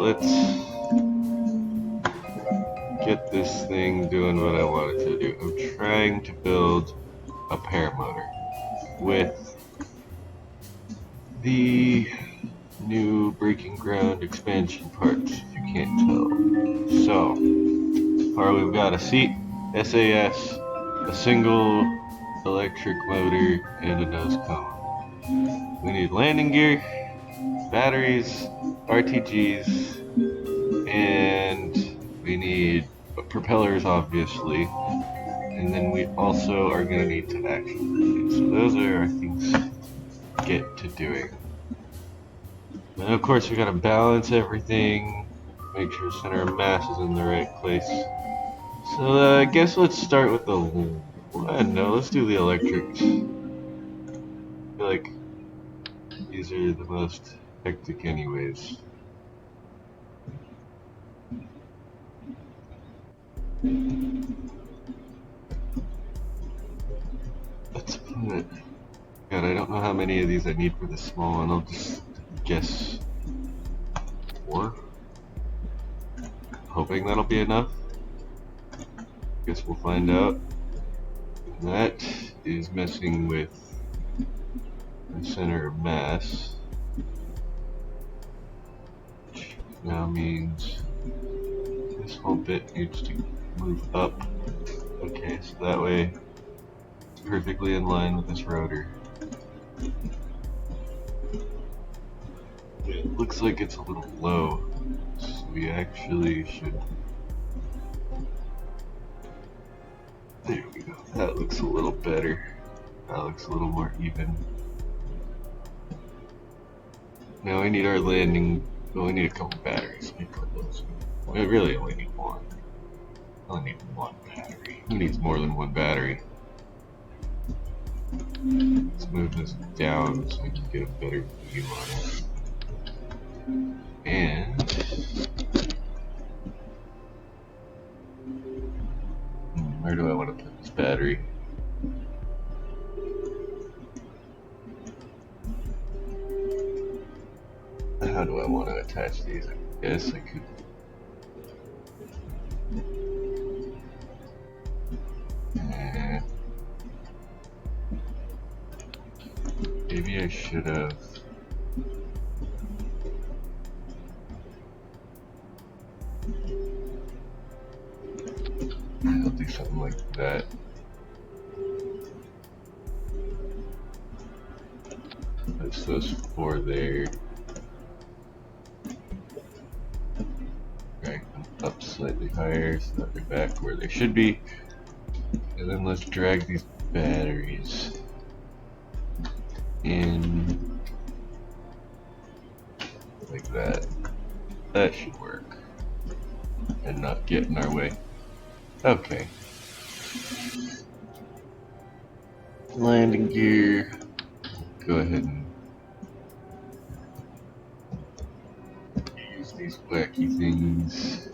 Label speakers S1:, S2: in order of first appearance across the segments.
S1: let's get this thing doing what I want it to do. I'm trying to build a paramotor with the new Breaking Ground expansion parts, if you can't tell. So, far we've got a seat, SAS, a single electric motor, and a nose cone. We need landing gear, batteries, RTGs, and we need propellers, obviously. And then we also are going to need to action. So those are our things to get to doing. And of course we got to balance everything, make sure center of mass is in the right place. So I guess let's start with the, no, let's do the electrics. I feel like these are the most hectic anyways. Let's put, God, I don't know how many of these I need for the small one. I'll just guess 4. Hoping that'll be enough. Guess we'll find out. That is messing with the center of mass, which now means this whole bit needs to move up. Okay, so that way it's perfectly in line with this rotor. It looks like it's a little low, so we actually should... There we go. That looks a little better. That looks a little more even. Now we need our landing. Well, we need a couple batteries. Let me put those. We really only need one. Only need one battery. Who needs more than one battery? Let's move this down so we can get a better view on it. And where do I want to put this battery? How do I want to attach these? I guess I could. Maybe I should have. I'll do something like that. That's those 4 there. Drag them up slightly higher so that they're back where they should be. And then let's drag these batteries in like that. That should work and not get in our way. Okay. Landing gear. Go ahead and use these wacky things.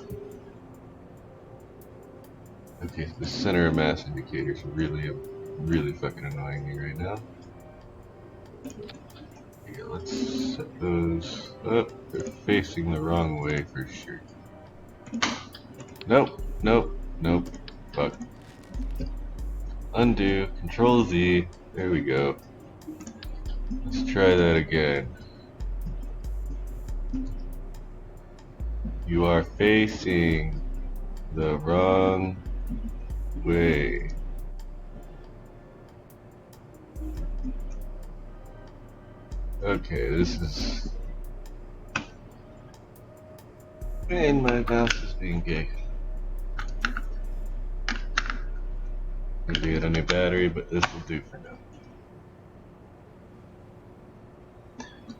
S1: Okay, so the center of mass indicators really fucking annoying me right now. Yeah, let's set those up. They're facing the wrong way for sure. Nope, nope, nope. Fuck. Undo, Control Z. There we go. Let's try that again. You are facing the wrong way. Okay, this is... And my mouse is being gay. Maybe get a new battery, but this will do for now.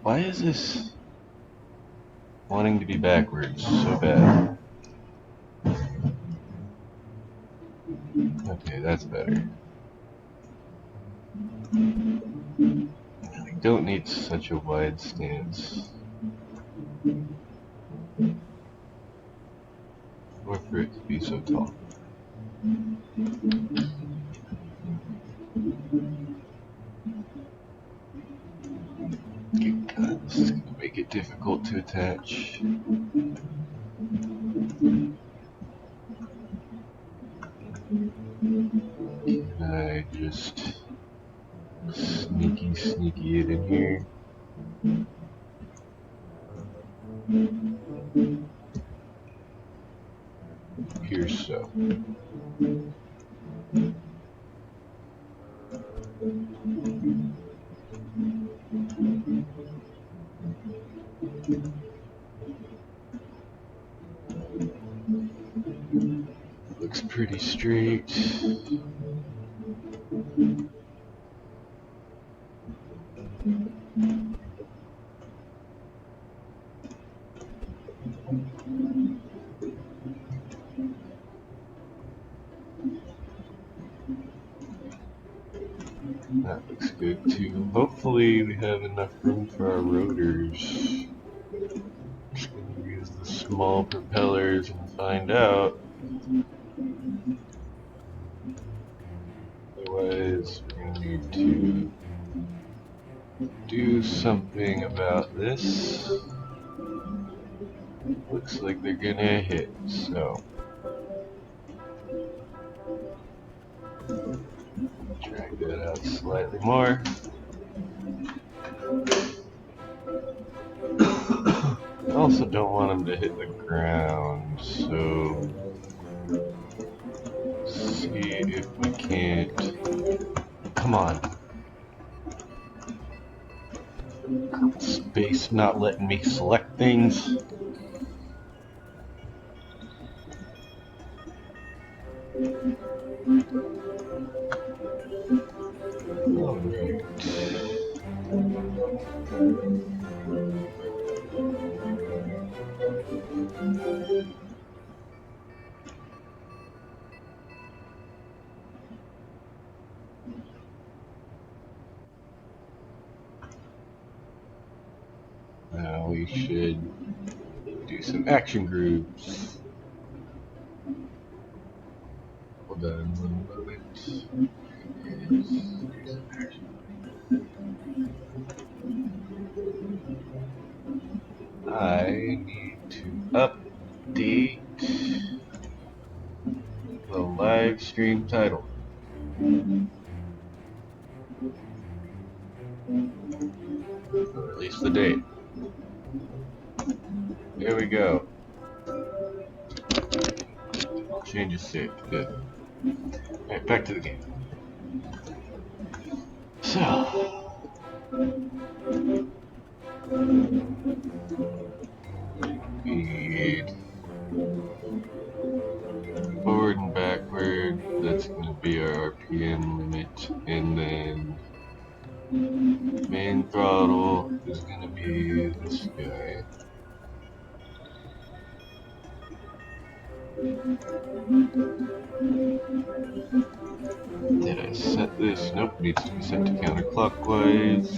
S1: Why is this wanting to be backwards so bad? Okay, that's better. I don't need such a wide stance. Or for it to be so tall. God, this is going to make it difficult to attach. just sneaky it in here. Here so. Looks pretty straight. That looks good too. Hopefully we have enough room for our rotors. Just gonna use the small propellers and find out. Otherwise, we're gonna need to do something about this. Looks like they're gonna hit, so drag that out slightly more. I also don't want them to hit the ground, so see if we can't. Come on. Space not letting me select things. Alright. Now we should do some action groups. Hold on one moment. I need to update the live stream title. Or at least the date. There we go. Change is saved. Good. Alright, back to the game. So, we need forward and backward. That's going to be our RPM limit. And then main throttle is going to be this guy. Did I set this? Nope, needs to be set to counterclockwise.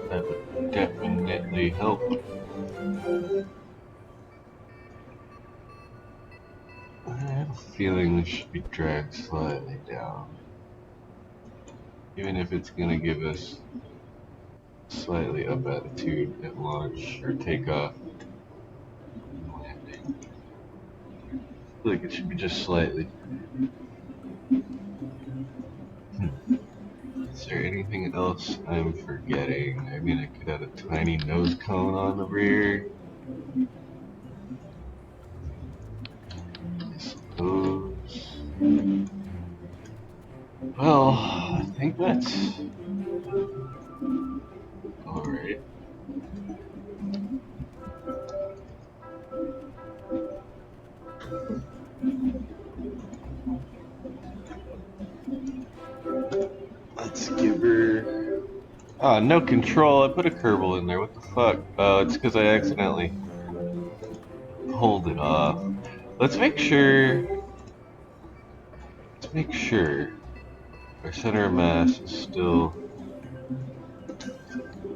S1: That would definitely help. I have a feeling this should be dragged slightly down. Even if it's going to give us slightly up attitude at launch or takeoff and landing. I feel like it should be just slightly. Is there anything else I'm forgetting? I mean, I could add a tiny nose cone on the rear. I suppose. Well, I think that's alright. Let's give her... Oh, no control. I put a Kerbal in there. What the fuck? Oh, it's because I accidentally pulled it off. Let's make sure our center of mass is still...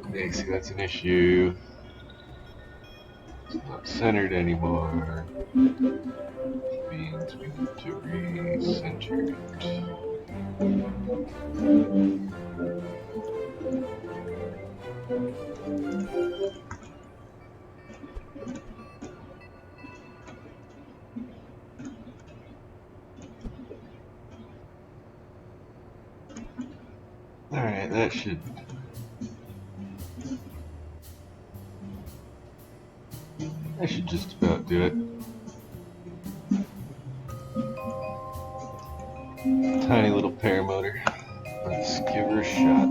S1: Okay, see, that's an issue. It's not centered anymore. Which means we need to recenter it. Alright, that should just about do it. Tiny little paramotor. Let's give her a shot.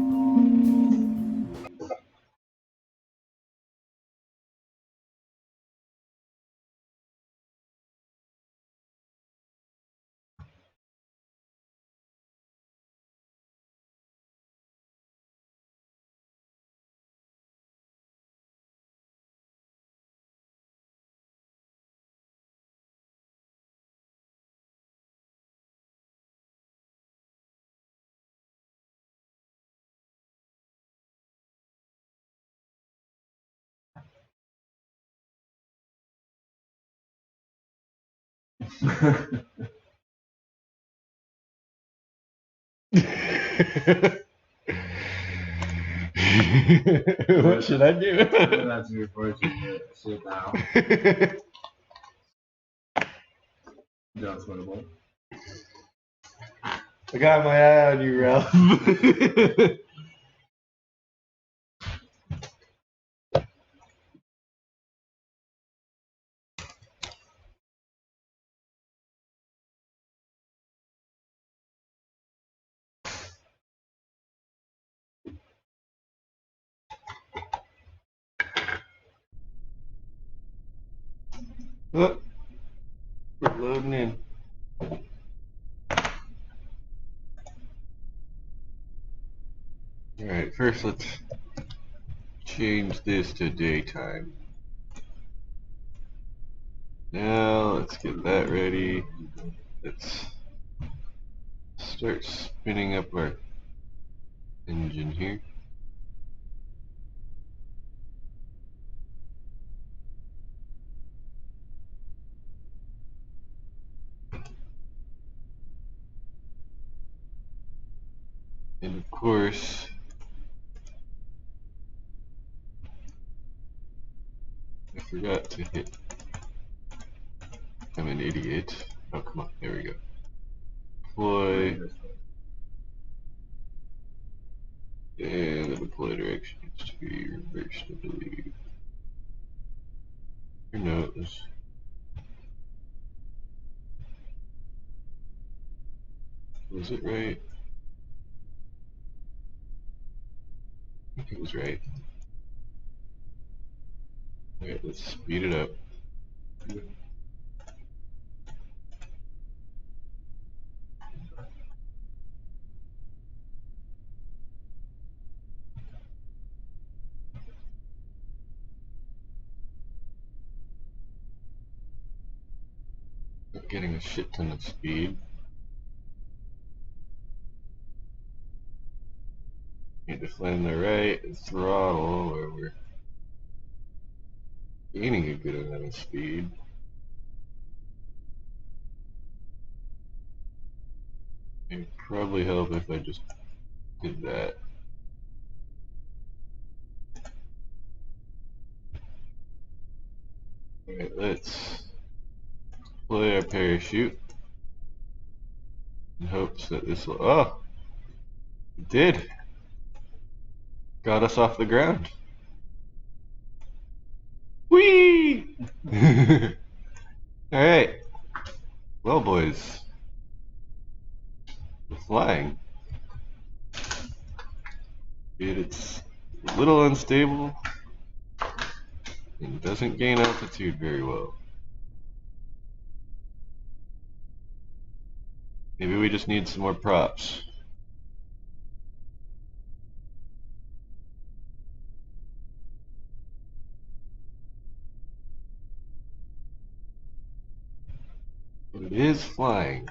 S1: What should I do?
S2: That's your first sit down. Don't sweat a ball.
S1: I got my eye on you, Ralph. Oh, we're loading in. Alright, first let's change this to daytime. Now let's get that ready. Let's start spinning up our engine here. And of course, I forgot to hit. I'm an idiot. Oh, come on. There we go. Deploy. And the deploy direction needs to be reversed, I believe. Who knows? Was it right? I think it was right. Alright, let's speed it up. Not getting a shit ton of speed. Need to find the right throttle where we're gaining a good amount of speed. It'd probably help if I just did that. Alright, let's deploy our parachute in hopes that this will. Oh! It did! Got us off the ground. Whee! Alright. Well, boys. We're flying. It's a little unstable and doesn't gain altitude very well. Maybe we just need some more props. But it is flying.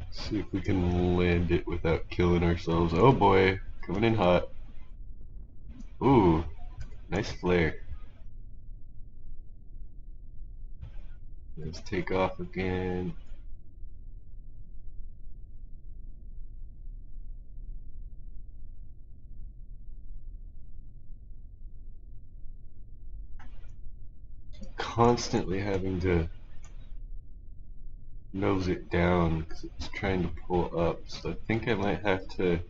S1: Let's see if we can land it without killing ourselves. Oh boy, coming in hot. Ooh, nice flare. Let's take off again. Constantly having to nose it down because it's trying to pull up. So I think I might have to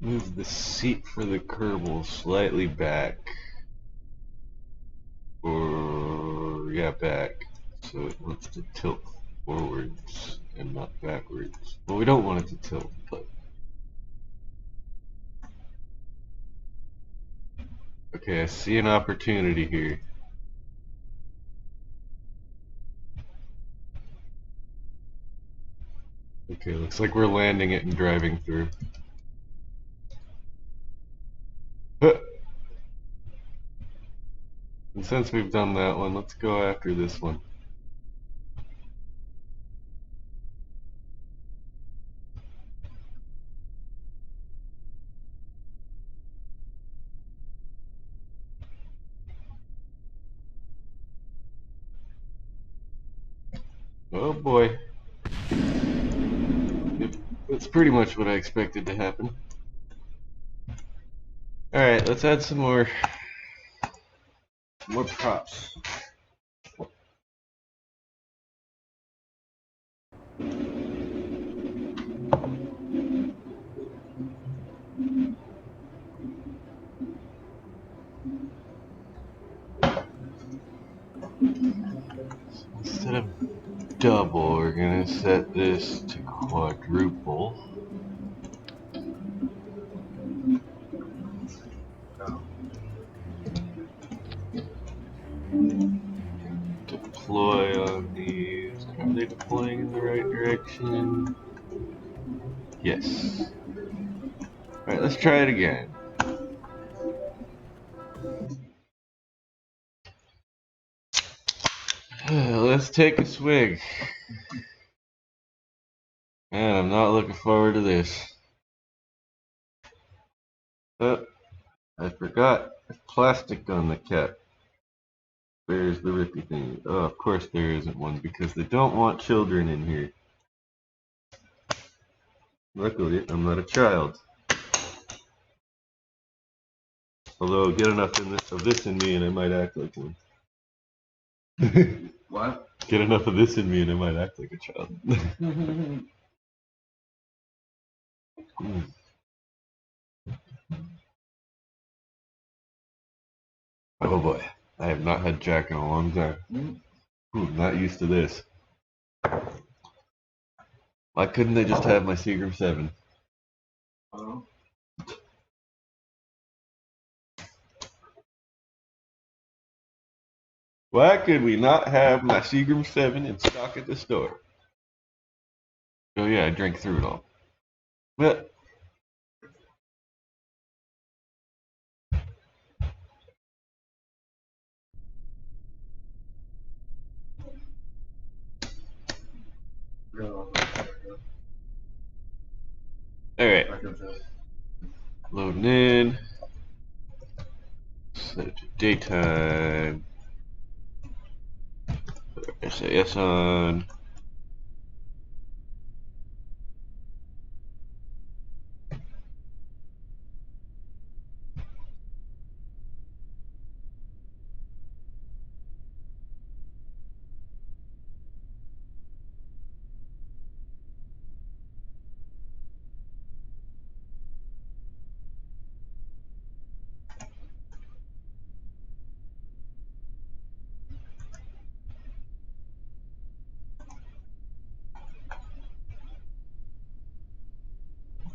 S1: move the seat for the Kerbal slightly back. Or, yeah, back. So it wants to tilt forwards and not backwards. Well, we don't want it to tilt, but... Okay, I see an opportunity here. Okay, looks like we're landing it and driving through. And since we've done that one, let's go after this one. Oh boy. That's pretty much what I expected to happen. Alright, let's add some more props. Instead of double, we're gonna set this to quadruple. Deploy on these. Are they deploying in the right direction? Yes. Alright, let's try it again. Let's take a swig. Man, I'm not looking forward to this. Oh, I forgot. There's plastic on the cap. Where's the rippy thing? Oh, of course there isn't one because they don't want children in here. Luckily, I'm not a child. Although, get enough of this in me and I might act like one.
S2: What?
S1: Get enough of this in me and I might act like a child. Oh boy, I have not had Jack in a long time. Not used to this. Why couldn't they just have my Seagram 7? Why could we not have my Seagram 7 in stock at the store? Oh yeah, I drank through it all. But alright. Loading in. Set it to daytime. Put our SAS on.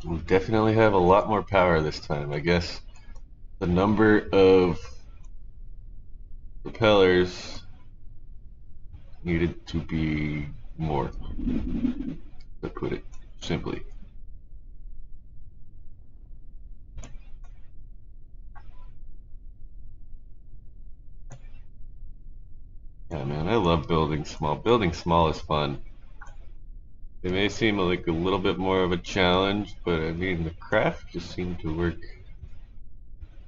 S1: We definitely have a lot more power this time. I guess the number of propellers needed to be more, to put it simply. Yeah, man, I love building small. Building small is fun. It may seem like a little bit more of a challenge, but I mean, the craft just seemed to work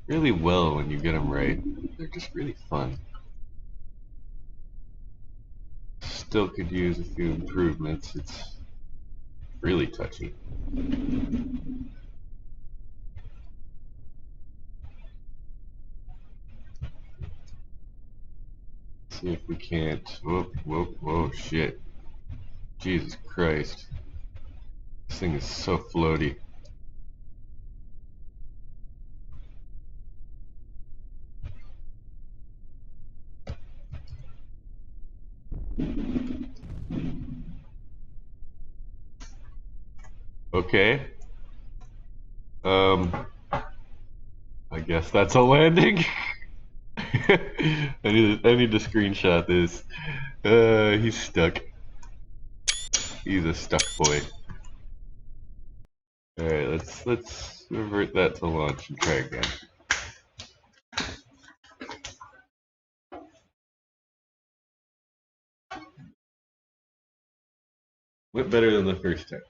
S1: really well when you get them right. They're just really fun. Still could use a few improvements. It's really touchy. See if we can't. Whoa, whoa, whoa, shit. Jesus Christ. This thing is so floaty. Okay. I guess that's a landing. I need to screenshot this. He's stuck. He's a stuck boy. Alright, let's revert that to launch and try again. Went better than the first time.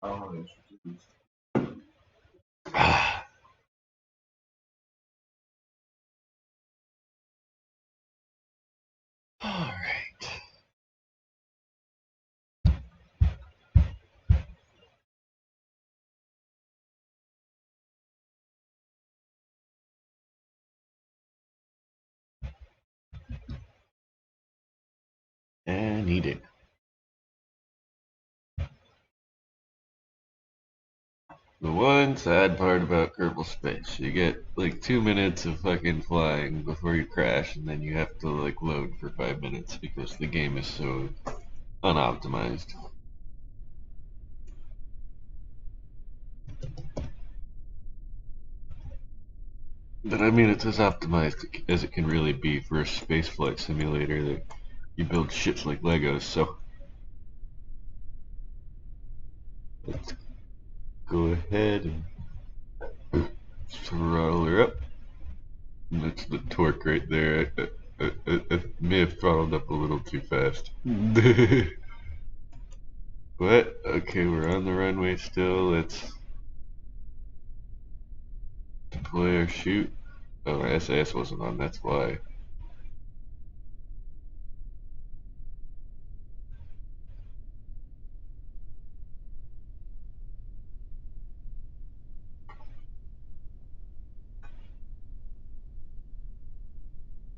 S2: I don't know.
S1: Alright. And eat it. The one sad part about Kerbal Space, you get like 2 minutes of fucking flying before you crash, and then you have to like load for 5 minutes because the game is so unoptimized. But I mean, it's as optimized as it can really be for a spaceflight simulator that you build shits like Legos. So let's go ahead and throttle her up. And that's the torque right there. I may have throttled up a little too fast. But, okay, we're on the runway still. Let's deploy our chute. Oh, my SAS wasn't on, that's why.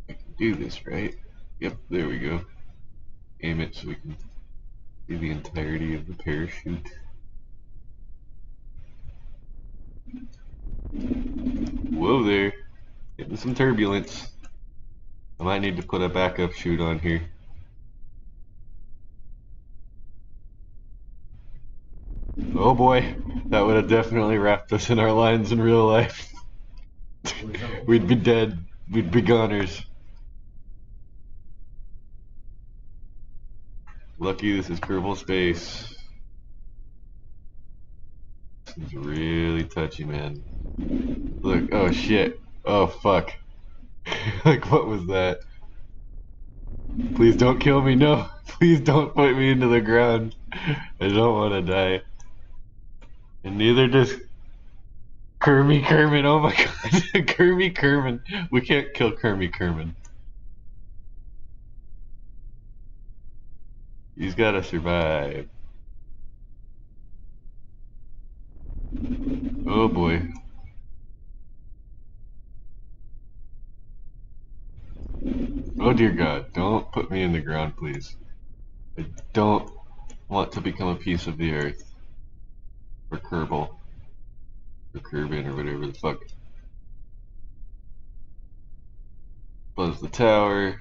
S1: I can do this, right? Yep, there we go. Aim it so we can see the entirety of the parachute. Whoa there. Getting some turbulence. I might need to put a backup chute on here. Oh boy, that would have definitely wrapped us in our lines in real life. We'd be dead. We'd be goners. Lucky this is Kerbal Space. This is really touchy, man. Look, oh shit. Oh fuck. Like, what was that? Please don't kill me, no. Please don't put me into the ground. I don't want to die. And neither does Kermie Kerman. Oh my god. Kermie Kerman. We can't kill Kermie Kerman. He's gotta survive. Oh boy. Oh dear god. Don't put me in the ground, please. I don't want to become a piece of the earth. Or Kerbal. Or Kerbin, or whatever the fuck. Close the tower.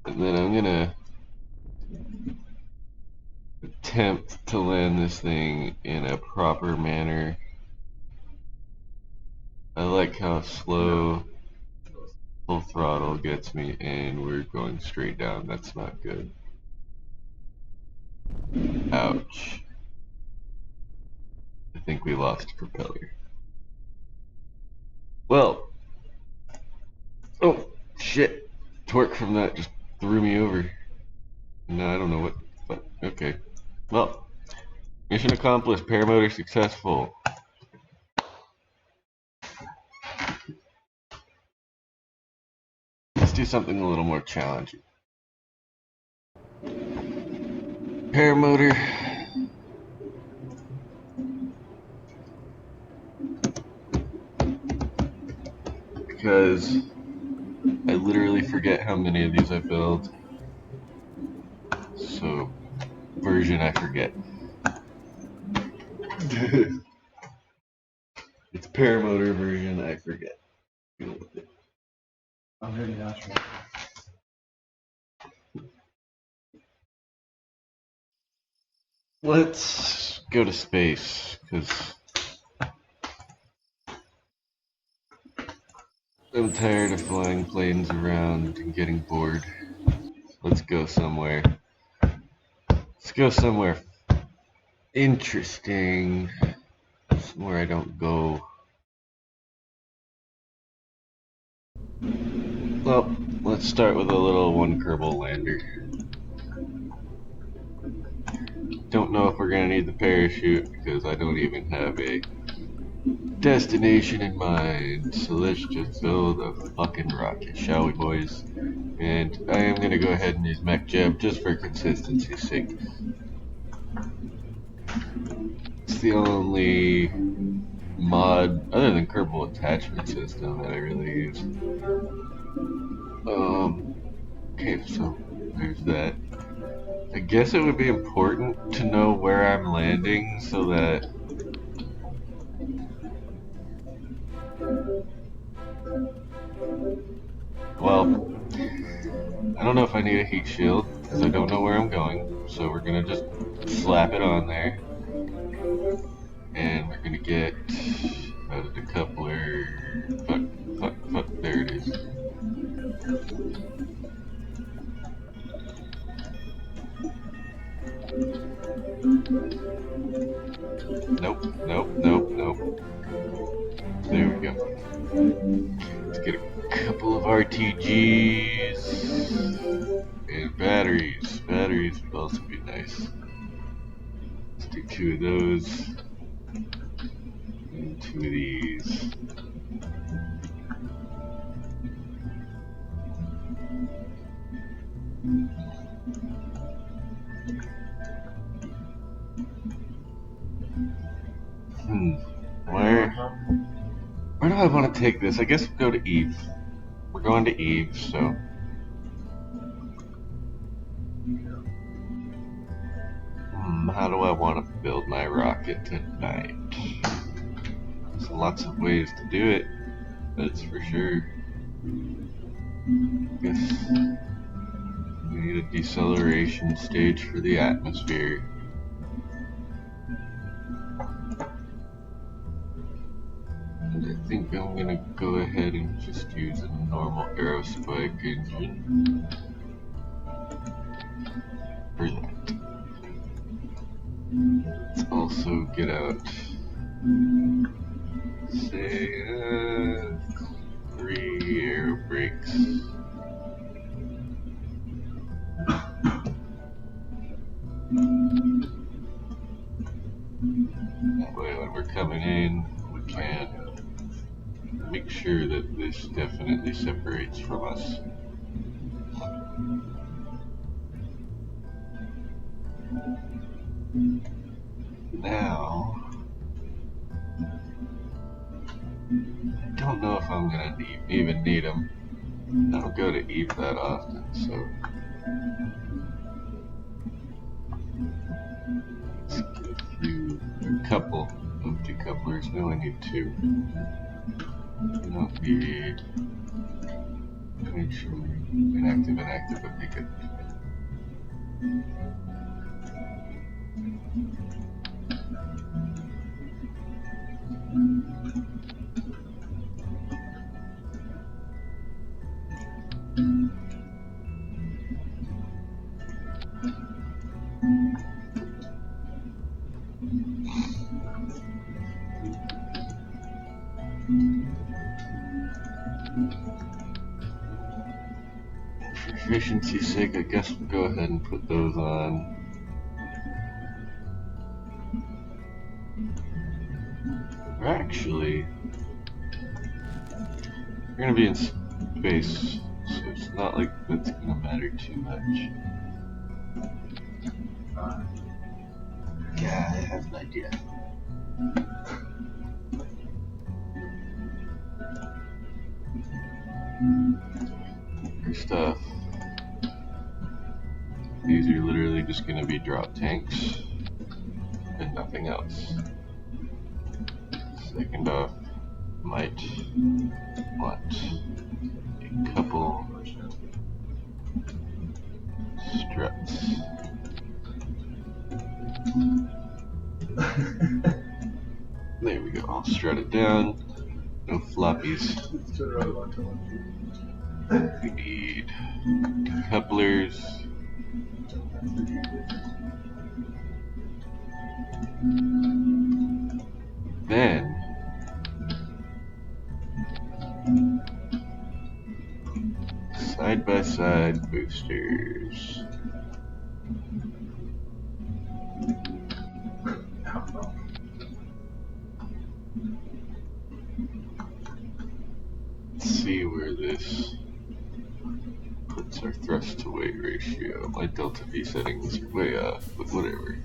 S1: And then I'm gonna attempt to land this thing in a proper manner. I like how slow full throttle gets me, and we're going straight down. That's not good. Ouch. I think we lost propeller. Well, oh shit. Torque from that just threw me over. No, I don't know what, but okay. Well, mission accomplished. Paramotor successful. do something a little more challenging. Paramotor. Because I literally forget how many of these I build. So, version I forget. It's paramotor version I forget. Deal with it.
S2: I'm ready now.
S1: Let's go to space, because I'm tired of flying planes around and getting bored. Let's go somewhere. Let's go somewhere interesting. Somewhere I don't go. Well, let's start with a little one Kerbal lander. Don't know if we're gonna need the parachute because I don't even have a destination in mind. So let's just build a fucking rocket, shall we, boys? And I am gonna go ahead and use Mech Jeb just for consistency's sake. It's the only mod other than Kerbal attachment system that I really use. Okay, so there's that. I guess it would be important to know where I'm landing so that, well, I don't know if I need a heat shield because I don't know where I'm going. So we're gonna just slap it on there, and we're gonna get out of the decoupler. Fuck, there it is. Nope. There we go. Let's get a couple of RTGs and batteries. Batteries would also be nice. Let's do 2 of those and 2 of these. Where do I want to take this? I guess we'll go to Eve. We're going to Eve, so. How do I want to build my rocket tonight? There's lots of ways to do it, that's for sure. I guess we need a deceleration stage for the atmosphere. And I think I'm gonna go ahead and just use a normal aerospike engine for that. Let's also get out, say, 3 air brakes. That way when we're coming in, we can make sure that this definitely separates from us. Now, I don't know if I'm gonna even need them. I don't go to Eve that often, so let's get a couple of decouplers. We only need 2. We don't need. Make sure inactive would be good. For efficiency's sake, I guess we'll go ahead and put those on. Actually, we're gonna be in space so it's not like that's gonna matter too much. Yeah, I have an idea. First off, these are literally just gonna be drop tanks and nothing else. Second off, might want a couple struts. There we go, I'll strut it down. No floppies. We need couplers. Then side by side boosters. Let's see where this puts our thrust to weight ratio. My delta V settings are way off, but whatever.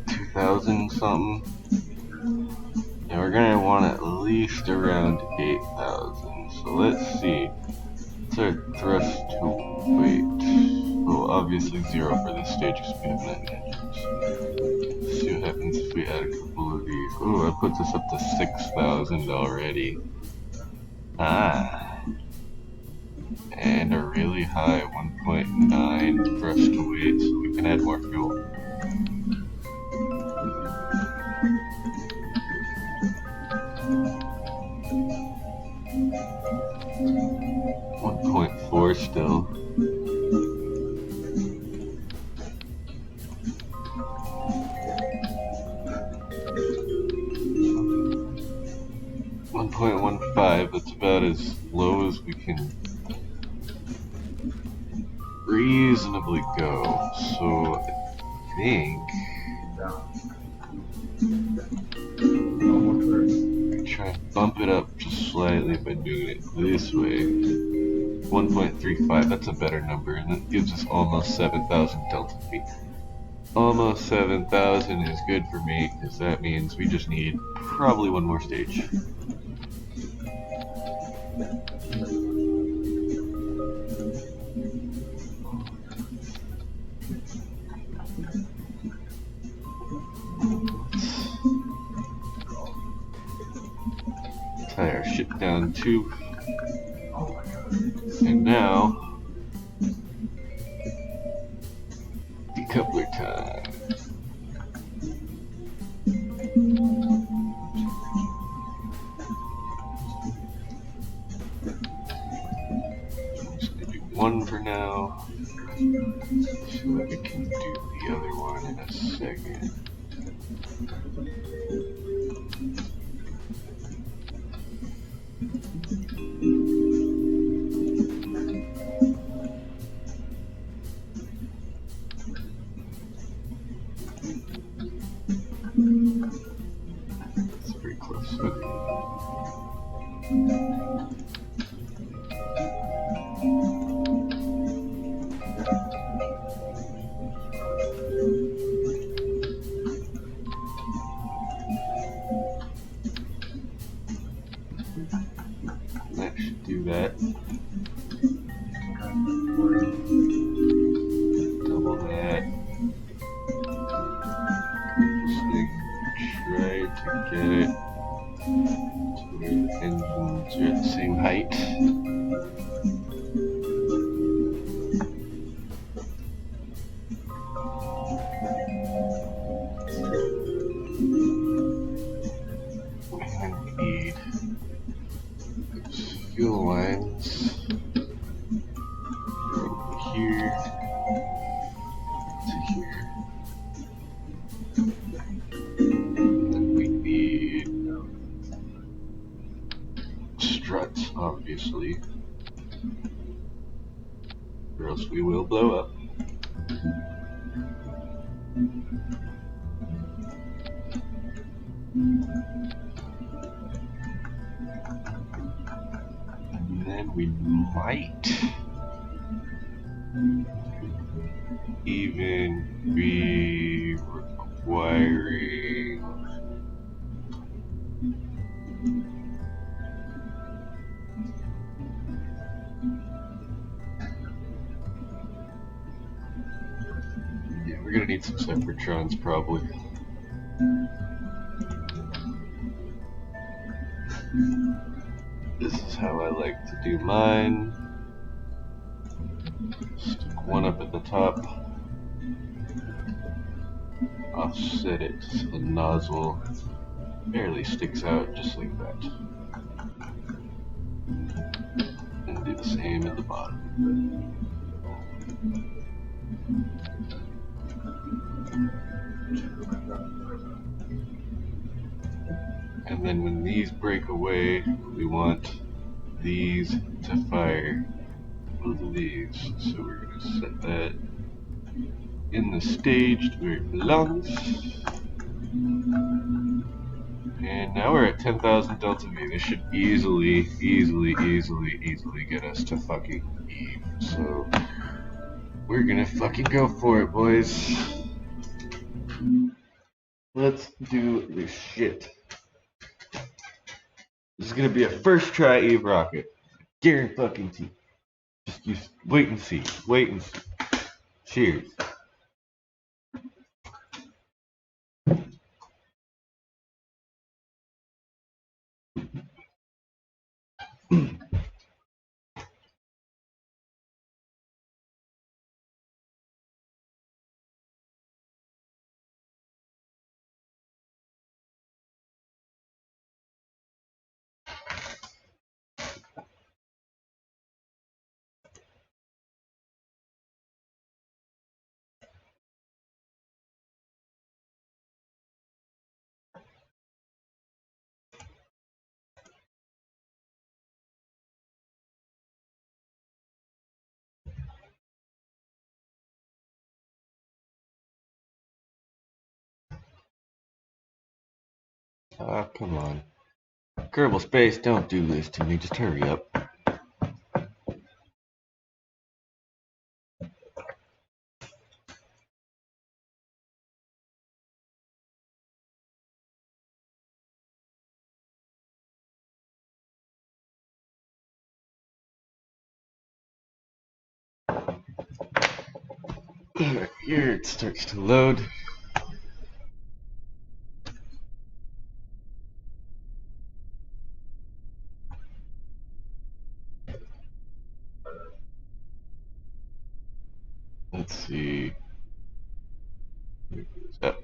S1: 2000 something. And we're gonna want at least around 8000. So let's see. What's our thrust to weight? Well, obviously 0 for this stage because we have 9 engines. Let's see what happens if we add a couple of these. Oh, that puts us up to 6000 already. Ah. And a really high 1.9 thrust to weight, so we can add more fuel. .4 still. .15, that's about as low as we can reasonably go. So I think try and bump it up just slightly by doing it this way. 1.35, that's a better number, and that gives us almost 7000 delta V. Almost 7000 is good for me, because that means we just need probably one more stage. Tie our ship down too. And now, decoupler time. I'm just gonna do one for now, so that we can do the other one in a second. It's pretty close. Okay. That should do that. Double that. Just try to get it to where the engines are at the same height. And we need fuel lines from here to here. And we need struts, obviously, or else we will blow up. And And we might even be requiring we're gonna need some separatrons probably. This is how I like to do mine. Stick one up at the top, offset it so the nozzle barely sticks out, just like that. And do the same at the bottom. And then when these break away, we want these to fire both of these. So we're going to set that in the stage where it belongs. And now we're at 10,000 delta V. This should easily get us to fucking Eve. So we're gonna fucking go for it, boys. Let's do this shit. This is gonna be a first try Eve rocket. Guarantee. Just wait and see. Wait and see. Cheers. Ah, come on. Kerbal Space, don't do this to me. Just hurry up. Here it starts to load. Let's see. Where goes that?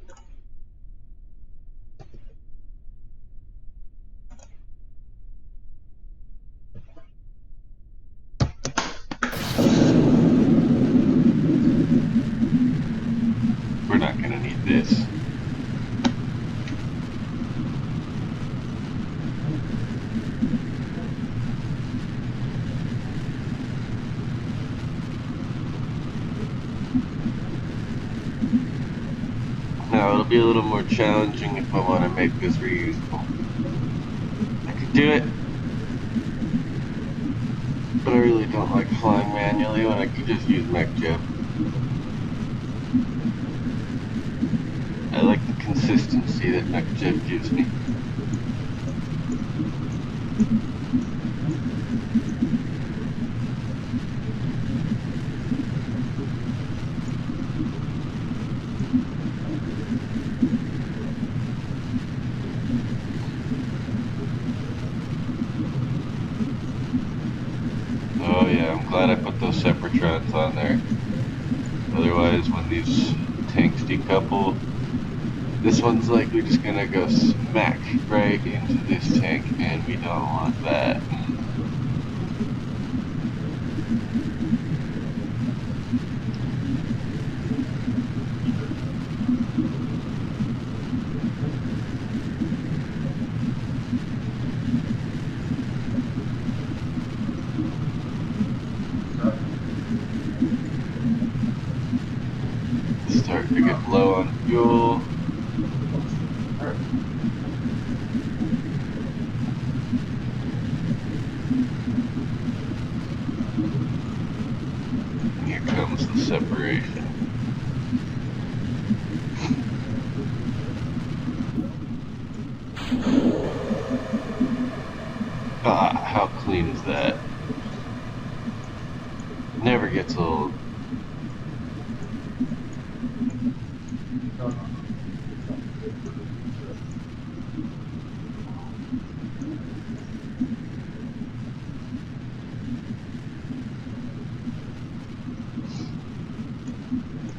S1: We're not gonna need this. Now it'll be a little more challenging if I want to make this reusable. I could do it, but I really don't like flying manually when I could just use MechJet. I like the consistency that MechJet gives me. Oh yeah, I'm glad I put those separatrons on there. Otherwise, when these tanks decouple, this one's likely just gonna go smack right into this tank, and we don't want that. Starting to get low on fuel. was the separation. Ah, how clean is that? Never gets old.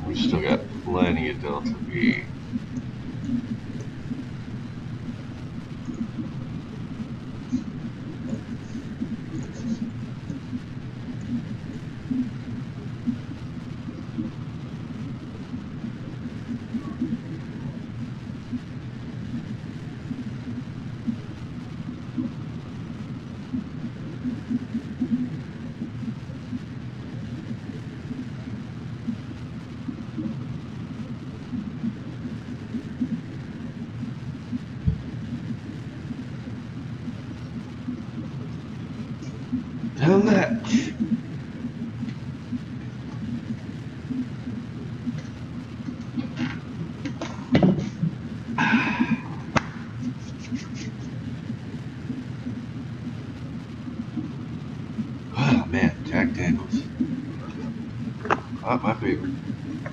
S1: We still got plenty of Delta V. Down that. Oh man, Jack Daniels. Not my favorite,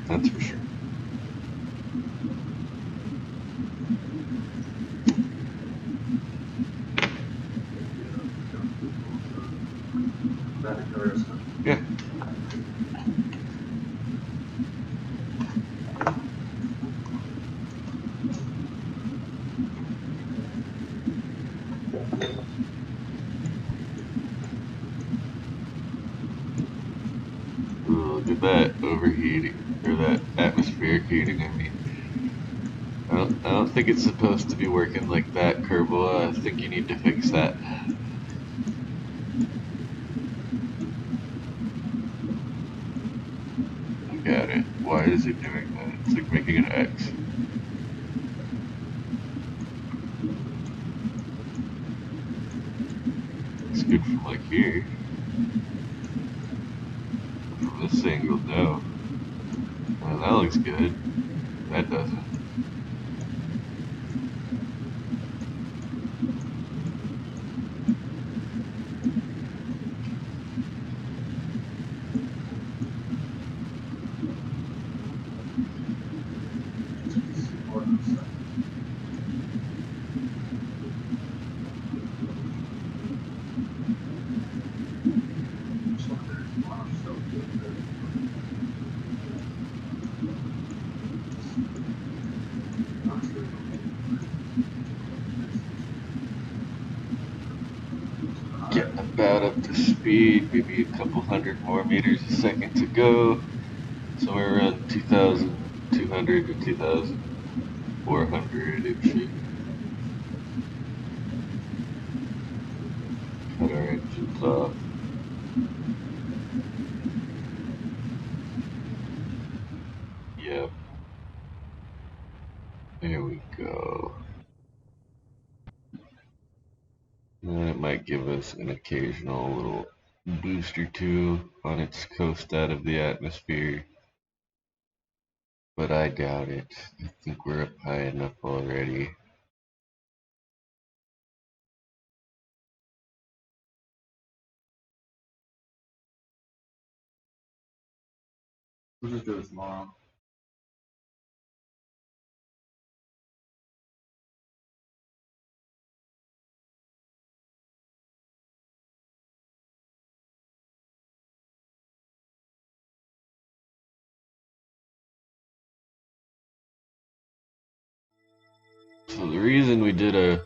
S1: that's for sure. Yeah. Ooh, look at that overheating, or that atmospheric heating, I mean. I don't think it's supposed to be working like that, Kerbal. I think you need to fix that. I got it. Why is it doing that? It's like making an X. It's good from like here. From this angle, no. Oh, that looks good. That doesn't. Getting about up to speed, maybe a couple hundred more meters a second to go. Somewhere around 2,200 to 2,400 if we cut our engines off. Yep, there we go. And it might give us an occasional little boost or two on its coast out of the atmosphere, but I doubt it. I think we're up high enough already.
S2: We'll just do it tomorrow.
S1: So the reason we did a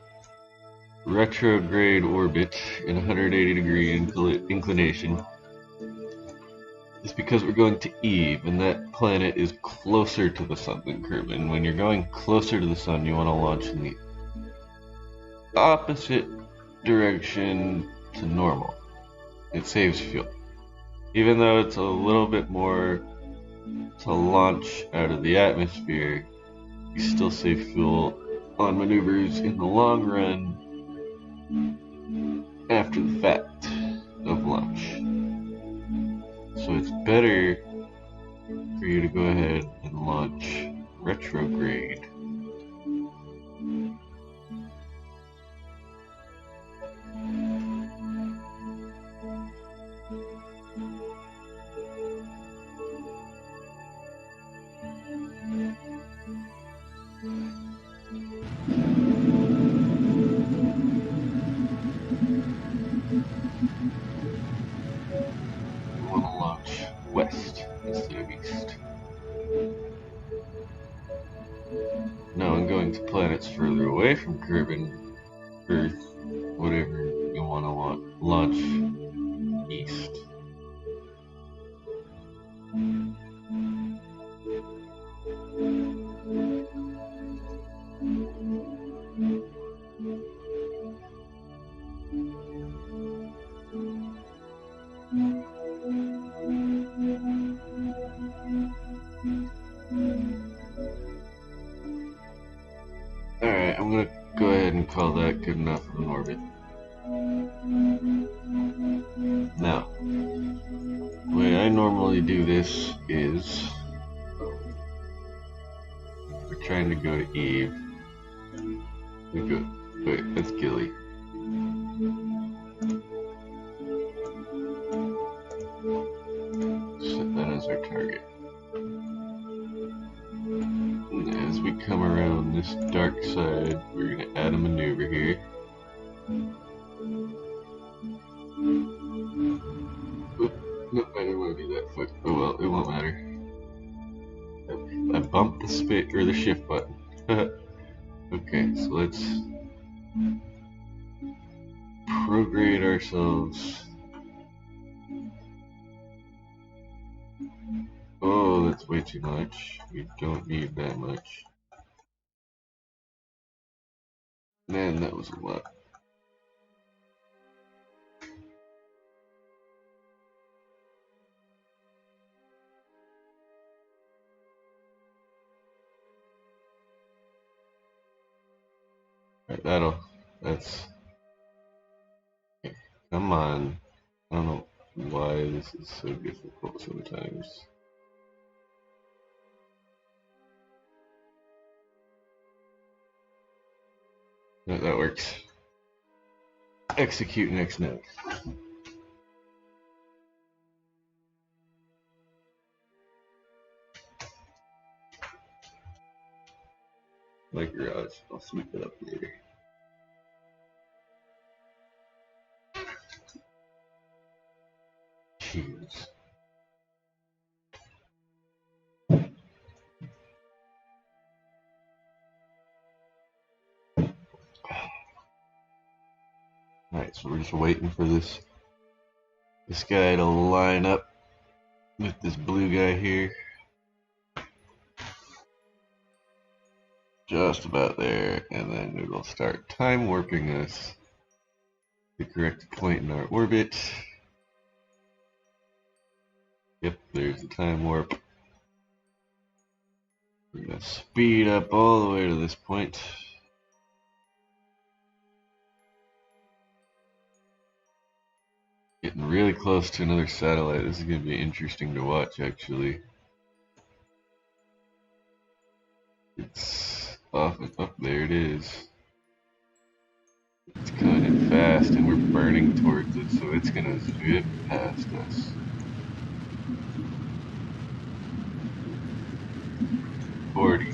S1: retrograde orbit in 180-degree inclination is because we're going to Eve, and that planet is closer to the sun than Kerbal. When you're going closer to the sun, you want to launch in the opposite direction to normal. It saves fuel. Even though it's a little bit more to launch out of the atmosphere, you still save fuel on maneuvers in the long run after the fact of launch. So it's better for you to go ahead and launch retrograde. You want to launch west instead of east. Now I'm going to planets further away from Kerbal, Earth, whatever you want to launch east. Alright, I'm gonna go ahead and call that good enough of an orbit. Now, the way I normally do this is we're trying to go to Eve. We go, wait, that's Gilly. Set that as our target. And as we come around this dark side, we're gonna add a maneuver here. Nope, I didn't want to do that. Fuck. Oh well, it won't matter. I bumped the shift button. Okay, so let's prograde ourselves. Oh, that's way too much. We don't need that much. Man, that was a lot. Alright, that's... Okay, come on. I don't know why this is so difficult sometimes. That works. Execute next node. My garage. I'll sweep it up later. Jeez. Alright, so we're just waiting for this guy to line up with this blue guy here. Just about there, and then it'll start time warping us to the correct point in our orbit. Yep, there's the time warp. We're gonna speed up all the way to this point. Getting really close to another satellite. This is gonna be interesting to watch, actually. It's off and up. There it is. It's coming in fast, and we're burning towards it, so it's gonna zip past us. 40,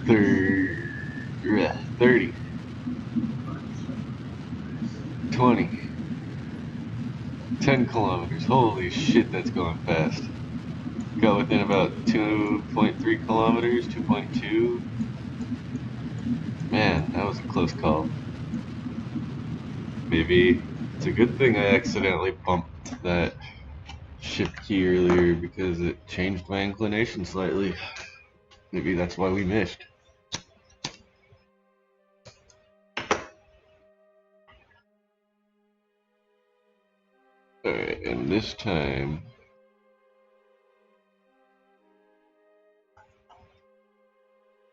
S1: 30, 20, 10 kilometers. Holy shit, that's going fast. Got within about 2.3 kilometers, 2.2. Man, that was a close call. Maybe it's a good thing I accidentally bumped that shift key earlier because it changed my inclination slightly. Maybe that's why we missed. Alright, and this time...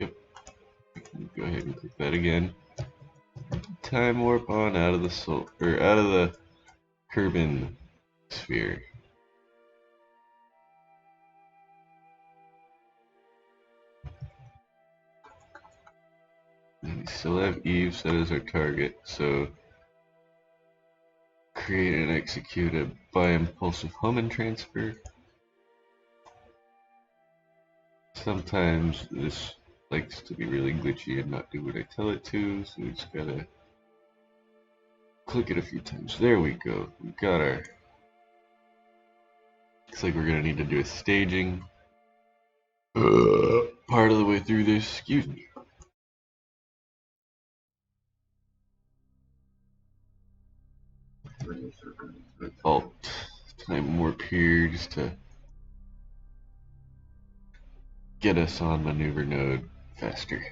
S1: Yep, go ahead and click that again. Time warp on out of the out of the Kerbal sphere. We still have Eve set as our target, so create and execute a by-impulsive Homan transfer. Sometimes this likes to be really glitchy and not do what I tell it to, so we just gotta click it a few times. There we go. We got our... Looks like we're gonna need to do a staging part of the way through this. Excuse me. Alt time warp here just to get us on maneuver node faster.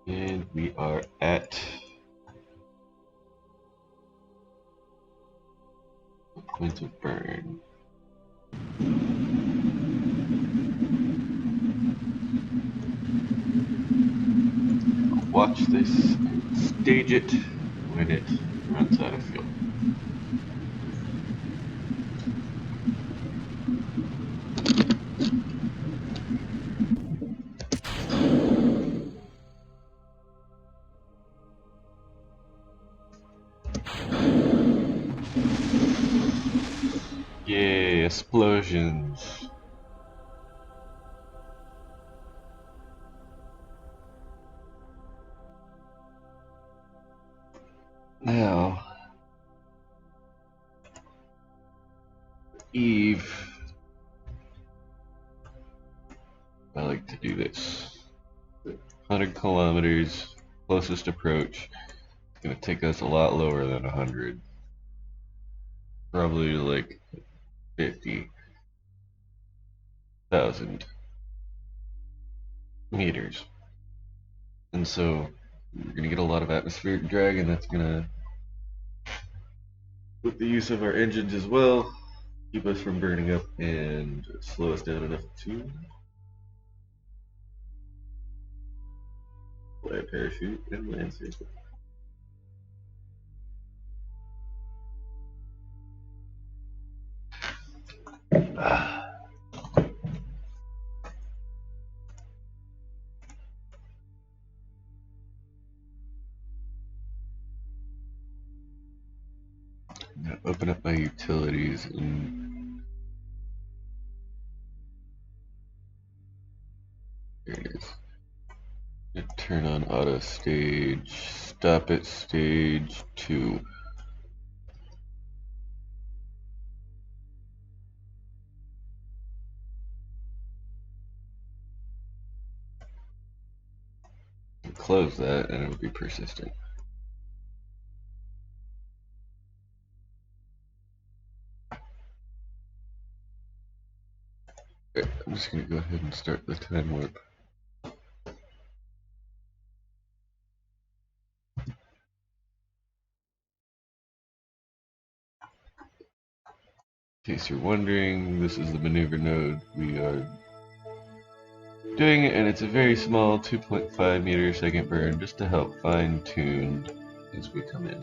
S1: And we are at the point of burn. Watch this and stage it when it runs out of fuel. Yay, explosions. Now, Eve, I like to do this. 100 kilometers, closest approach. It's gonna take us a lot lower than 100. Probably like 50,000 meters. And so we're gonna get a lot of atmospheric drag, and that's gonna, with the use of our engines as well, keep us from burning up and slow us down enough to fly a parachute and land safely. Now open up my utilities and there it is. Turn on auto stage, stop at stage 2. Close that and it'll be persistent. Okay, I'm just gonna go ahead and start the time warp. In case you're wondering, this is the maneuver node we are doing, and it's a very small 2.5 meter second burn just to help fine tune as we come in.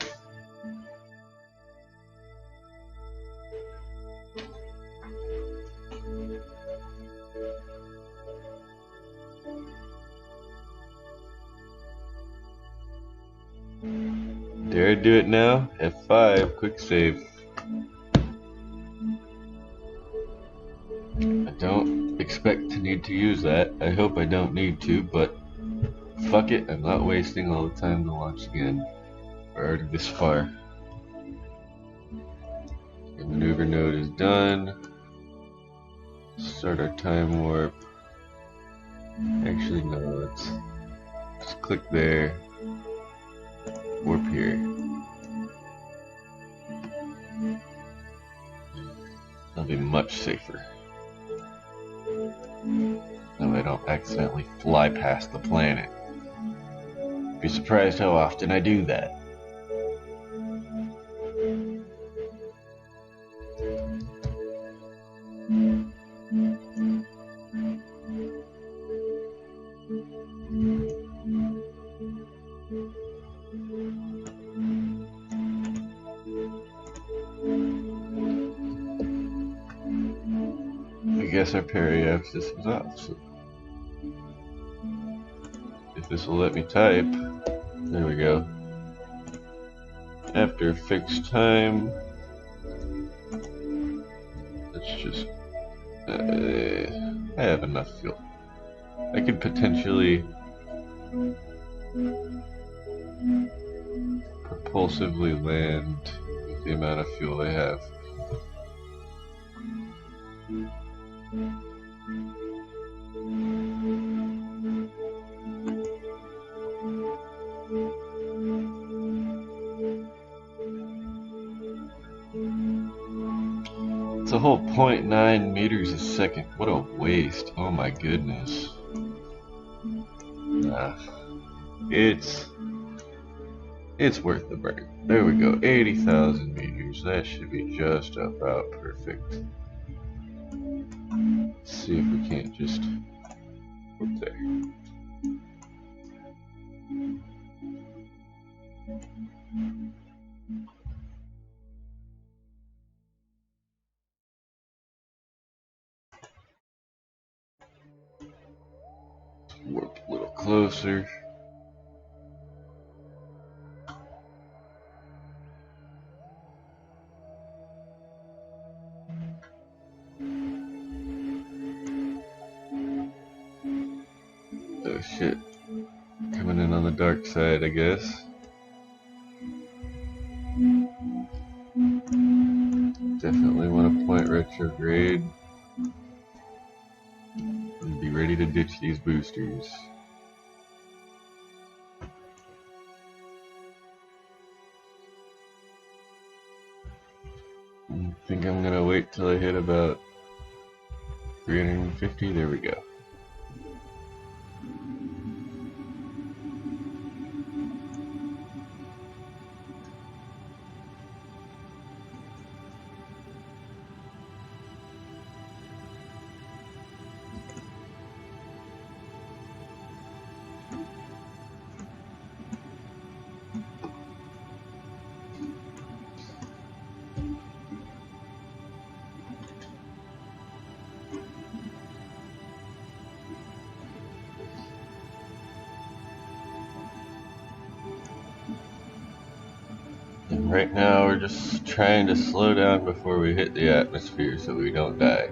S1: Dare I do it now? F5, quick save. I don't expect to need to use that. I hope I don't need to, but fuck it, I'm not wasting all the time to launch again. We're already this far. The maneuver node is done. Start our time warp. Actually, no, let's just click there. Warp here. I'll be much safer. So I don't accidentally fly past the planet. Be surprised how often I do that. I guess our periapsis is off, so if this will let me type, there we go. After a fixed time, let's just, I have enough fuel. I could potentially propulsively land with the amount of fuel I have. It's a whole 0.9 meters a second. What a waste. Oh my goodness. It's worth the burn. There we go. 80,000 meters. That should be just about perfect. Let's see if we can't just put there. Warp a little closer. Oh shit. Coming in on the dark side, I guess. Definitely want to point retrograde. And be ready to ditch these boosters. I think I'm gonna wait till I hit about 350. There we go. And right now we're just trying to slow down before we hit the atmosphere so we don't die.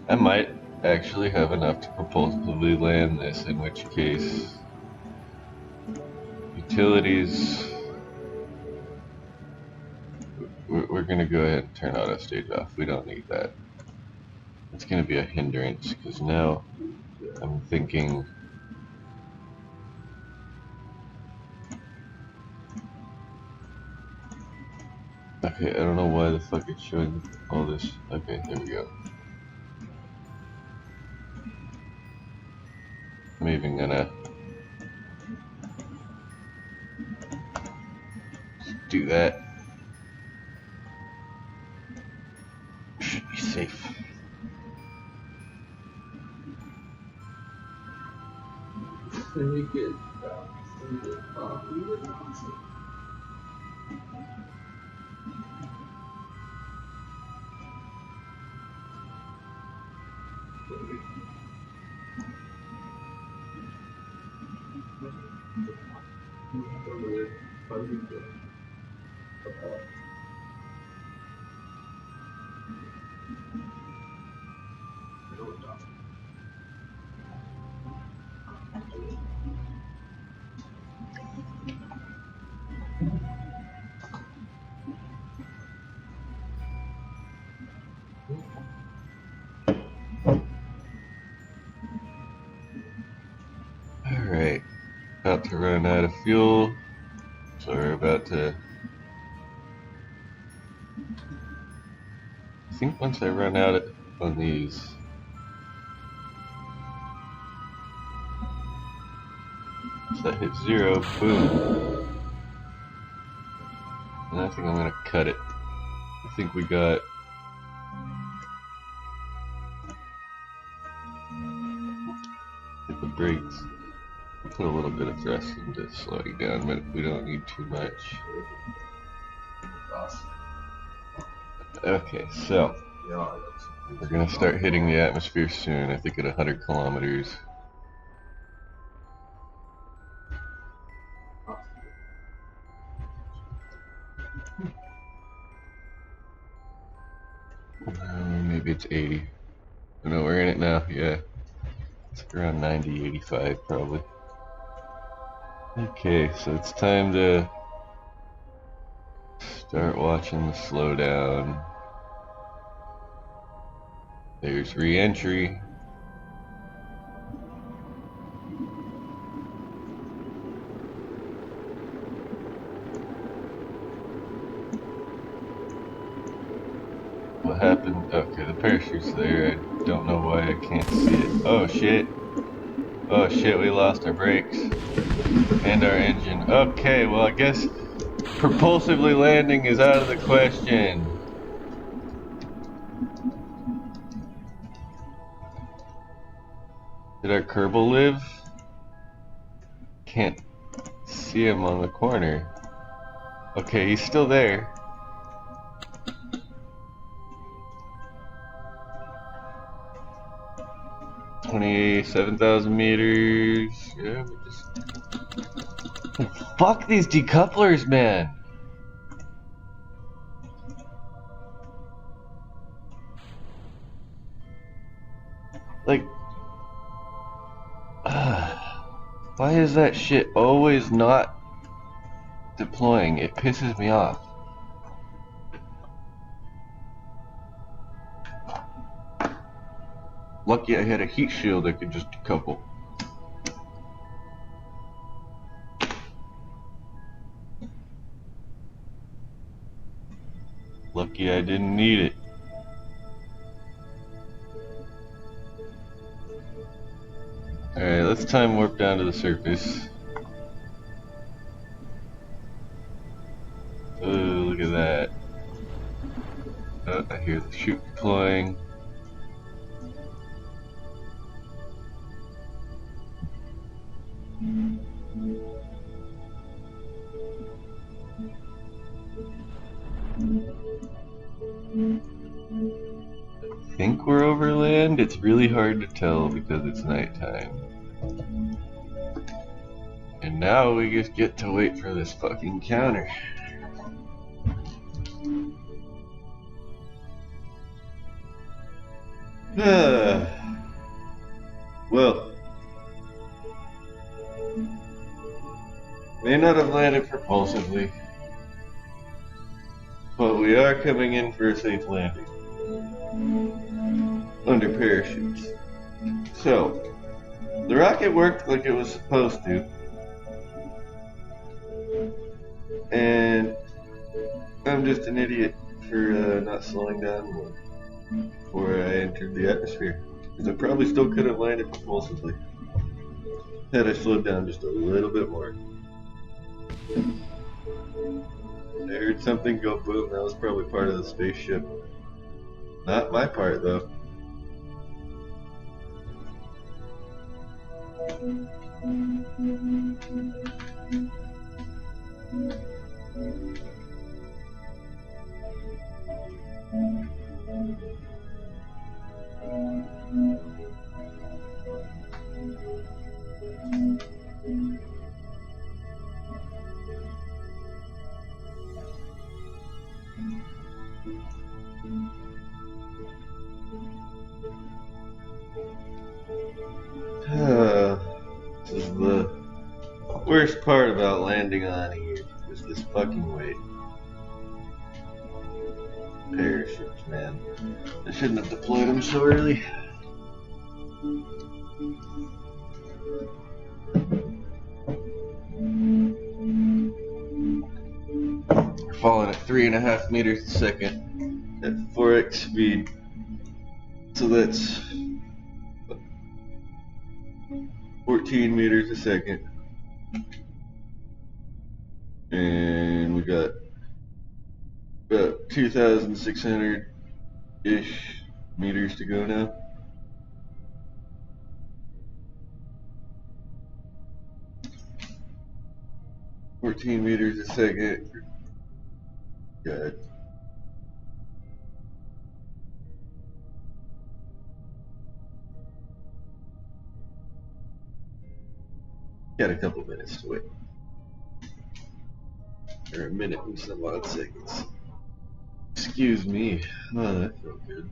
S1: I might actually have enough to propulsively land this, in which case utilities, we're gonna go ahead and turn auto stage off. We don't need that. It's gonna be a hindrance because now I'm thinking okay, I don't know why the fuck it's showing all this. Okay, there we go. I'm even gonna do that. Should be safe.
S2: Very good.
S1: Alright, about to run out of fuel, so we're about to think once I run out on these, so that hits 0, boom. And I think I'm gonna cut it. I think we got hit the brakes. Put a little bit of thrust into slowing down, but we don't need too much. Okay, so we're gonna start hitting the atmosphere soon. I think at 100 kilometers. Maybe it's 80. Oh, no, we're in it now. Yeah, it's around 90, 85 probably. Okay, so it's time to start watching the slowdown. There's re-entry. What happened? Okay, the parachute's there. I don't know why I can't see it. Oh shit. Oh shit, we lost our brakes. And our engine. Okay, well I guess propulsively landing is out of the question. Did our Kerbal live? Can't see him on the corner. Okay, he's still there. $27,000 meters. Yeah, we just... Fuck these decouplers, man! Like... why is that shit always not deploying? It pisses me off. Lucky I had a heat shield I could just decouple. Lucky I didn't need it. Alright, let's time warp down to the surface. Oh, look at that. Oh, I hear the chute deploying. I think we're over land. It's really hard to tell because it's nighttime. And now we just get to wait for this fucking counter. Well, may not have landed propulsively, but we are coming in for a safe landing under parachutes. So, the rocket worked like it was supposed to, and I'm just an idiot for not slowing down more before I entered the atmosphere. Because I probably still could have landed propulsively had I slowed down just a little bit more. I heard something go boom. That was probably part of the spaceship. Not my part, though. This is the worst part about landing on here, is this fucking weight. Parachutes, man. I shouldn't have deployed them so early. We're falling at 3.5 meters a second. at 4x speed. So that's 14 meters a second. And we got about 2,600-ish meters to go now. "14 meters a second. God. Got a couple minutes to wait. Or a minute and some odd seconds. Excuse me. Oh, that felt good.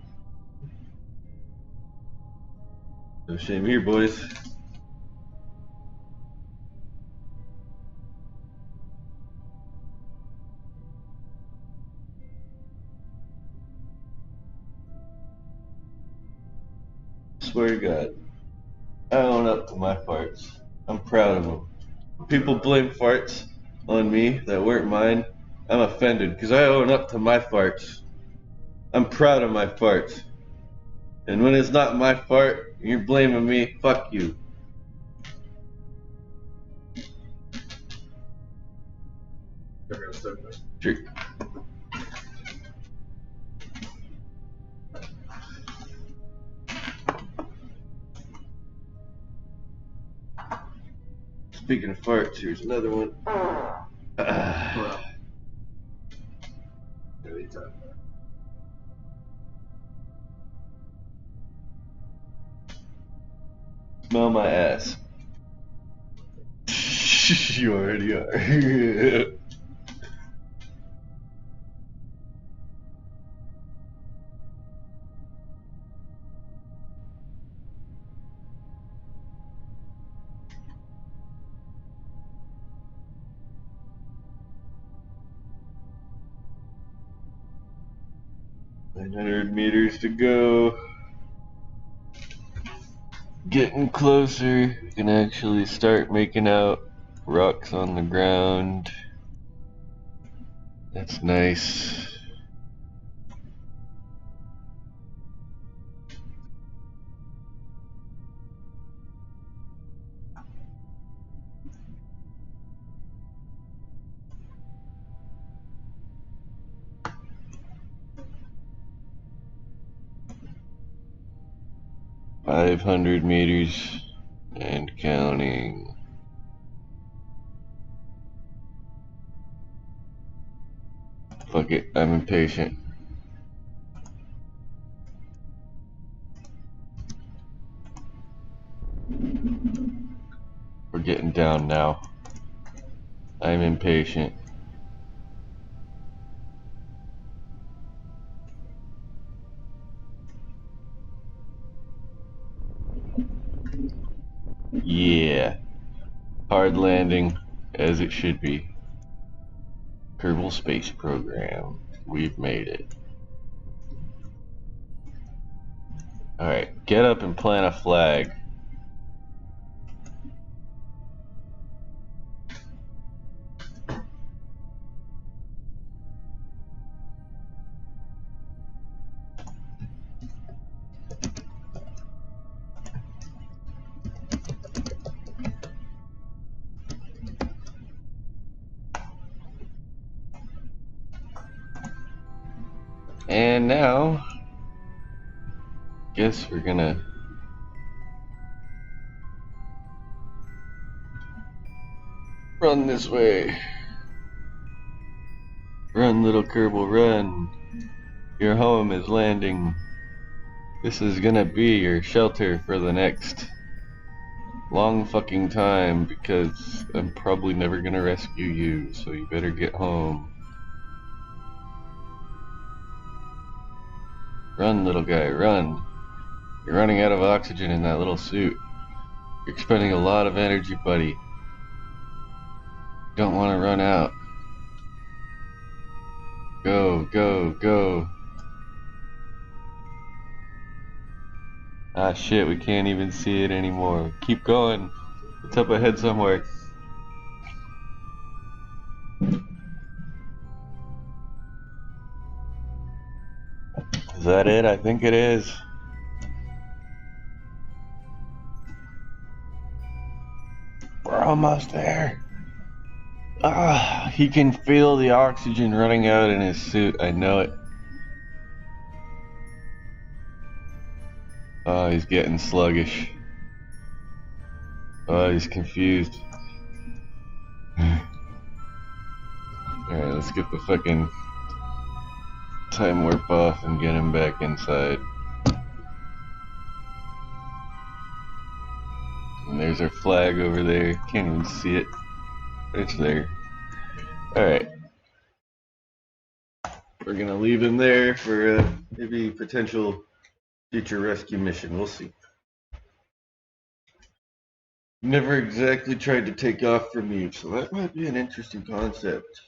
S1: No shame here, boys. Swear to God, I own up to my farts. I'm proud of them. People blame farts on me that weren't mine. I'm offended because I own up to my farts. I'm proud of my farts. And when it's not my fart, you're blaming me, fuck you. Sure. Speaking of farts, here's another one. Smell my ass. You already are. 900 meters to go. Getting closer. We can actually start making out rocks on the ground. That's nice. "500 meters and counting." Fuck it, I'm impatient. We're getting down now. I'm impatient. Yeah. Hard landing, as it should be. Kerbal Space Program. We've made it. Alright, get up and plant a flag. And now, guess we're gonna run this way. Run, little Kerbal, run. Your home is landing. This is gonna be your shelter for the next long fucking time, because I'm probably never gonna rescue you, so you better get home. Run, little guy, run. You're running out of oxygen in that little suit. You're expending a lot of energy, buddy. You don't want to run out. Go, go, go. Ah shit, we can't even see it anymore. Keep going. It's up ahead somewhere. Is that it? I think it is. We're almost there. Ah, he can feel the oxygen running out in his suit. I know it. Oh, he's getting sluggish. Oh, he's confused. Alright, let's get the fucking time warp off and get him back inside. And there's our flag over there. Can't even see it. It's there. Alright. We're gonna leave him there for a maybe potential future rescue mission. We'll see. Never exactly tried to take off from you, so that might be an interesting concept.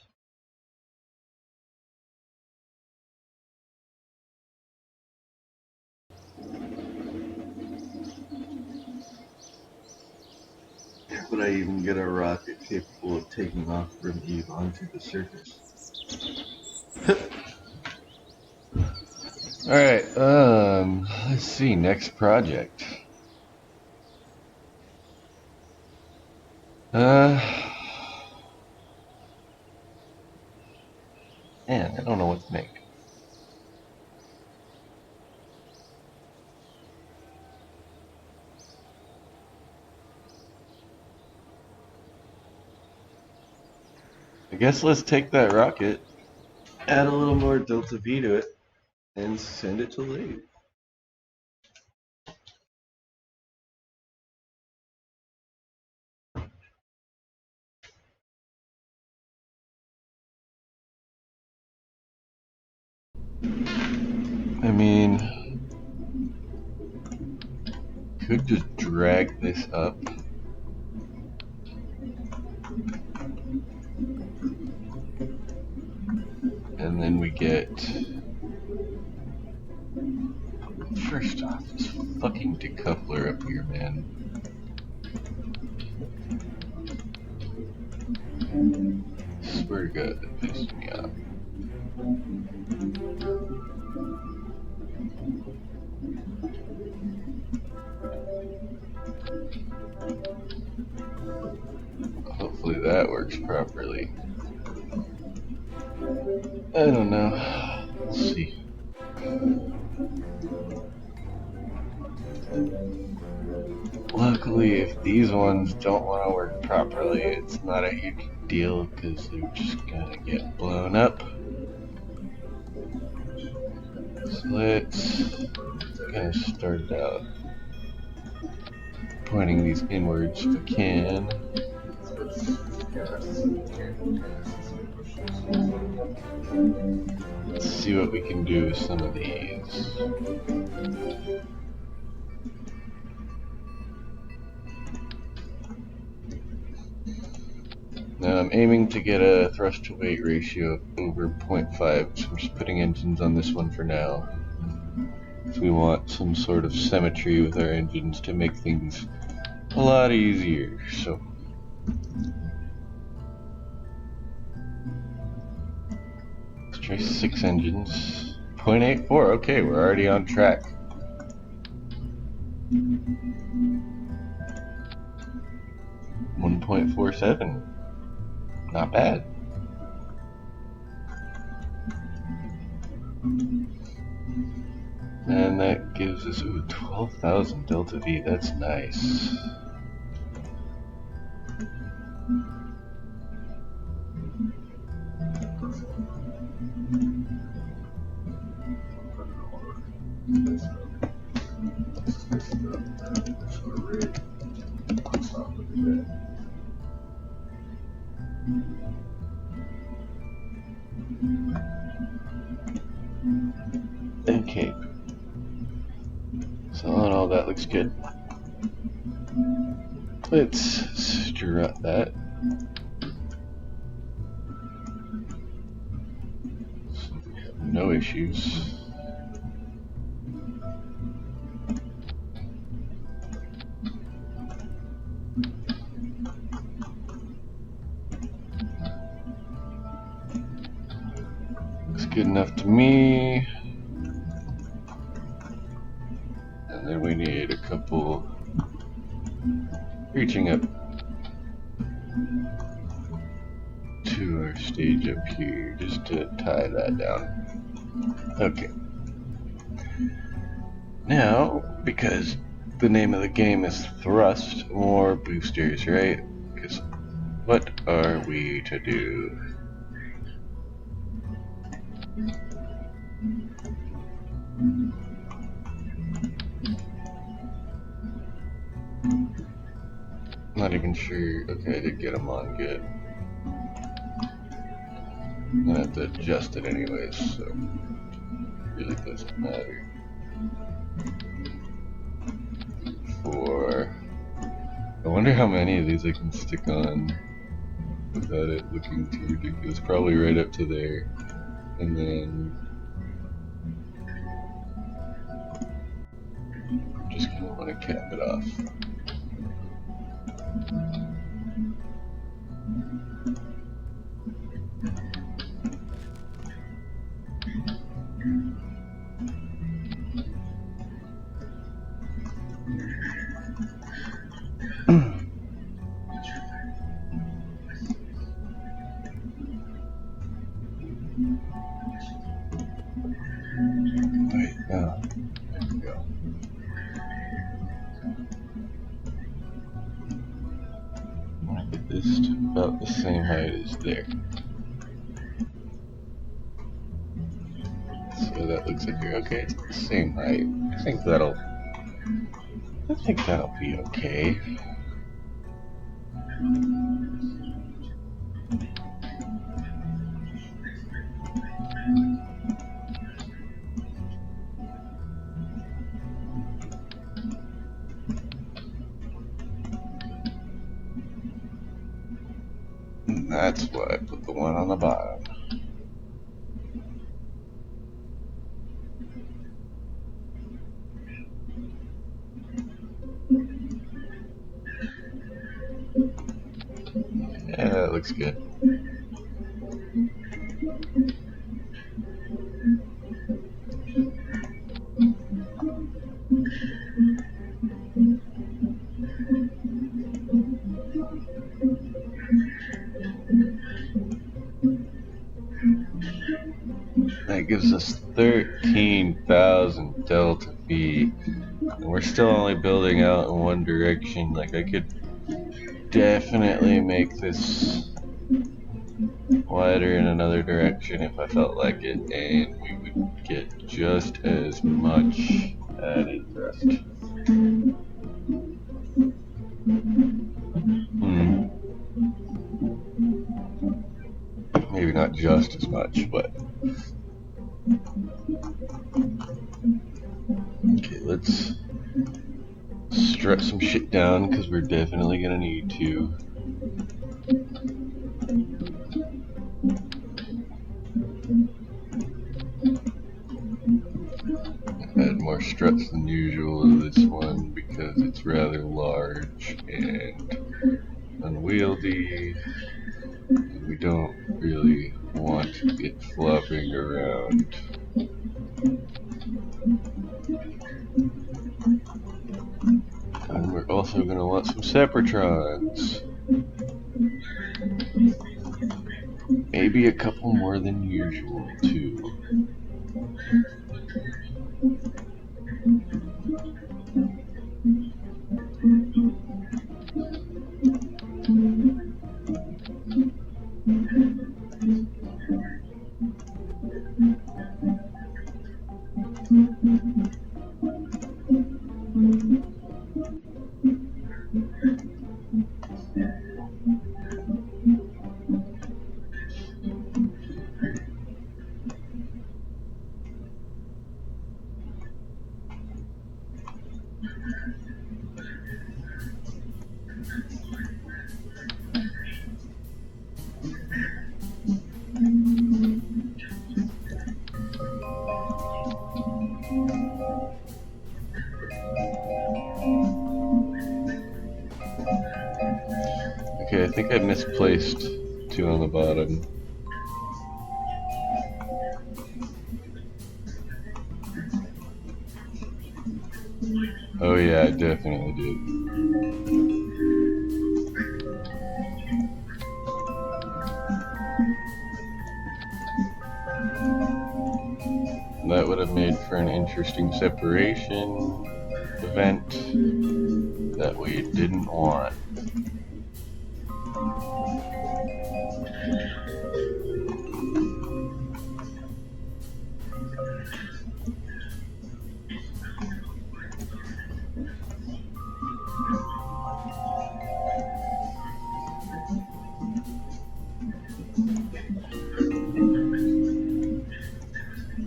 S1: Would I even get a rocket capable of taking off from Eve onto the surface? Alright, let's see, next project. Man, I don't know what to make. I guess let's take that rocket, add a little more Delta V to it, and send it to Lake. I mean, could just drag this up. And then we get... First off, this fucking decoupler up here, man. Swear to God, that pissed me off. Hopefully that works properly. I don't know. We'll see. Luckily, if these ones don't want to work properly, it's not a huge deal because they're just gonna get blown up. So let's kind of start out pointing these inwards if I can. Let's see what we can do with some of these. Now I'm aiming to get a thrust to weight ratio of over 0.5, so I'm just putting engines on this one for now. So we want some sort of symmetry with our engines to make things a lot easier. So let's try 6 engines. 0.84, okay, we're already on track. .47, not bad. And that gives us 12,000 Delta V, that's nice. Okay. So all in all, that looks good. Let's strut that. So we have no issues. Looks good enough to me. couple reaching up to our stage up here just to tie that down. Okay. Now, because the name of the game is thrust, more boosters, right? Because what are we to do? Not even sure. Okay, I did get them on good. I'm gonna have to adjust it anyways, so it really doesn't matter. I wonder how many of these I can stick on without it looking too ridiculous. Probably right up to there, and then just gonna want to cap it off. Wait, there we go. I want to get this to about the same height as there. So that looks like here. Okay, it's the same height. I think that'll be okay. And that's why I put the one on the bottom. Yeah, that looks good. That gives us 13,000 delta V. And we're still only building out in one direction. Like, I could definitely make this wider in another direction if I felt like it, and we would get just as much added thrust. Maybe not just as much, but okay, let's strut some shit down because we're definitely gonna need to. Add more struts than usual to this one because it's rather large and unwieldy, and we don't really want it flopping around. And we're also going to want some separatrons. Maybe a couple more than usual too. Okay, I think I misplaced two on the bottom. Oh yeah, I definitely did. That would have made for an interesting separation event that we didn't want.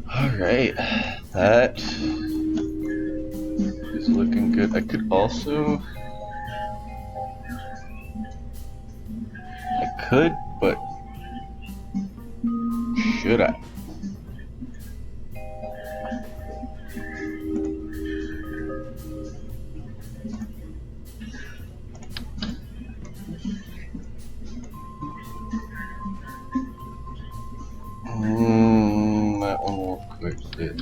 S1: Alright, that is looking good. I could also... I could, but should I? That one won't quite fit.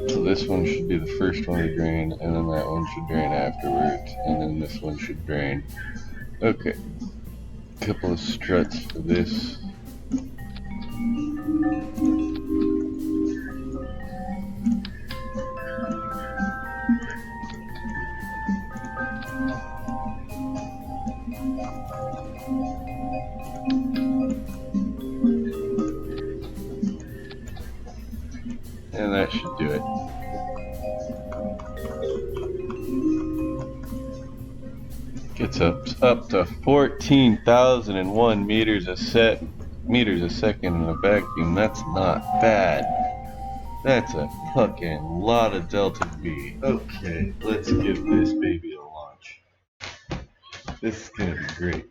S1: So this one should be the first one to drain, and then that one should drain afterwards, and then this one should drain. Okay. Couple of struts for this. And that should do it. Gets up to 14,001 meters a second in a vacuum. That's not bad. That's a fucking lot of delta V. Okay, let's give this baby a launch. This is gonna be great.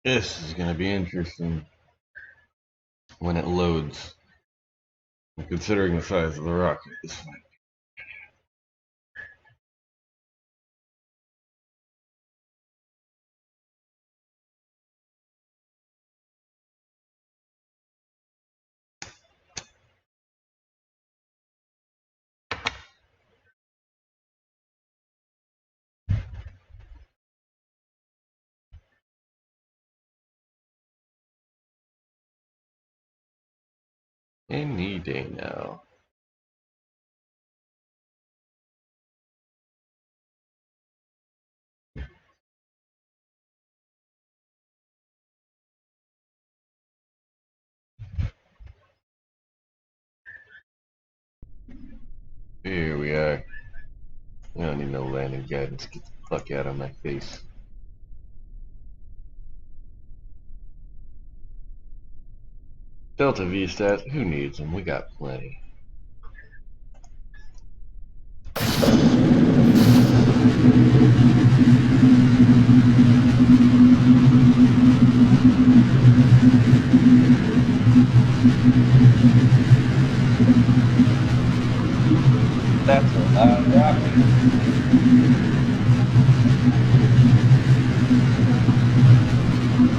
S1: This is gonna be interesting when it loads. Considering the size of the rocket, this might. Any day now. Here we are. I don't need no landing guidance. Get the fuck out of my face. Delta V stats, who needs them? We got plenty. That's a loud rocket.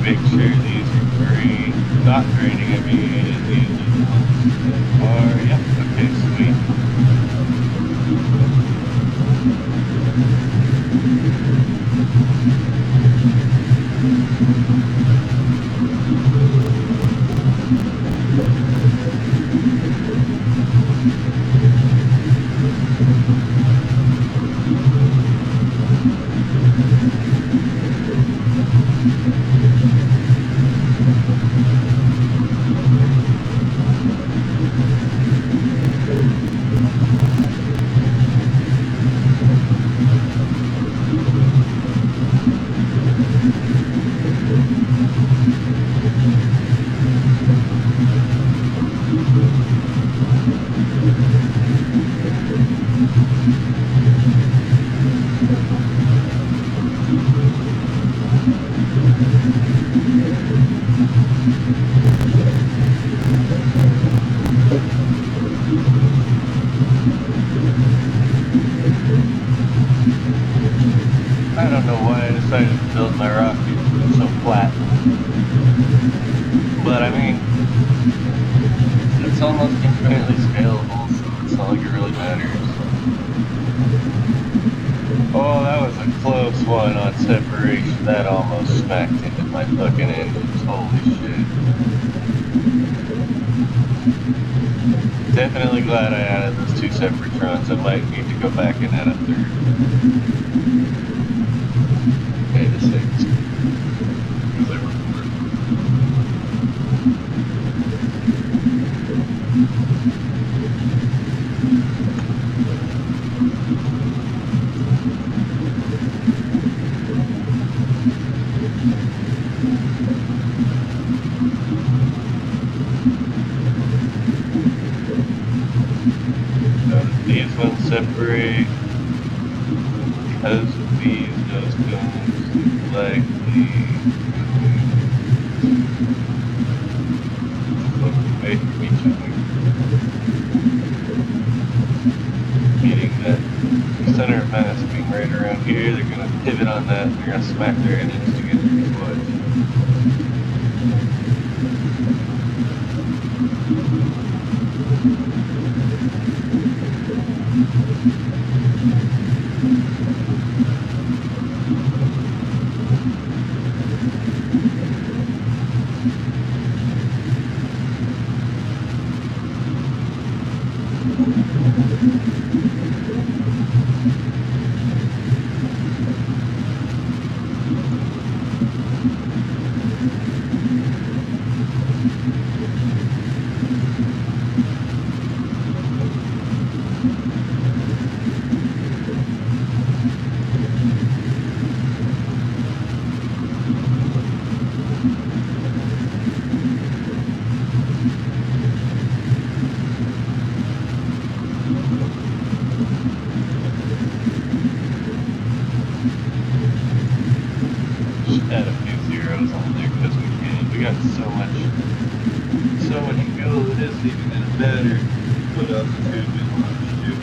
S1: Make sure these are not draining. I mean, these are the ones that are. Yep. Okay. Sweet. I don't know why I decided to build my rocket so flat, but I mean, it's almost infinitely scalable, so it's not like it really matters. Oh, that was a close one on separation. That almost smacked into my fucking engines. Holy shit. Definitely glad I added those two separate trons. I might need to go back and add a third. Okay, this thing's because I record. These ones separate because of those cones likely look away from each other. Meaning that the center of mass being right around here, they're going to pivot on that and they're going to smack their engines together as well. Add a few zeros on there because we can. We got so much fuel, it isn't even gonna matter. Put up the tube and launch too.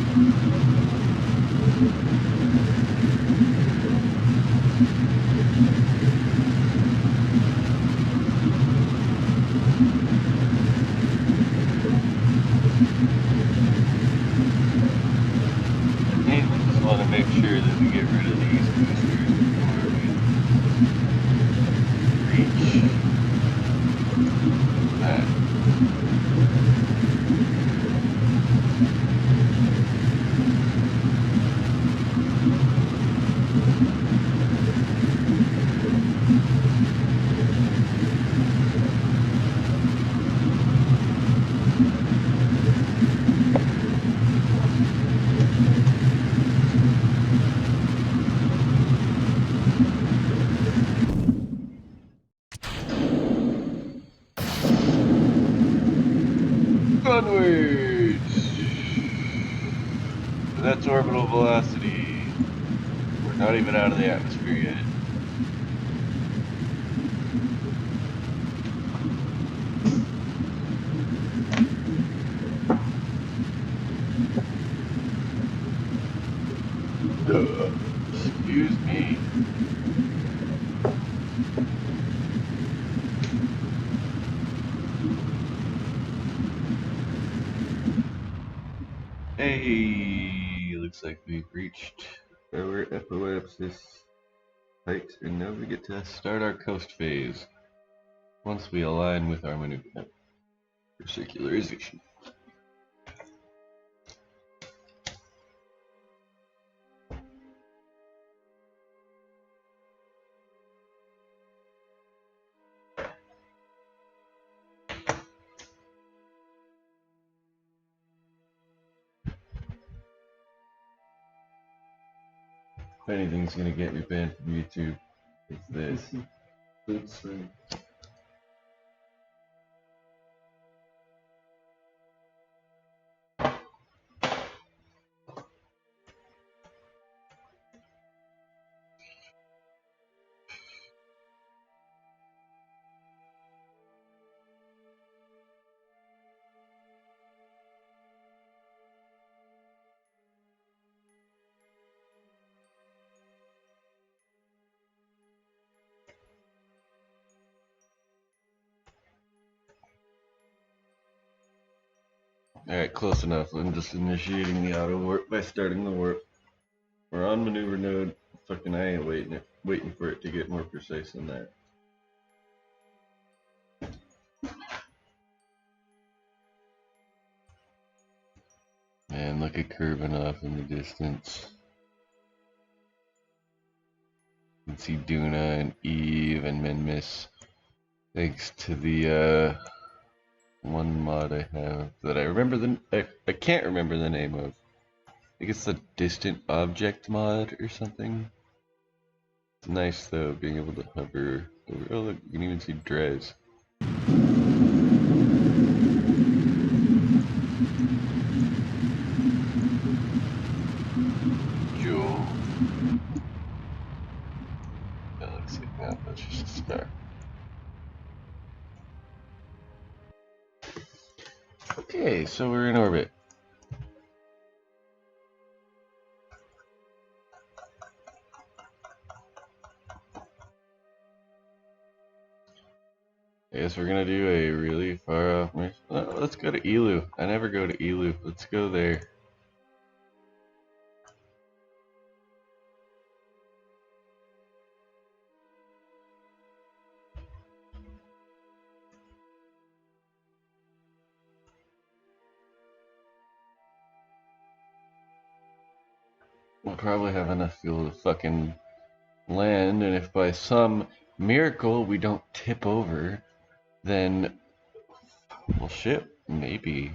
S1: I mainly just want to make sure that we get rid of these boosters before we reach that. Onwards! That's orbital velocity. We're not even out of the atmosphere yet. Excuse me. Hey, looks like we've reached our epilepsis height, and now we get to start our coast phase. Once we align with our maneuver for circularization. If anything's gonna get me banned from YouTube, it's this.
S2: Food swing.
S1: Alright, close enough. I'm just initiating the auto warp by starting the warp. We're on maneuver node. Fucking I ain't waiting for it to get more precise than that. And look at Kerbal off in the distance. You can see Duna and Eve and Minmus. Thanks to the one mod I have that I remember I can't remember the name of. I think it's the distant object mod or something. It's nice though being able to hover over. Oh look, you can even see Drez. Joe. Galaxy map, that's just a star. Okay, so we're in orbit. I guess we're gonna do a really far off mission. Oh, let's go to Elu. I never go to Elu. Let's go there. We'll probably have enough fuel to fucking land, and if by some miracle we don't tip over, then we'll ship. Maybe.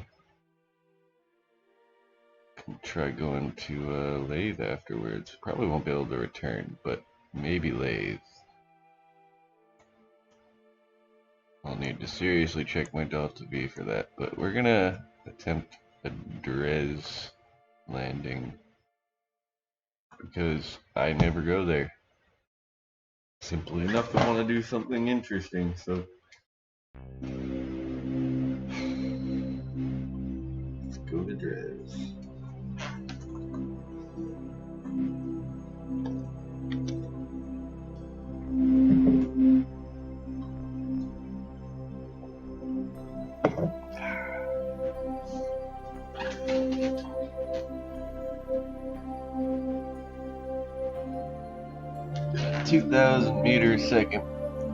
S1: Try going to Lathe afterwards. Probably won't be able to return, but maybe Lathe. I'll need to seriously check my Delta V for that, but we're gonna attempt a Drez landing because I never go there. Simply enough to want to do something interesting, so let's go to Drez. 2,000 meters a second,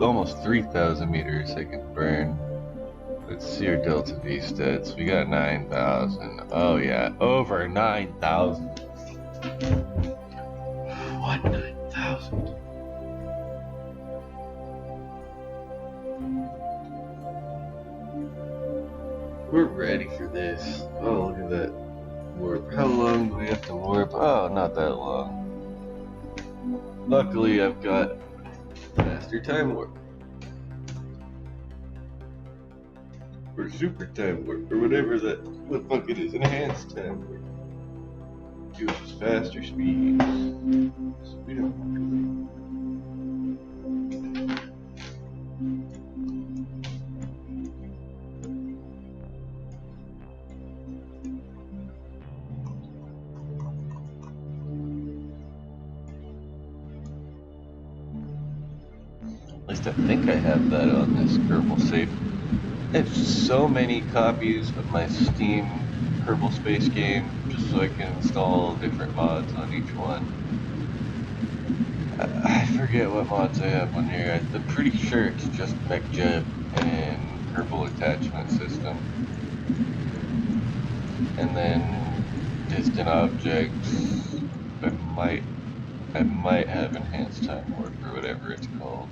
S1: almost 3,000 meters a second burn. Let's see our Delta V stats. We got 9,000. Oh yeah, over 9,000. What 9,000? We're ready for this. Oh, look at that warp. How long do we have to warp? Oh, not that long. Luckily, I've got faster time warp. Or super time warp, or whatever that, what the fuck it is, enhanced time warp. Gives us faster speeds. So we don't have to wait. At least I think I have that on this Kerbal safe. I have so many copies of my Steam Kerbal Space game just so I can install different mods on each one. I forget what mods I have on here. I'm pretty sure it's just MechJeb and Kerbal attachment system. And then distant objects. I might have enhanced time warp or whatever it's called.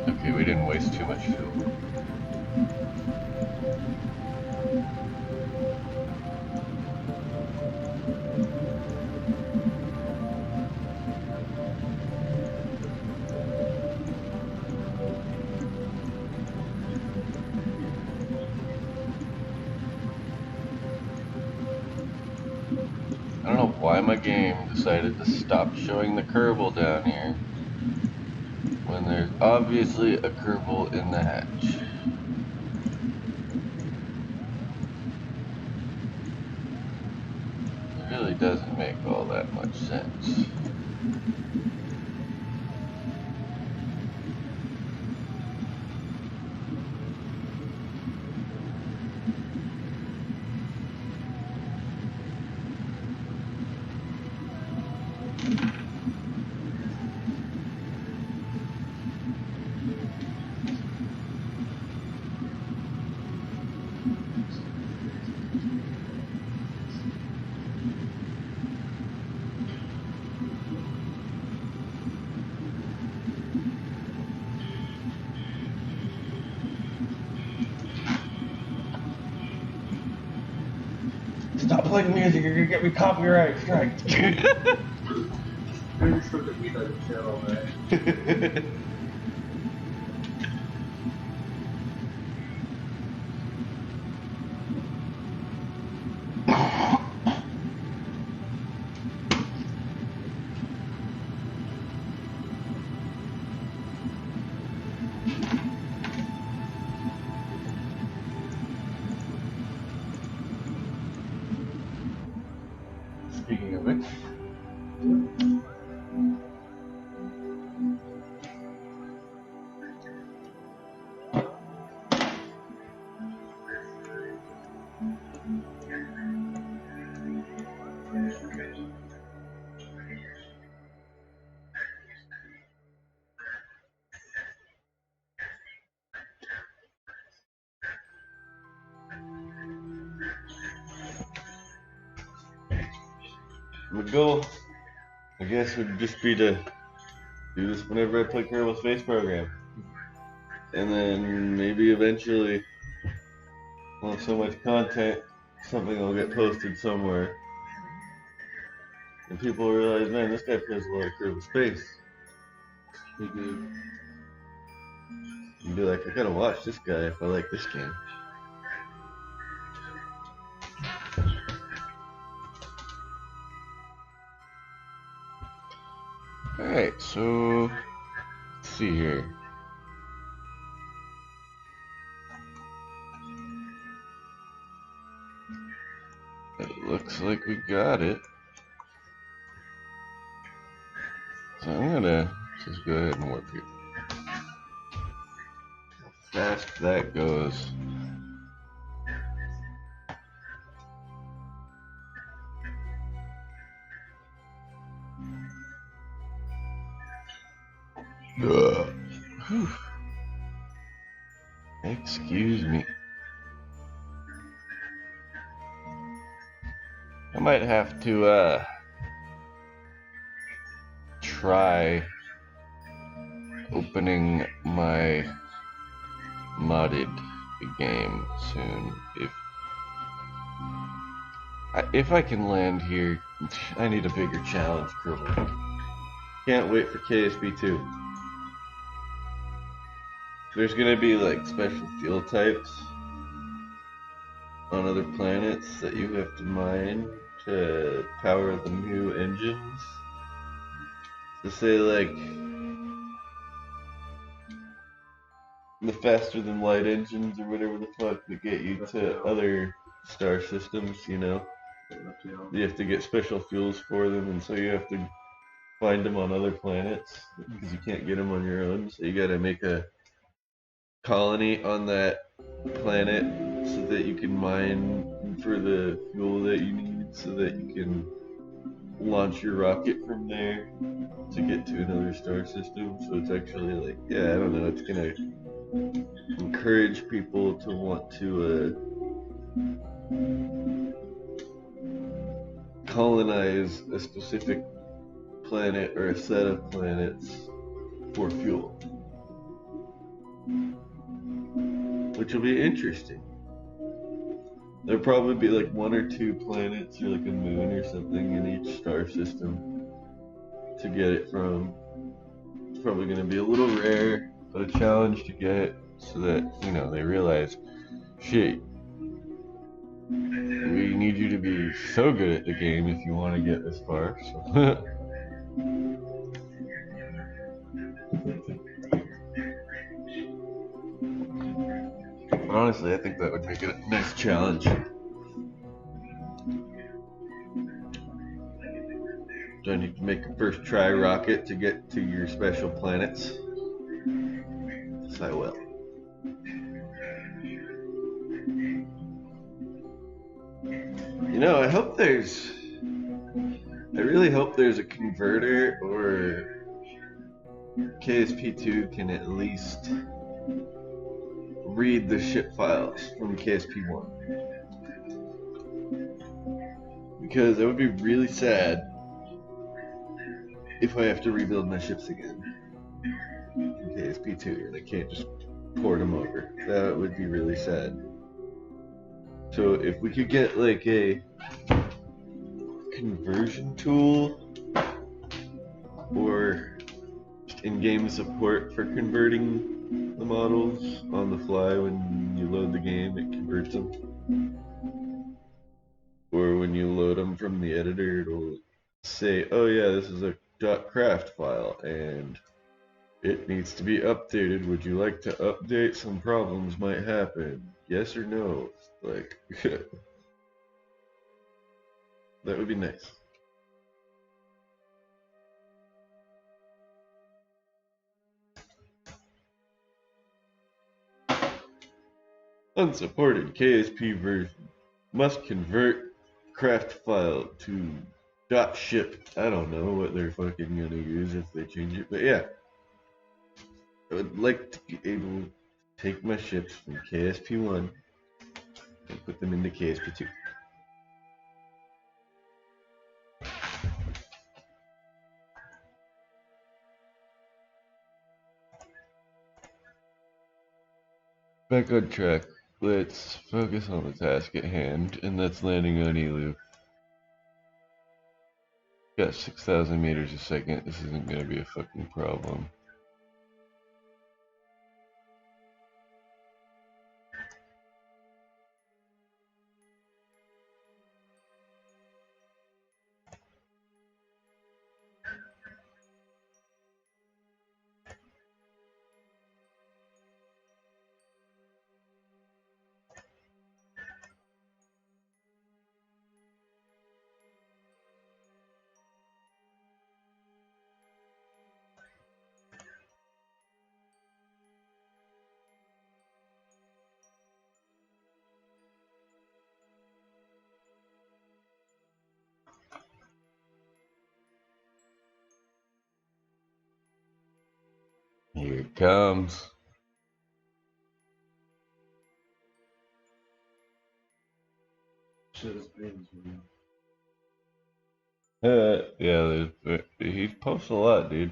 S1: Okay, we didn't waste too much fuel. I don't know why my game decided to stop showing the Kerbal down here when there's obviously a Kerbal in the hatch. It really doesn't make all that much sense. Stop playing music, you're gonna get me copyright strike.
S2: Maybe still could be like a channel, man.
S1: Speaking of which, my goal, I guess, would just be to do this whenever I play Kerbal Space Program. And then maybe eventually, I'll have so much content, something will get posted somewhere. And people will realize, man, this guy plays a lot of Kerbal Space.
S2: Mm-hmm.
S1: And be like, I gotta watch this guy if I like this game. Alright, so let's see here. It looks like we got it. So I'm gonna just go ahead and warp here. How fast that goes. Whew. Excuse me. I might have to try opening my modded game soon if I can land here. I need a bigger challenge, Kerbal. Can't wait for KSP2. There's gonna be like special fuel types on other planets that you have to mine to power the new engines. To say like the faster than light engines or whatever the fuck that get you to other star systems, you know. You have to get special fuels for them, and so you have to find them on other planets because you can't get them on your own. So you gotta make a colony on that planet so that you can mine for the fuel that you need so that you can launch your rocket from there to get to another star system. So it's actually like, yeah, I don't know, it's gonna encourage people to want to colonize a specific planet or a set of planets for fuel, which will be interesting. There'll probably be like one or two planets or like a moon or something in each star system to get it from. It's probably going to be a little rare, but a challenge to get so that, you know, they realize, shit, we need you to be so good at the game if you want to get this far. So honestly, I think that would make it a nice challenge. Do I need to make a first try rocket to get to your special planets? Yes, I will. You know, I really hope there's a converter or KSP2 can at least read the ship files from KSP1. Because it would be really sad if I have to rebuild my ships again in KSP2 and I can't just port them over. That would be really sad. So if we could get like a conversion tool or in-game support for converting the models on the fly when you load the game, it converts them. Or when you load them from the editor, it'll say, oh yeah, this is a .craft file and it needs to be updated. Would you like to update? Some problems might happen. Yes or no? Like, that would be nice. Unsupported KSP version. Must convert craft file to .ship. I don't know what they're fucking gonna use if they change it, but yeah. I would like to be able to take my ships from KSP1 and put them into KSP2. Back on track. Let's focus on the task at hand, and that's landing on Elu. Got 6,000 meters a second. This isn't gonna be a fucking problem. Here it comes.
S2: Shit is green.
S1: Yeah, he posts a lot, dude.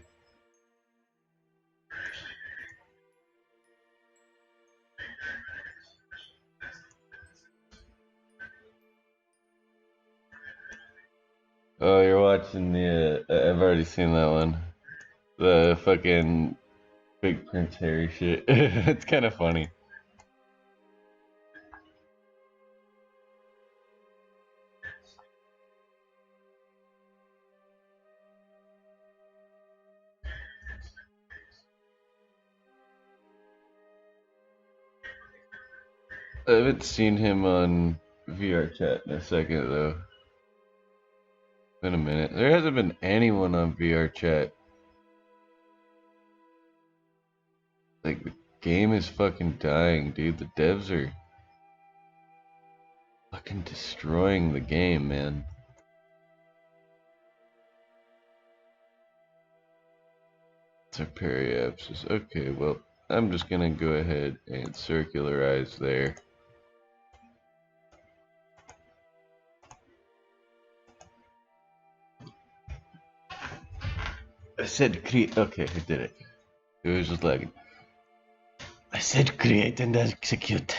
S1: Oh, you're watching the, I've already seen that one. The fucking big Prince Harry shit. It's kind of funny. I haven't seen him on VR chat in a second, though. been a minute. There hasn't been anyone on VR chat. Like, the game is fucking dying, dude. The devs are fucking destroying the game, man. It's a periapsis. Okay, well, I'm just gonna go ahead and circularize there. I said create. Okay, I did it. It was just lagging. I said create and execute.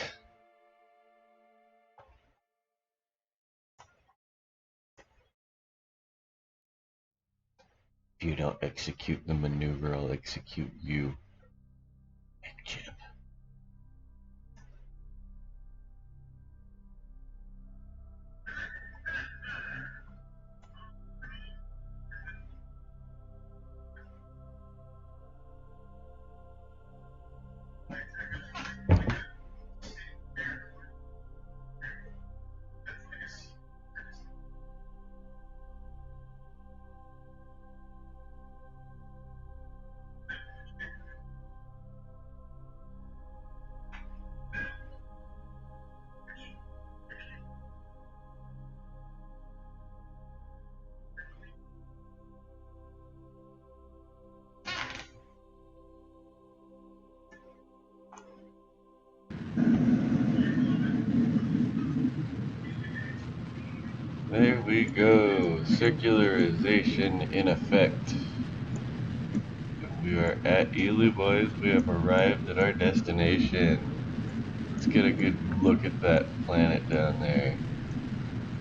S1: If you don't execute the maneuver, I'll execute you. Chip. There we go. Circularization in effect. We are at Elu, boys. We have arrived at our destination. Let's get a good look at that planet down there.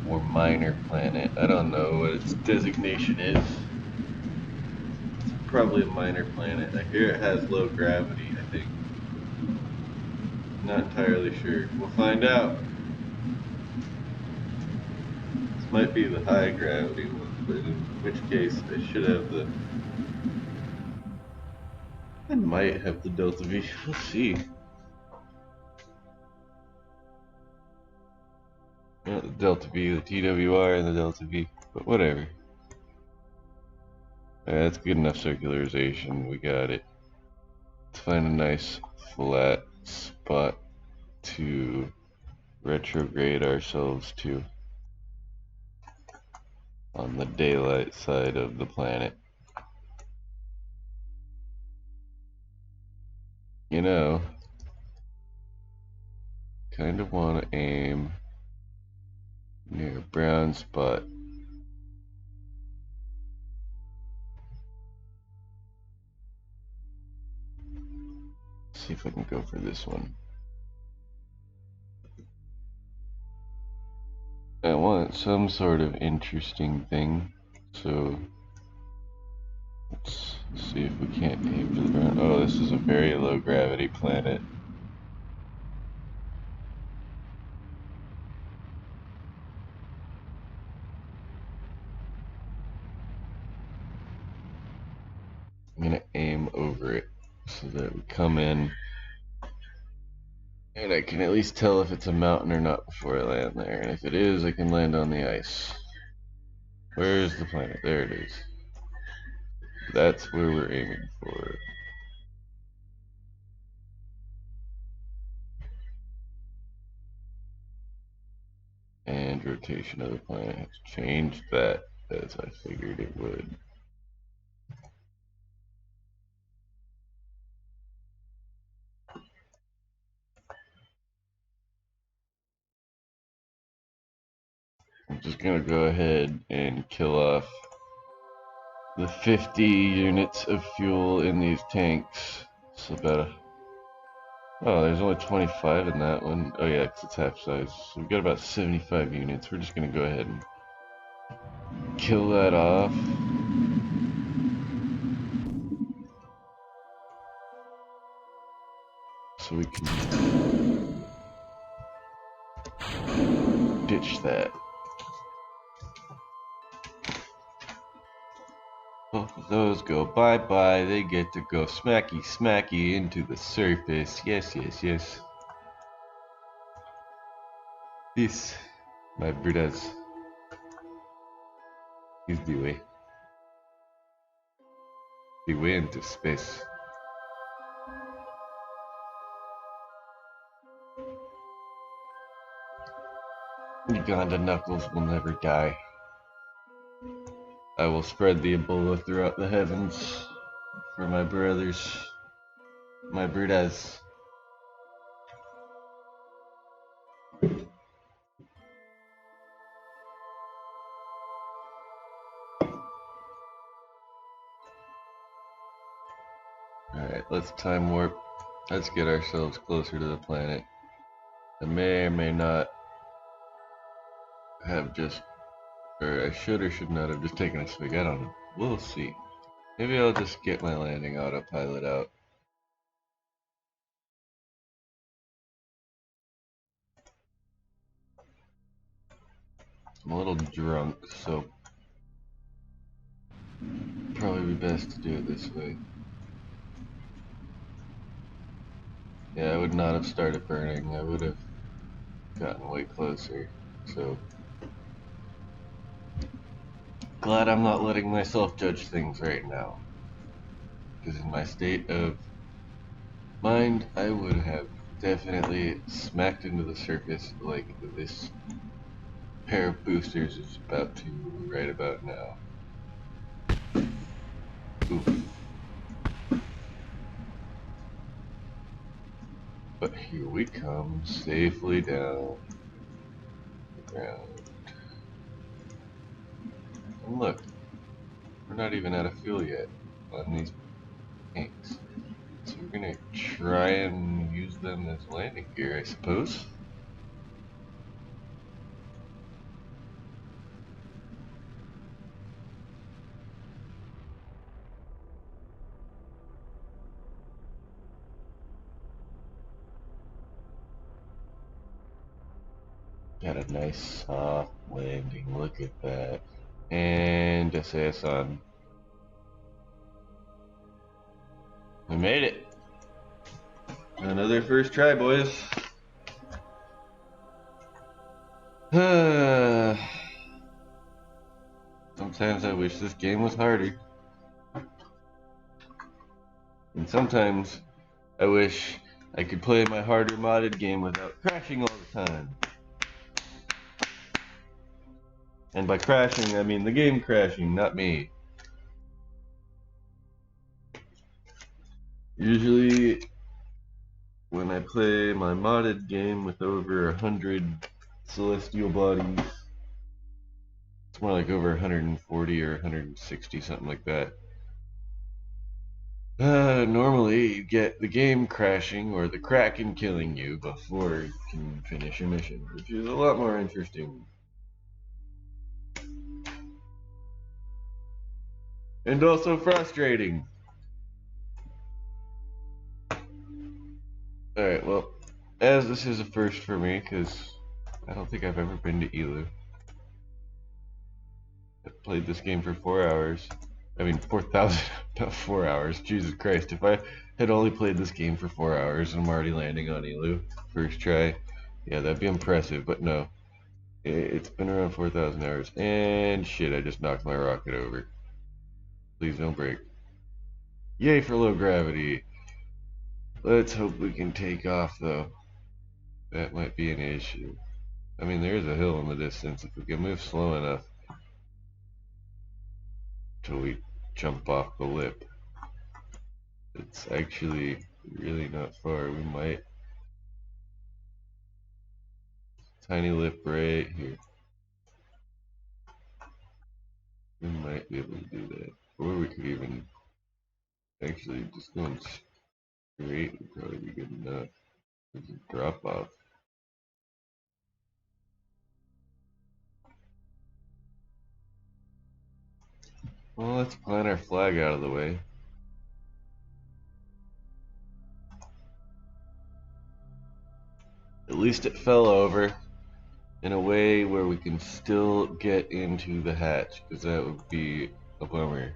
S1: Or minor planet. I don't know what its designation is. It's probably a minor planet. I hear it has low gravity, I think. Not entirely sure. We'll find out. This might be the high gravity one, but in which case I should have the... I might have the Delta V. We'll see. Not the Delta V, the TWR and the Delta V, but whatever. That's good enough circularization. We got it. Let's find a nice flat spot to retrograde ourselves to on the daylight side of the planet. You know, kind of want to aim near a brown spot. See if I can go for this one. I want some sort of interesting thing, so let's see if we can't aim for the brown. Oh, this is a very low gravity planet. I'm gonna aim over it so that we come in and I can at least tell if it's a mountain or not before I land there. And if it is, I can land on the ice. Where is the planet? There it is. That's where we're aiming for. And rotation of the planet has changed that, as I figured it would. I'm just gonna go ahead and kill off the 50 units of fuel in these tanks. It's about a... Oh, there's only 25 in that one. Oh yeah, 'cause it's half size. So we've got about 75 units. We're just gonna go ahead and kill that off. So we can ditch that. Both of those go bye-bye. They get to go smacky into the surface. Yes, yes, yes. This, my brothers. He's Dewey. Dewey into space. Uganda Knuckles will never die. I will spread the Ebola throughout the heavens for my brothers, my brudas. Alright, let's time warp. Let's get ourselves closer to the planet. I may or may not have just, or I should or should not have just taken a swig. I don't know. We'll see. Maybe I'll just get my landing autopilot out. I'm a little drunk, so probably be best to do it this way. Yeah, I would not have started burning. I would have gotten way closer. So glad I'm not letting myself judge things right now. Because in my state of mind, I would have definitely smacked into the surface like this pair of boosters is about to right about now. Oof. But here we come, safely down the ground. And look, we're not even out of fuel yet on these tanks. So we're gonna try and use them as landing gear, I suppose. Got a nice soft landing, look at that. And SAS on. We made it. Another first try, boys. Sometimes I wish this game was harder. And sometimes I wish I could play my harder modded game without crashing all the time. And by crashing, I mean the game crashing, not me. Usually, when I play my modded game with over 100 celestial bodies, it's more like over 140 or 160, something like that. Normally, you get the game crashing or the Kraken killing you before you can finish your mission, which is a lot more interesting. And also frustrating. Alright, well, as this is a first for me, because I don't think I've ever been to Elu. I played this game for 4 hours. I mean, 4,000, not 4 hours. Jesus Christ, if I had only played this game for 4 hours and I'm already landing on Elu, first try, yeah, that'd be impressive, but no. It's been around 4,000 hours. And shit, I just knocked my rocket over. Please don't break. Yay for low gravity. Let's hope we can take off, though. That might be an issue. I mean, there's a hill in the distance. If we can move slow enough till we jump off the lip, it's actually really not far. We might. Tiny lip right here. We might be able to do that. Or we could even actually just going straight would probably be good enough. There's a drop off. Well, let's plant our flag out of the way. At least it fell over in a way where we can still get into the hatch, because that would be a bummer.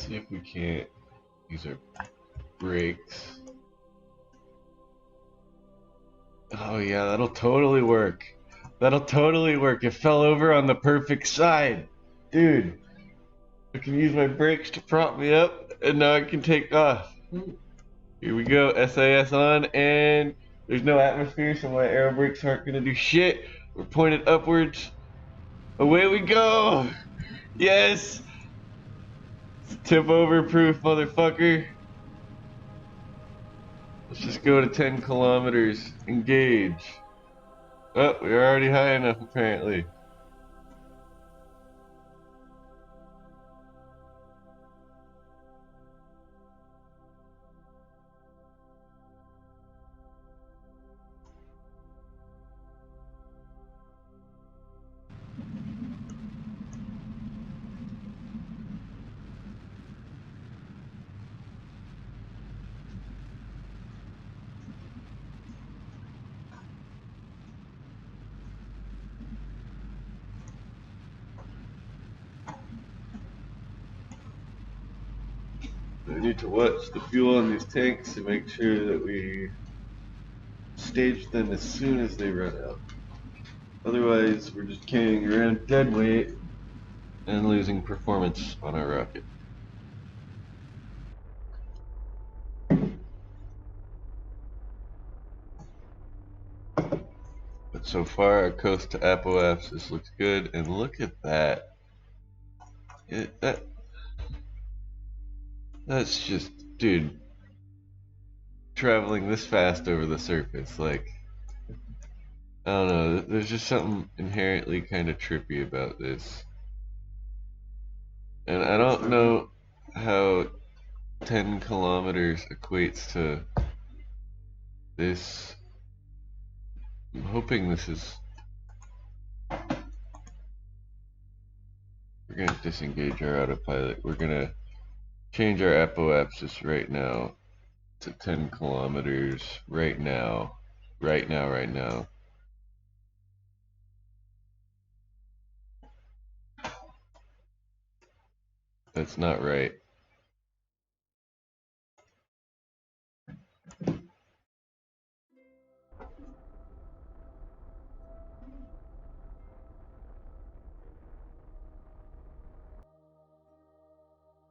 S1: see if we can't use our brakes. Oh yeah, that'll totally work. That'll totally work. It fell over on the perfect side. Dude, I can use my brakes to prop me up, and now I can take off. Here we go, SAS on, and there's no atmosphere, so my aero brakes aren't gonna do shit. We're pointed upwards. Away we go! Yes! Tip over proof, motherfucker. Let's just go to 10 kilometers. Engage. Oh, we're already high enough, apparently. We need to watch the fuel on these tanks to make sure that we stage them as soon as they run out. Otherwise, we're just carrying around dead weight and losing performance on our rocket. But so far, our coast to Apoapsis looks good, and look at that. That's just, dude, traveling this fast over the surface, like, I don't know, there's just something inherently kind of trippy about this. And I don't know how 10 kilometers equates to this. I'm hoping this is... We're going to disengage our autopilot. We're going to change our apoapsis right now to 10 kilometers right now. Right now. That's not right.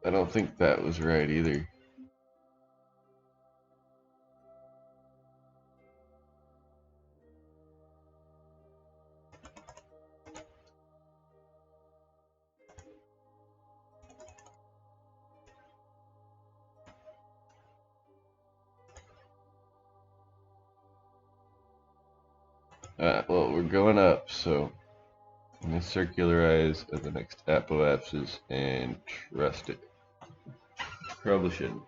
S1: I don't think that was right either. Well, we're going up, so I'm going to circularize at the next apoapsis and trust it. Probably shouldn't.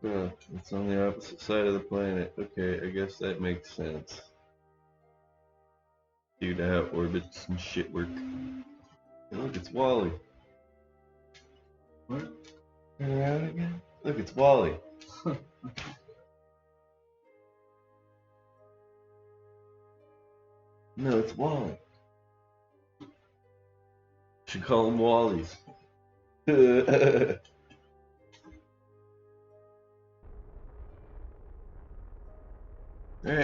S1: Oh, it's on the opposite side of the planet. Okay, I guess that makes sense. Due to how orbits and shit work. Hey, look, it's Wally.
S2: What?
S1: Turn around again? Look, it's Wally. No, it's Wally. Should call them Wallies. Alright,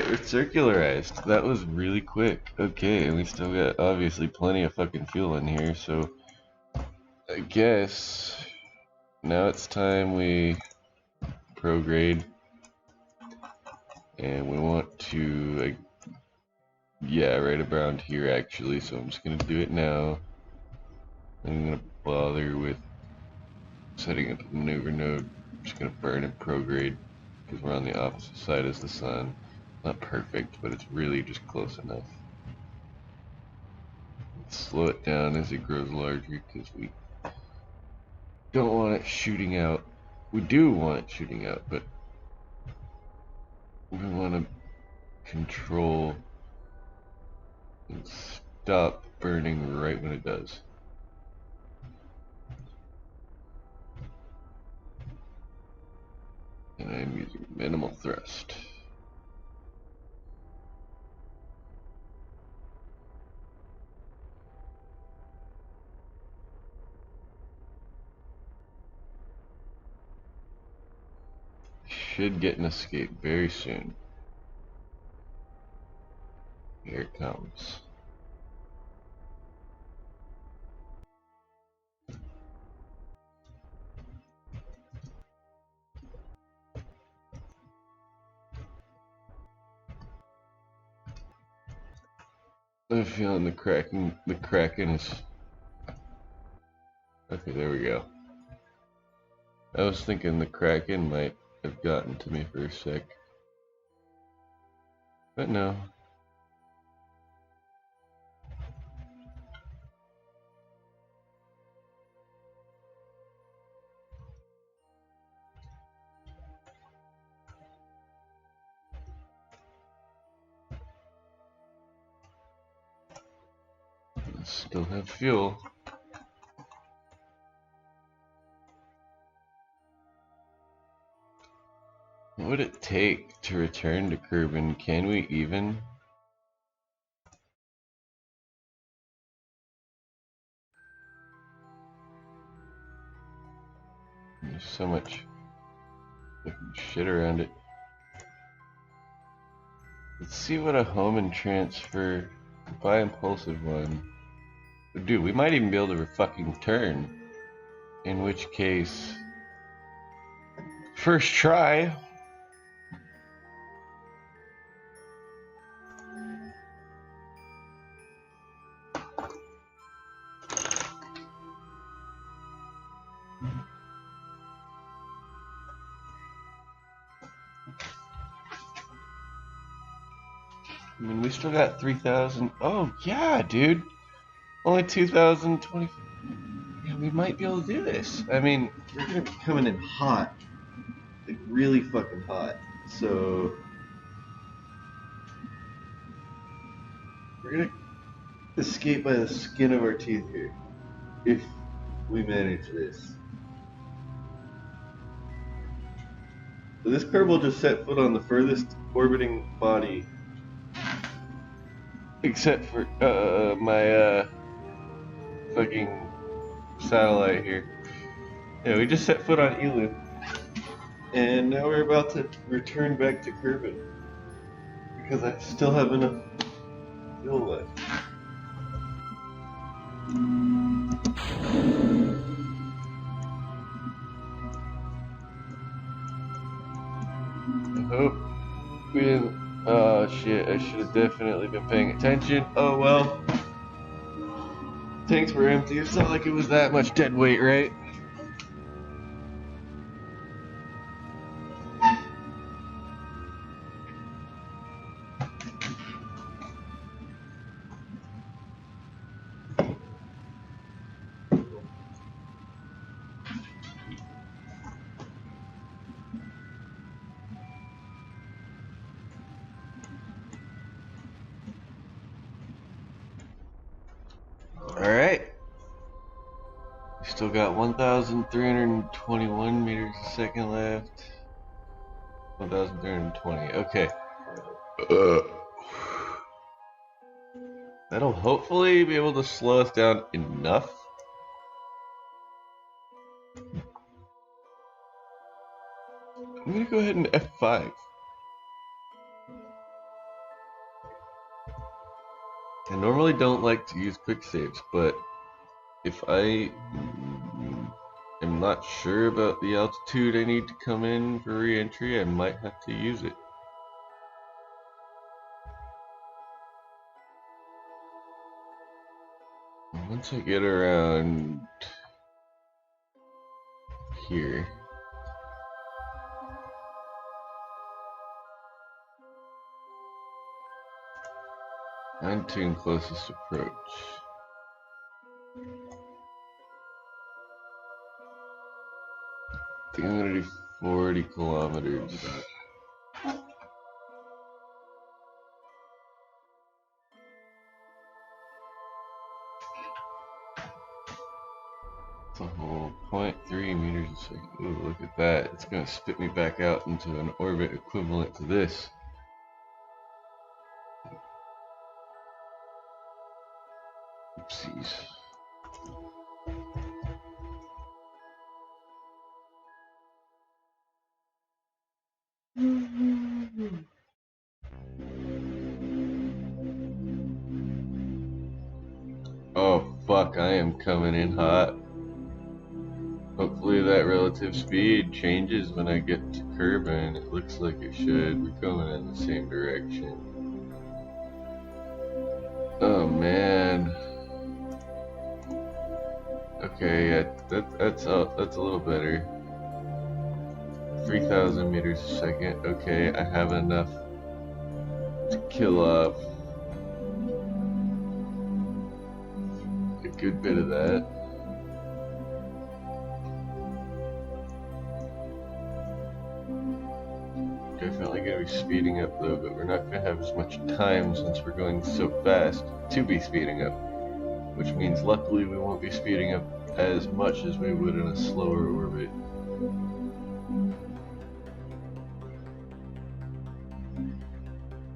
S1: we're circularized. That was really quick. Okay, and we still got obviously plenty of fucking fuel in here, so I guess now it's time we prograde, and we want to, yeah, right around here actually, so I'm just gonna do it now. I'm gonna bother with setting up a maneuver node. I'm just gonna burn and prograde because we're on the opposite side as the sun. Not perfect, but it's really just close enough. Slow it down as it grows larger because we don't want it shooting out. We do want it shooting out, but we want to control and stop burning right when it does. And I'm using minimal thrust. should get an escape very soon. Here it comes. I'm feeling the Kraken is... Okay, there we go. I was thinking the Kraken might have gotten to me for a sec. But no. Still have fuel. What would it take to return to Kerbal? Can we even? There's so much fucking shit around it. Let's see what a home and transfer, buy impulsive one. Dude, we might even be able to fucking turn. In which case, first try. I mean, we still got 3,000. Oh, yeah, dude. Only 2,020. Yeah, we might be able to do this. I mean, we're gonna be coming in hot. Like, really fucking hot. So, we're gonna escape by the skin of our teeth here. If we manage this. So this Kerbal just set foot on the furthest orbiting body. Except for, my, fucking satellite here. Yeah, we just set foot on Elu. And now we're about to return back to Kerbal. Because I still have enough fuel left. I hope we didn't... Oh shit, I should have definitely been paying attention. Oh well. Tanks were empty. It's not like it was that much dead weight, right? Alright. We still got 1,321 meters a second left. 1,320. Okay. That'll hopefully be able to slow us down enough. I'm gonna go ahead and F5. I normally don't like to use quick saves, but if I am not sure about the altitude I need to come in for re-entry, I might have to use it. Once I get around here, fine-tune closest approach. I think I'm gonna do 40 kilometers. It's a whole 0.3 meters a second. Ooh, look at that. It's gonna spit me back out into an orbit equivalent to this. Oopsies. fuck, I am coming in hot. Hopefully that relative speed changes when I get to Kerbal, and it looks like it should. We're going in the same direction. Oh man. Okay, yeah, that's a little better. 3,000 meters a second. Okay, I have enough to kill off a good bit of that. Definitely gonna be speeding up though, but we're not gonna have as much time since we're going so fast to be speeding up. Which means luckily we won't be speeding up as much as we would in a slower orbit.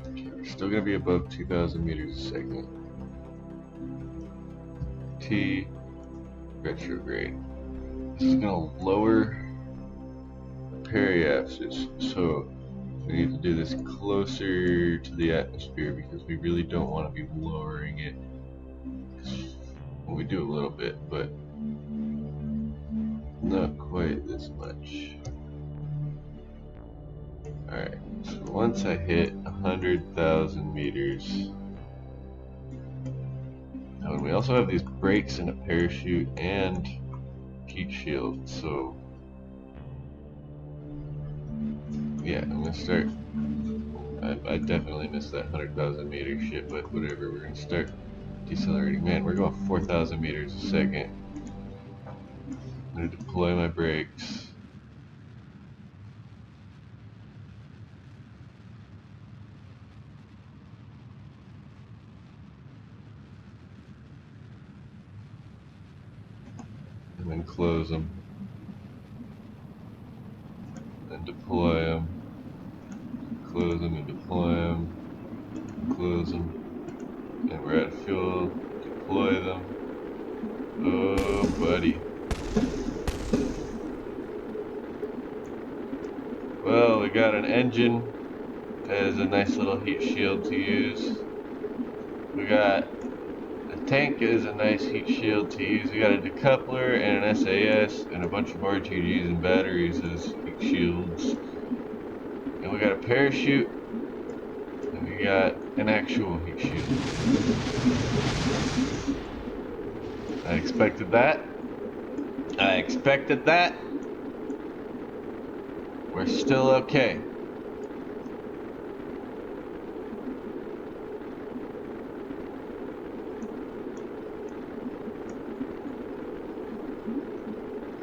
S1: Okay, we're still gonna be above 2,000 meters a second. T retrograde. This is gonna lower periapsis, so we need to do this closer to the atmosphere because we really don't want to be lowering it. Well, we do a little bit, but not quite this much. Alright, so once I hit 100,000 meters, and we also have these brakes and a parachute and heat shield, so yeah, I'm gonna start. I definitely missed that 100,000 meter shit, but whatever, we're gonna start decelerating. Man, we're going 4,000 meters a second. I'm gonna deploy my brakes. And then close them. Then deploy them. Close them and deploy them. Close them. And we're at fuel. Deploy them. Oh, buddy. Well, we got an engine that has a nice little heat shield to use. We got a tank is a nice heat shield to use. We got a decoupler and an SAS and a bunch of RTGs and batteries as heat shields. And we got a parachute. And we got an actual heat shield. I expected that. I expected that. We're still okay.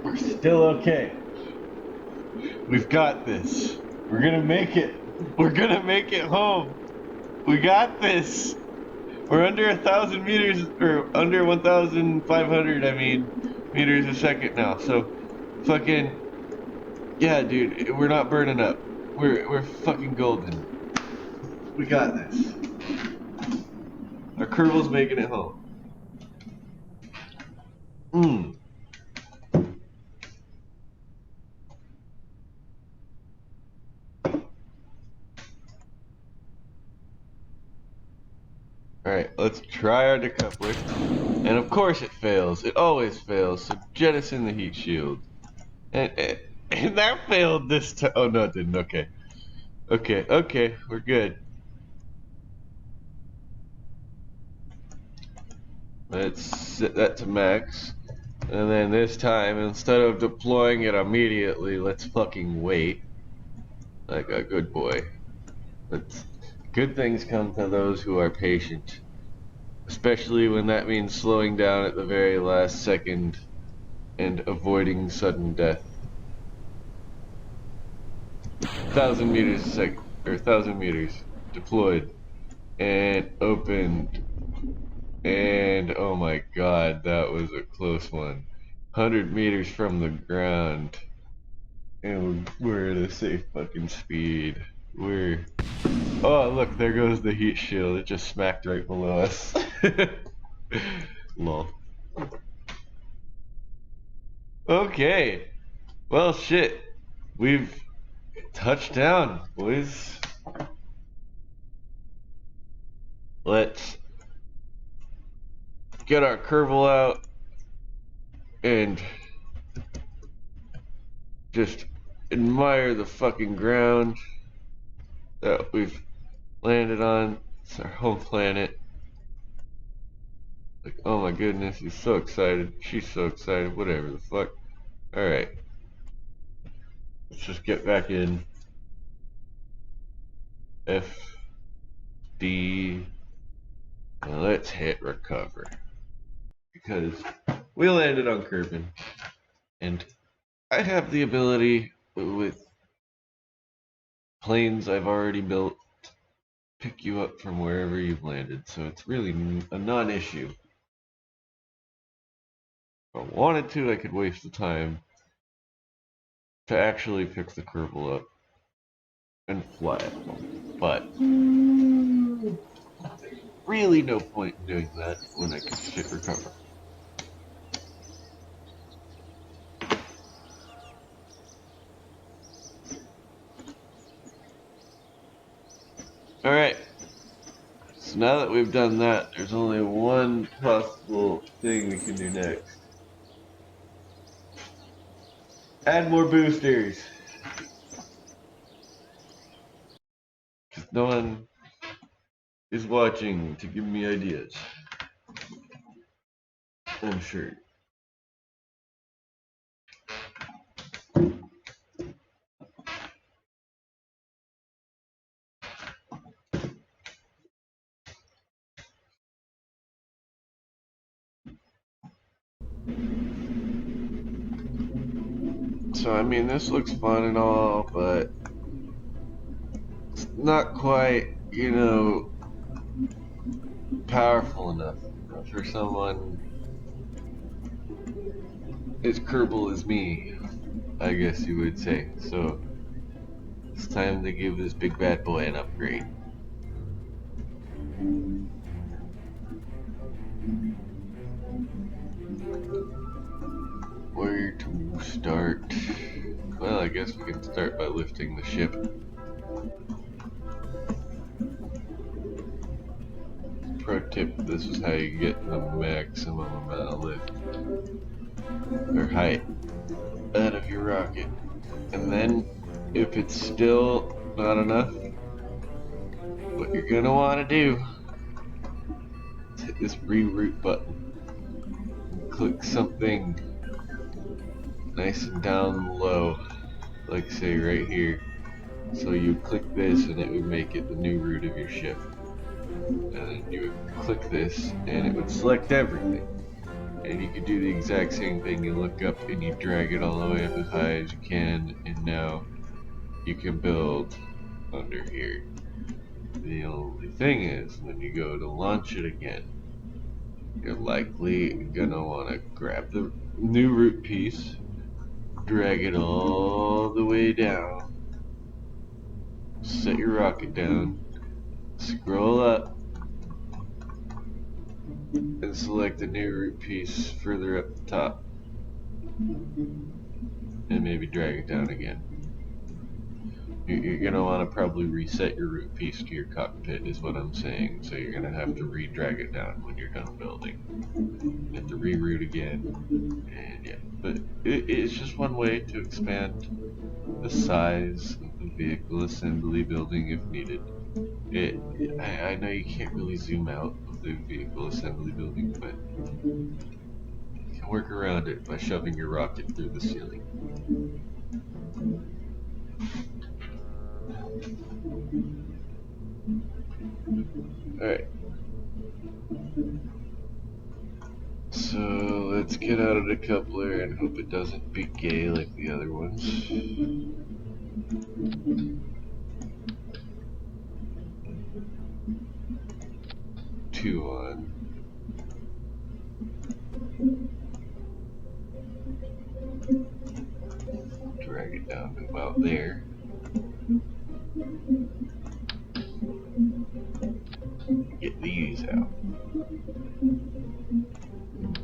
S1: We're still okay. We've got this. We're gonna make it. We're gonna make it home. We got this. We're under 1,000 meters, or under 1,500, I mean, meters a second now. So, fucking, yeah, dude, we're not burning up. We're fucking golden. We got this. Our Kerbal's making it home. Alright, let's try our decoupler. And of course it fails. It always fails. So jettison the heat shield. And that failed this time. Oh no, it didn't. Okay. Okay, we're good. Let's set that to max. And then this time, instead of deploying it immediately, let's fucking wait. Like a good boy. Good things come to those who are patient. Especially when that means slowing down at the very last second and avoiding sudden death. 1,000 meters a second, or 1,000 meters. Deployed. And opened. And oh my god, that was a close one. 100 meters from the ground. And we're at a safe fucking speed. Oh, look, there goes the heat shield. It just smacked right below us. Lol. Okay. Well, shit. We've touched down, boys. Let's get our Kerbal out and just admire the fucking ground that we've landed on. It's our home planet. Like, oh my goodness, he's so excited. She's so excited. Whatever the fuck. Alright. Let's just get back in. F, D, and let's hit recover. Because we landed on Kerbal, and I have the ability with planes I've already built pick you up from wherever you've landed, so it's really a non-issue. If I wanted to, I could waste the time to actually pick the Kerbal up and fly it home. But really no point in doing that when I can just hit recover. Alright, so now that we've done that, there's only one possible thing we can do next. Add more boosters! Because no one is watching to give me ideas. I'm sure. So, I mean, this looks fun and all, but it's not quite, you know, powerful enough for someone as Kerbal as me, I guess you would say. So, it's time to give this big bad boy an upgrade. Where to start? Well, I guess we can start by lifting the ship. Pro tip, this is how you get the maximum amount of lift or height out of your rocket. And then, if it's still not enough, what you're gonna want to do is hit this reroute button and click something nice and down low, like say right here. So you click this and it would make it the new route of your ship. And then you would click this and it would select everything. And you could do the exact same thing. You look up and you drag it all the way up as high as you can, and now you can build under here. The only thing is, when you go to launch it again, you're likely gonna want to grab the new root piece, drag it all the way down, set your rocket down, scroll up, and select the new root piece further up the top, and maybe drag it down again. You're gonna want to probably reset your root piece to your cockpit, is what I'm saying. So you're gonna have to re-drag it down when you're done building. You have to reroute again, and yeah. But it's just one way to expand the size of the vehicle assembly building if needed. I know you can't really zoom out of the vehicle assembly building, but you can work around it by shoving your rocket through the ceiling. Alright. So let's get out of the coupler and hope it doesn't be gay like the other ones. 2 on. Drag it down to about there. Get these out.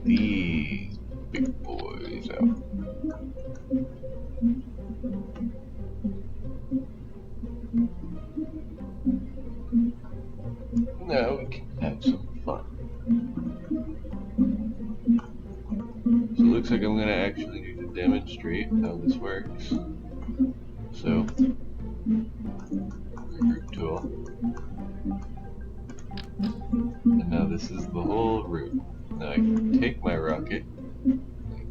S1: These big boys out. Now we can have some fun. looks like I'm gonna actually need to demonstrate how this works. So, group tool. And now this is the whole route. Now I can take my rocket,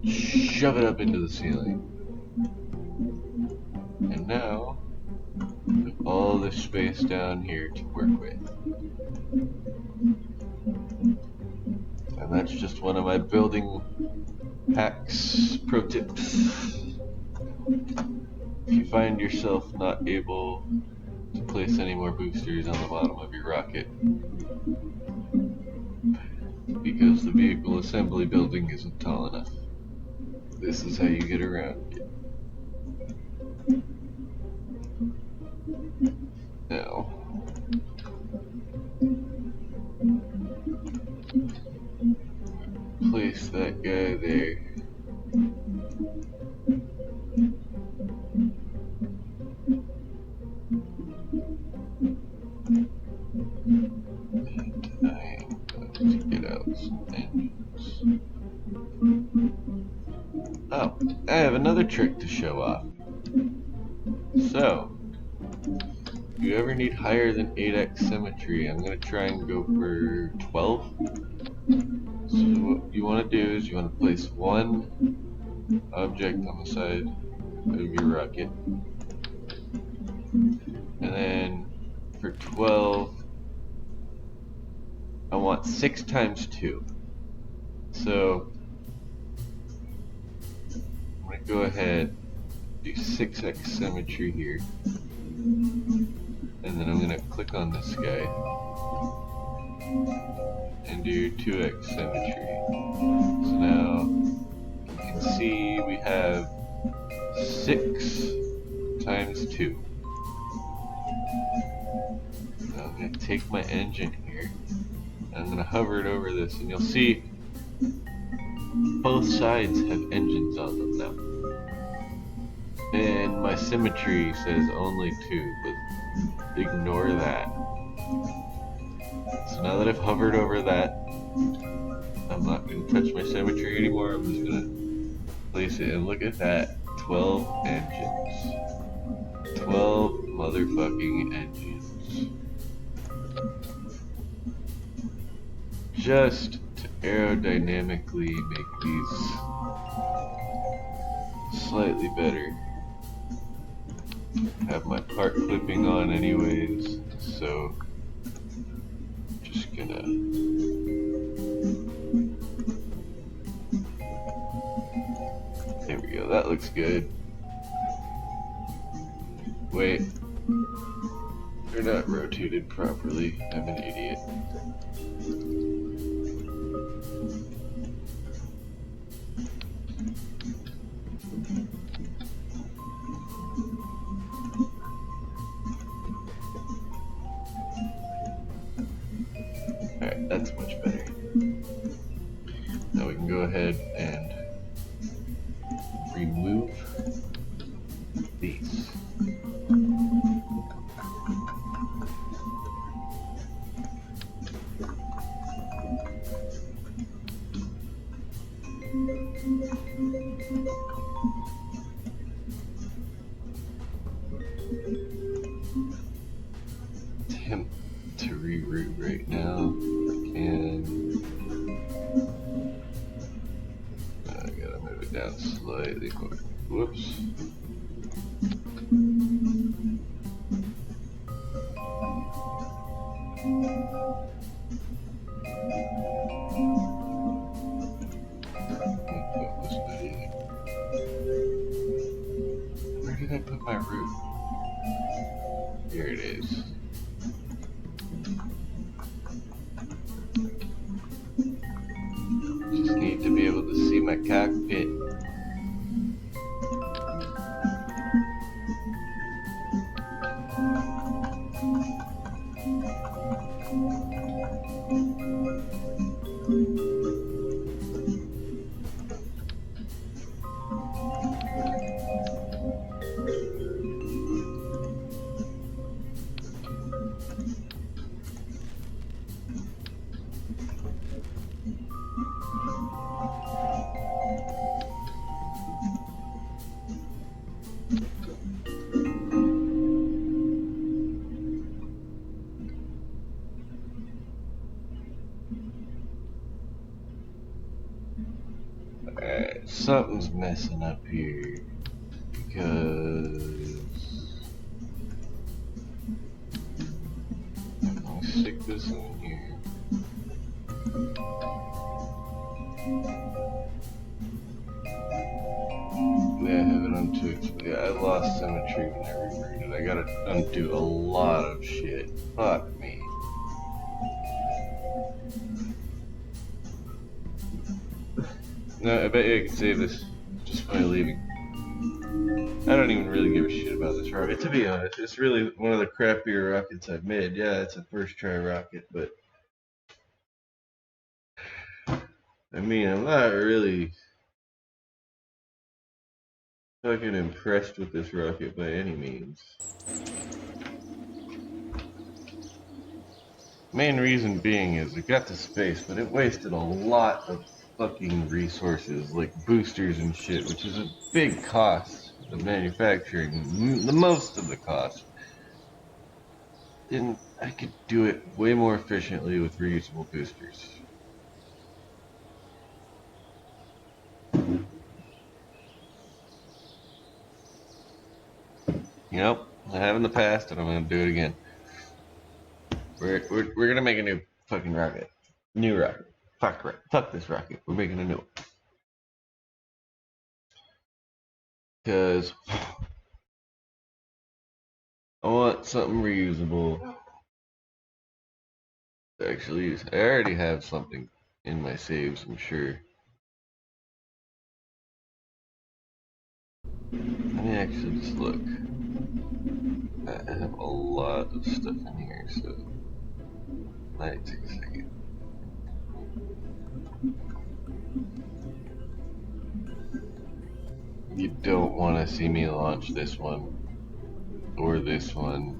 S1: shove it up into the ceiling. And now, I have all this space down here to work with. And that's just one of my building hacks, pro tips. If you find yourself not able to place any more boosters on the bottom of your rocket because the vehicle assembly building isn't tall enough, this is how you get around it. Now, place that guy there. And I am going to get out some engines. Oh, I have another trick to show off. So, if you ever need higher than 8x symmetry, I'm going to try and go for 12. So what you want to do is you want to place one object on the side of your rocket. And then for 12, I want 6 times 2. So I'm going to go ahead and do 6x symmetry here. And then I'm going to click on this guy and do 2x symmetry. So now you can see we have 6 times 2. Now I'm going to take my engine here and I'm going to hover it over this, and you'll see both sides have engines on them now. And my symmetry says only 2, but ignore that. So now that I've hovered over that, I'm not going to touch my symmetry anymore. I'm just going to place it, and look at that, 12 engines. 12 motherfucking engines. Just to aerodynamically make these slightly better. Have my part flipping on anyways, so just gonna there we go, that looks good. Wait, they're not rotated properly. I'm an idiot. Alright, that's much better. Now we can go ahead and remove these. Attempt to reroute right now. And I gotta move it down slightly more. Whoops. Where did I put my route? Here it is. Just need to be able to see my cockpit. something's messing up here. Because I'll stick this in here. Yeah, I have it untwitched. Yeah, I lost symmetry when I rebooted. I gotta undo a lot of shit. Fuck me. No, I bet you I can save this just by leaving. I don't even really give a shit about this rocket, to be honest. It's really one of the crappier rockets I've made. Yeah, it's a first try rocket, but I mean, I'm not really fucking impressed with this rocket by any means. Main reason being is it got to space, but it wasted a lot of fucking resources, like boosters and shit, which is a big cost of manufacturing, the most of the cost. And I could do it way more efficiently with reusable boosters. You know, I have in the past, and I'm gonna do it again. We're gonna make a new fucking rocket. New rocket. Fuck this rocket. We're making a new one. Because I want something reusable to actually use. I already have something in my saves, I'm sure. Let me actually just look. I have a lot of stuff in here, so it might take a second. You don't want to see me launch this one or this one.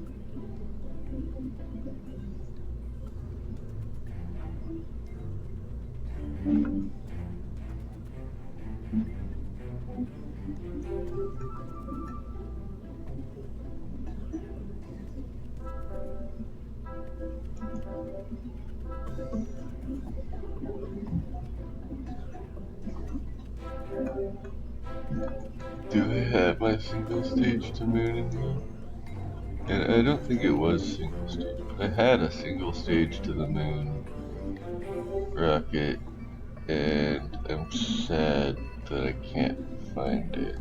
S1: Do I have my single stage to moon in here? And I don't think it was single stage. I had a single stage to the moon rocket, and I'm sad that I can't find it.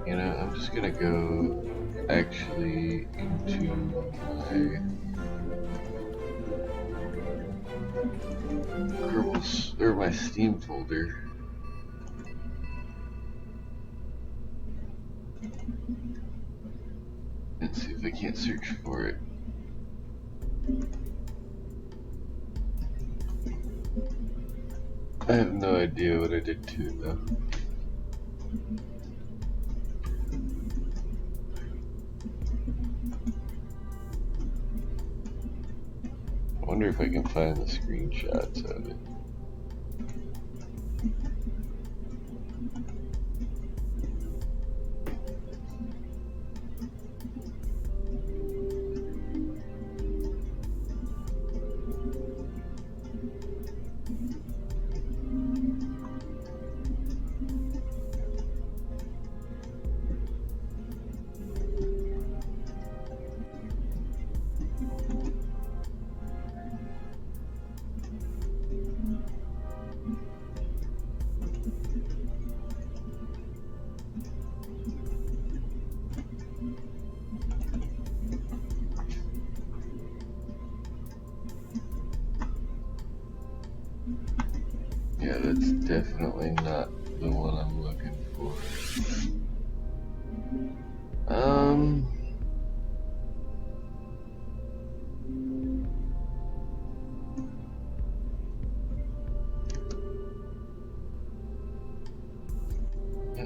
S1: You know, I'm just gonna go actually into my Kerbal or my Steam folder and see if I can't search for it. I have no idea what I did to it though. I wonder if I can find the screenshots of it. Yeah, that's definitely not the one I'm looking for.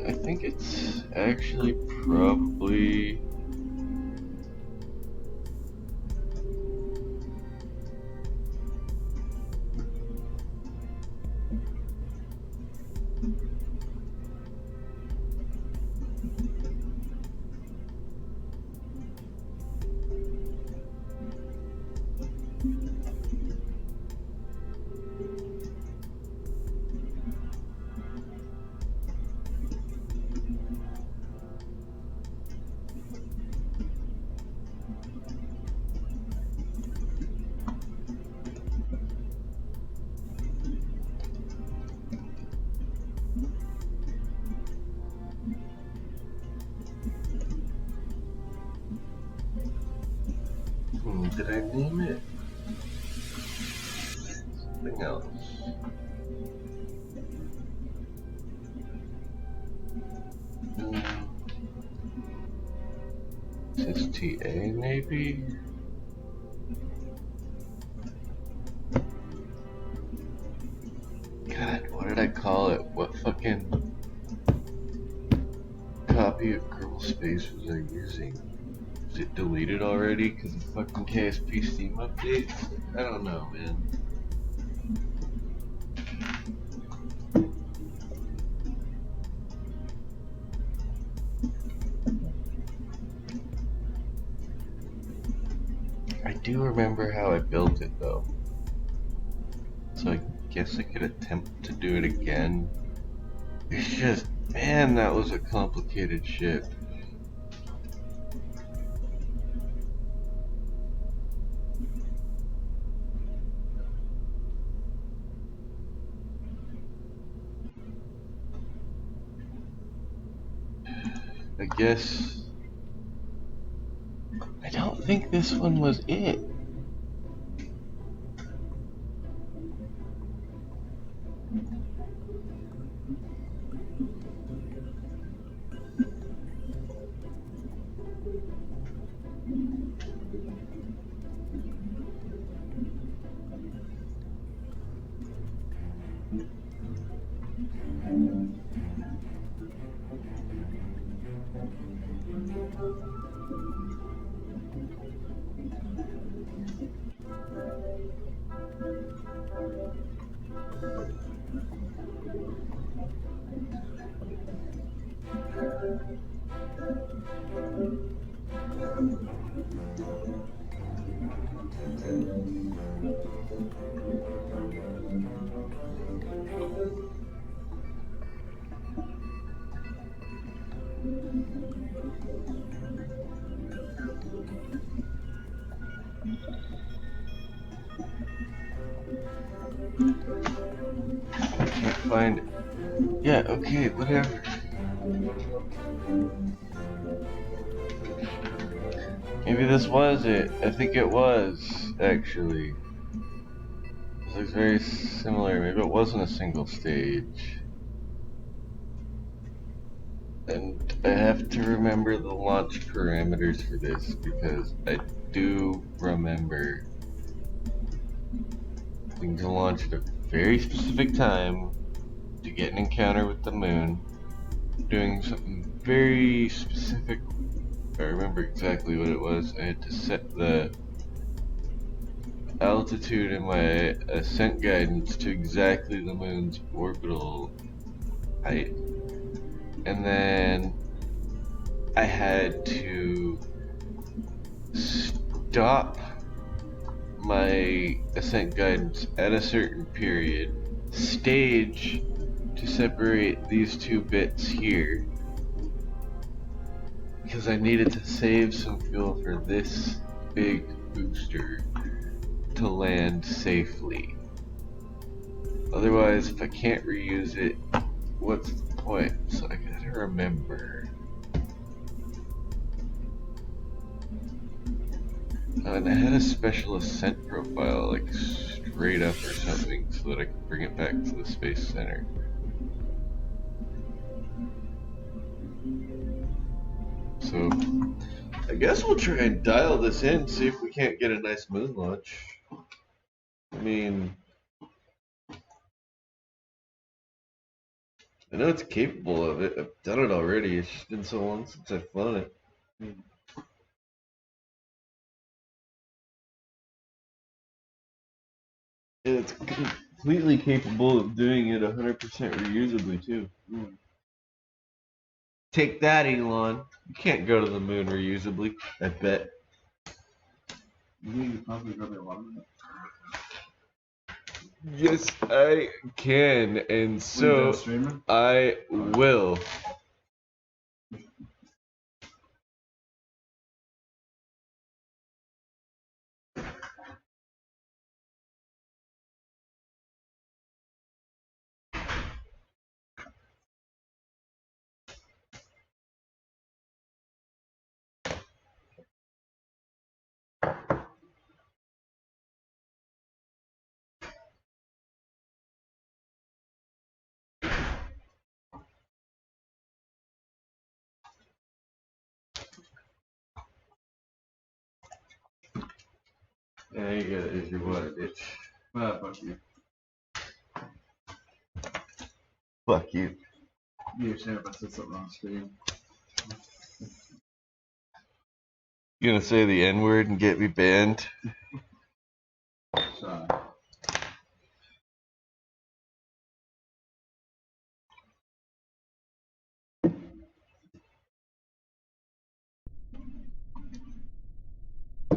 S1: I think it's actually probably Did I name it something else? STA maybe? God, what did I call it? What fucking copy of Kerbal Space was I using? Is it deleted already because of fucking KSP Steam updates? I don't know, man. I do remember how I built it though. So I guess I could attempt to do it again. It's just, man, that was a complicated ship. I guess, I don't think this one was it. I can't find it. Yeah, okay, whatever. Maybe this was it. I think it was, actually. This looks very similar. Maybe it wasn't a single stage. And I have to remember the launch parameters for this because I do remember having to launch at a very specific time to get an encounter with the moon, doing something very specific. I remember exactly what it was. I had to set the altitude in my ascent guidance to exactly the moon's orbital height. And then I had to stop my ascent guidance at a certain period, stage to separate these two bits here, because I needed to save some fuel for this big booster to land safely. Otherwise, if I can't reuse it, what's the point? So I gotta remember. And I had a special ascent profile, like straight up or something, so that I could bring it back to the Space Center. So I guess we'll try and dial this in, see if we can't get a nice moon launch. I mean, I know it's capable of it. I've done it already. It's just been so long since I've flown it. And it's completely capable of doing it 100% reusably, too. Take that, Elon. You can't go to the moon reusably, I bet. Yes, I can, and so I will. Yeah, you got it as your water ditch.
S2: Ah, fuck you.
S1: Fuck you.
S2: Be ashamed if I said something on screen.
S1: You gonna say the N word and get me banned?
S2: Sorry.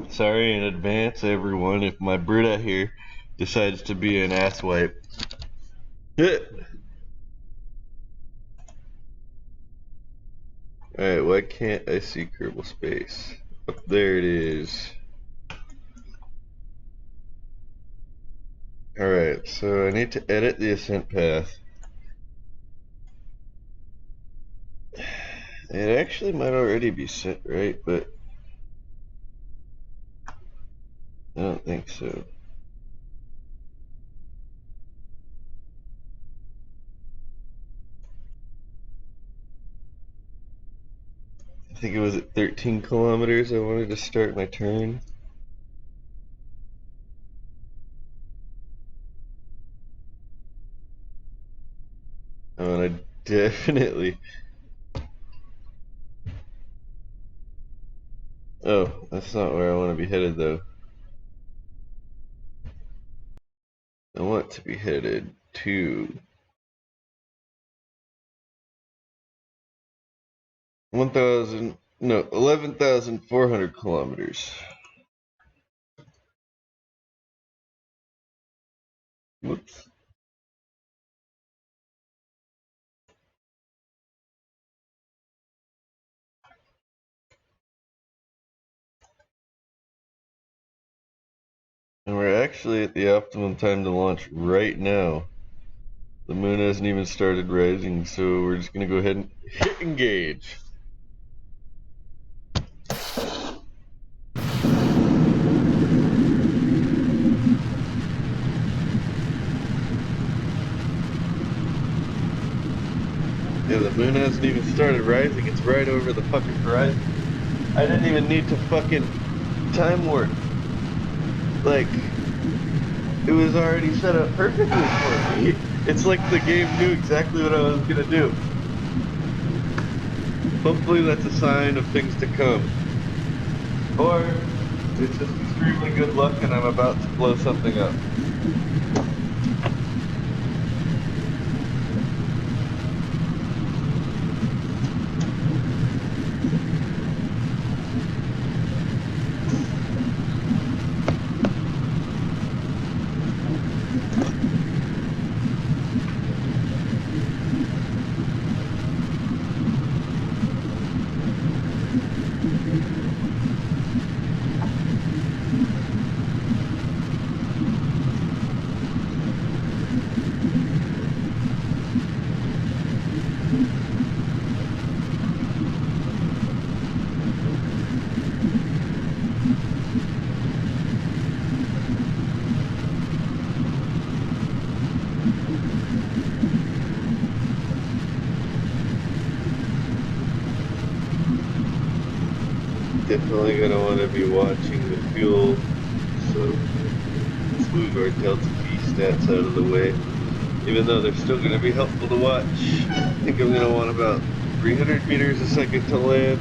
S1: Sorry in advance, everyone, if my Brita here decides to be an asswipe. Alright, why can't I see Kerbal Space? Up there it is. Alright, so I need to edit the ascent path. It actually might already be set, right? But I don't think so. I think it was at 13 kilometers I wanted to start my turn. Oh, and I definitely... Oh, that's not where I want to be headed though. I want to be headed to 1,000, no, 11,400 kilometers. Whoops. And we're actually at the optimum time to launch right now. The moon hasn't even started rising, so we're just gonna go ahead and hit engage. Yeah, the moon hasn't even started rising, it's right over the fucking horizon. I didn't even need to fucking time warp. Like, it was already set up perfectly for me. It's like the game knew exactly what I was gonna do. Hopefully that's a sign of things to come. Or it's just extremely good luck and I'm about to blow something up. Definitely gonna want to be watching the fuel, so let's move our Delta V stats out of the way. Even though they're still gonna be helpful to watch. I think I'm gonna want about 300 meters a second to land.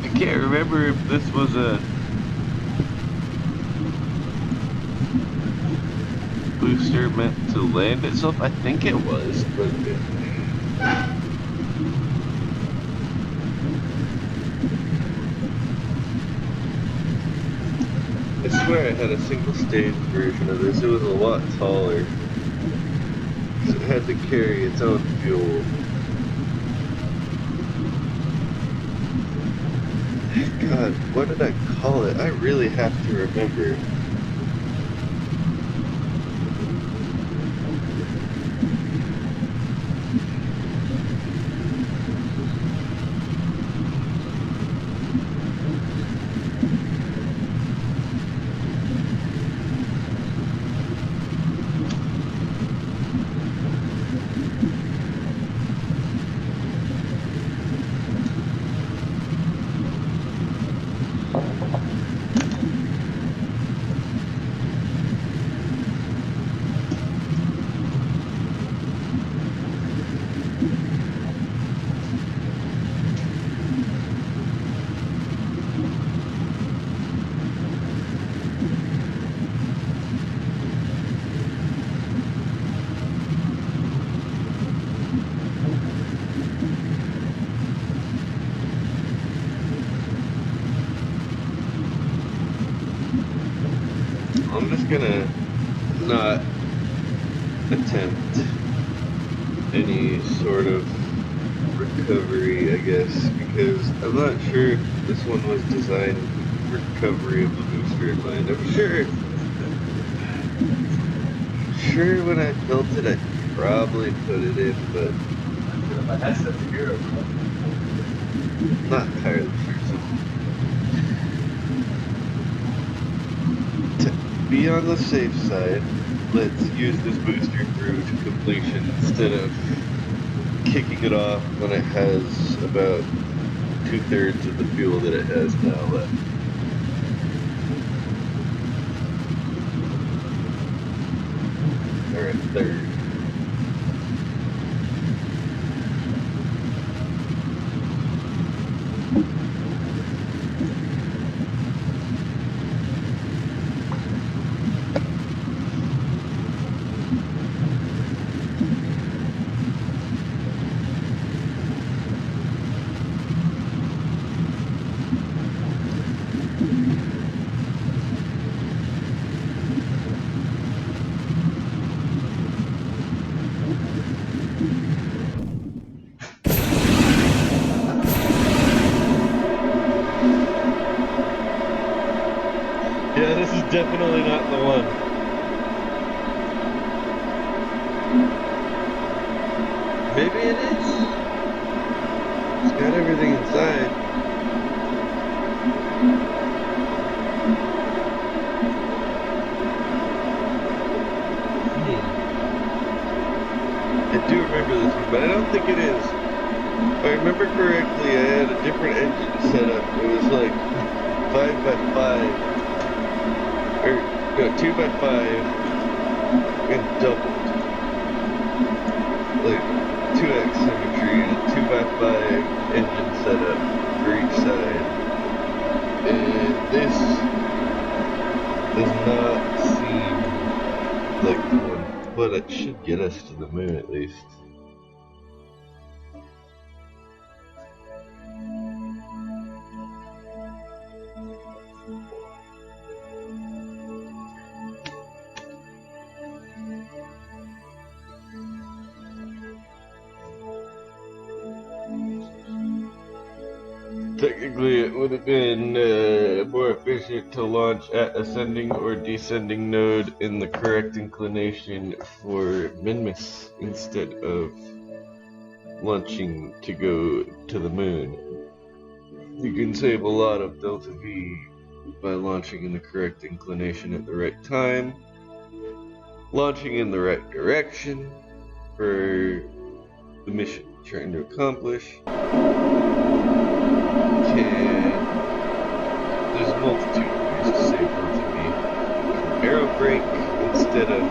S1: I can't remember if this was a booster meant to land itself. I think it was, but I swear I had a single stage version of this. It was a lot taller because it had to carry its own fuel. God, what did I call it? I really have to remember. gonna not attempt any sort of recovery, I guess, because I'm not sure if this one was designed for recovery of the booster in mind. I'm sure when I built it, I probably put it in, but not entirely sure. So to be on the safe side, let's use this booster through to completion instead of kicking it off when it has about 2/3 of the fuel that it has now left. Or a third. Yeah, this is definitely not the one. Maybe it is. It's got everything inside. I do remember this one, but I don't think it is. If I remember correctly, I had a different engine set up. It was like 5x5. Or, no, 2x5 and doubled. Like 2x symmetry and a 2x5 engine setup for each side. And this does not seem like the one, but it should get us to the moon at least. Technically, it would have been more efficient to launch at ascending or descending node in the correct inclination for Minmus instead of launching to go to the moon. You can save a lot of delta V by launching in the correct inclination at the right time, launching in the right direction for the mission you're trying to accomplish. There's a multitude of ways to save delta V. You can aero brake instead of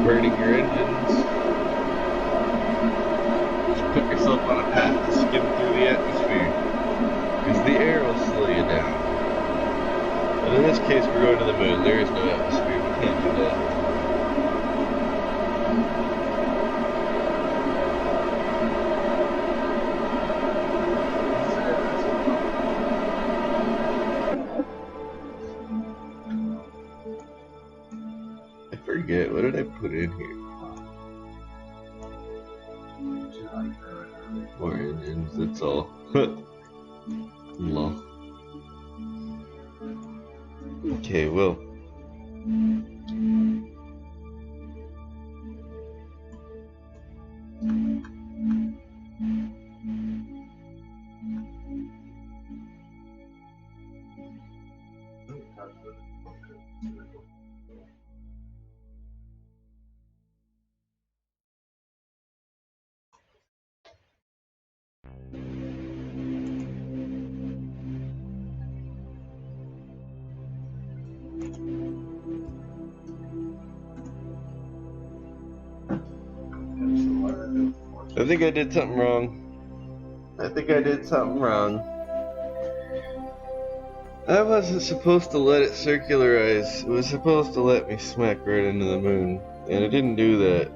S1: burning your engines. Just put yourself on a path to skim through the atmosphere, because the air will slow you down. And in this case, we're going to the moon. There is no atmosphere. We can't do that. What did I put in here? More engines, that's all. Lol. Okay, well. I think I did something wrong. I wasn't supposed to let it circularize. It was supposed to let me smack right into the moon. And it didn't do that.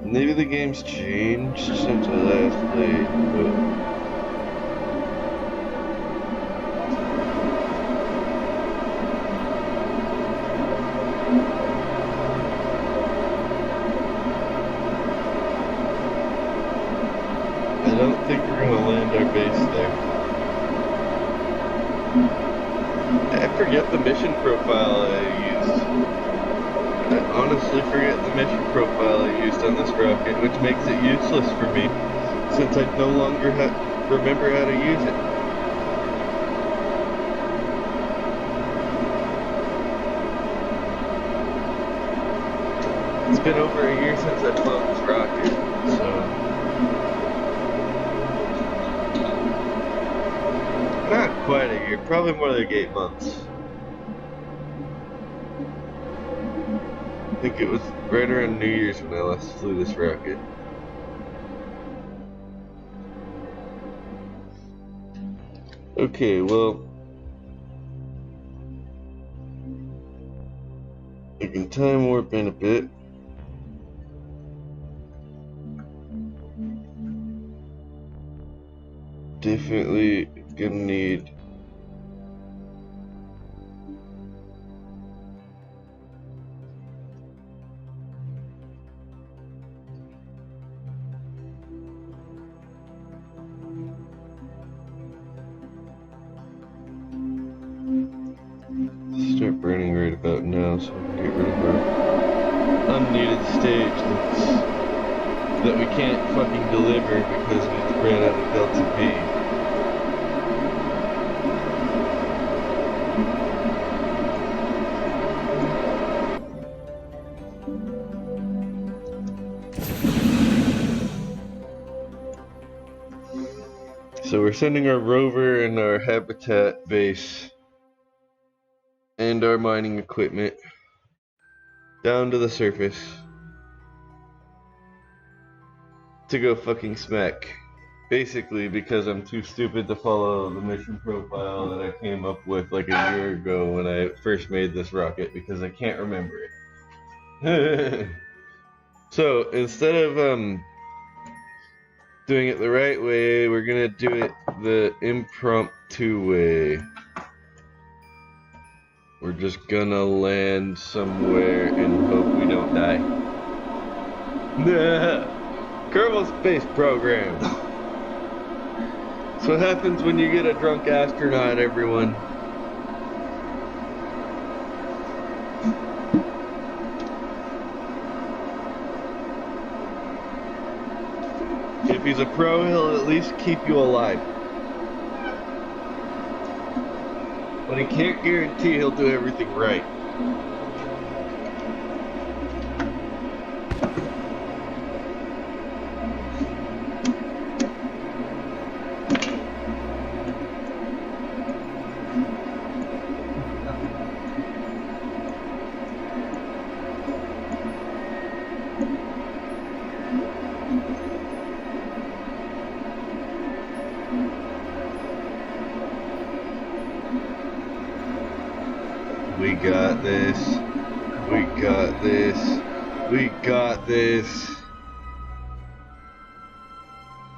S1: Maybe the game's changed since I last played, but... I don't think we're gonna land our base there. I forget the mission profile I used. I honestly forget the mission profile I used on this rocket, which makes it useless for me, since I no longer remember how to use it. It's been over a year since I've flown this rocket, so... Not quite a year, probably more like 8 months. I think it was right around New Year's when I last flew this rocket. Okay, well... I can time warp in a bit. Definitely gonna need start burning right about now so we can get rid of our unneeded stage that we can't fucking deliver because we ran out of Delta V. So we're sending our rover and our habitat base and our mining equipment down to the surface to go fucking smack. Basically because I'm too stupid to follow the mission profile that I came up with like a year ago when I first made this rocket because I can't remember it. So instead of doing it the right way, we're gonna do it the impromptu way. We're just gonna land somewhere and hope we don't die. Kerbal Space Program. That's what happens when you get a drunk astronaut, everyone. If he's a pro, he'll at least keep you alive. But he can't guarantee he'll do everything right. We got this. We got this. We got this.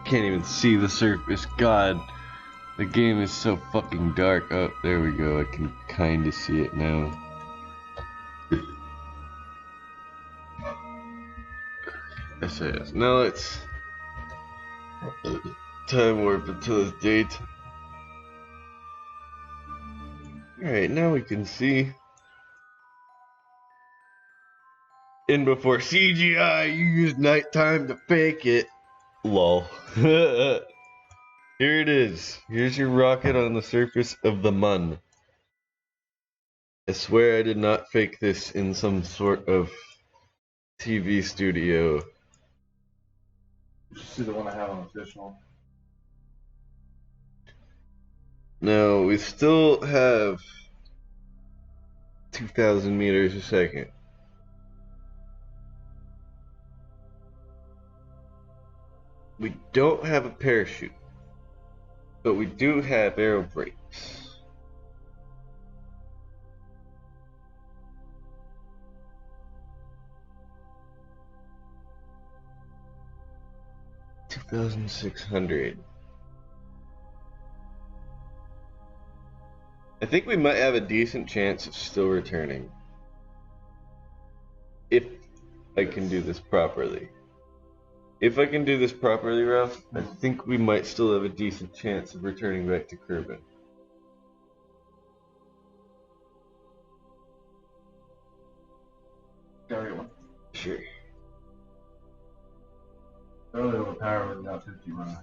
S1: Can't even see the surface. God, the game is so fucking dark. Oh, there we go. I can kind of see it now. SAS. Now let's time warp until this date. Alright, now we can see. And before CGI, you used nighttime to fake it. Lol. Here it is. Here's your rocket on the surface of the Mun. I swear I did not fake this in some sort of TV studio.
S2: You should see the one I have on official.
S1: Now, we still have 2,000 meters a second. We don't have a parachute, but we do have aero brakes. $2,600. I think we might have a decent chance of still returning. If I can do this properly. If I can do this properly, Ralph, I think we might still have a decent chance of returning back to Kerbal.
S2: Carry one.
S1: Sure.
S2: Fairly overpowered without 50 run.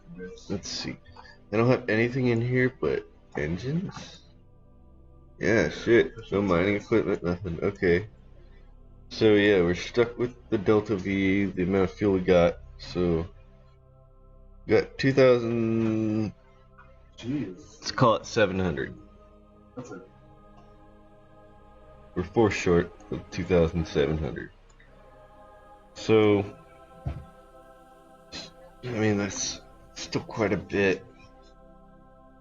S1: Let's see. I don't have anything in here but engines? Yeah, shit. No mining equipment, nothing. Okay. So yeah, we're stuck with the Delta V, the amount of fuel we got. So we got 2,000.
S2: Jeez.
S1: Let's call it 700.
S2: That's a
S1: We're 4 short of 2,700. So, I mean, that's still quite a bit.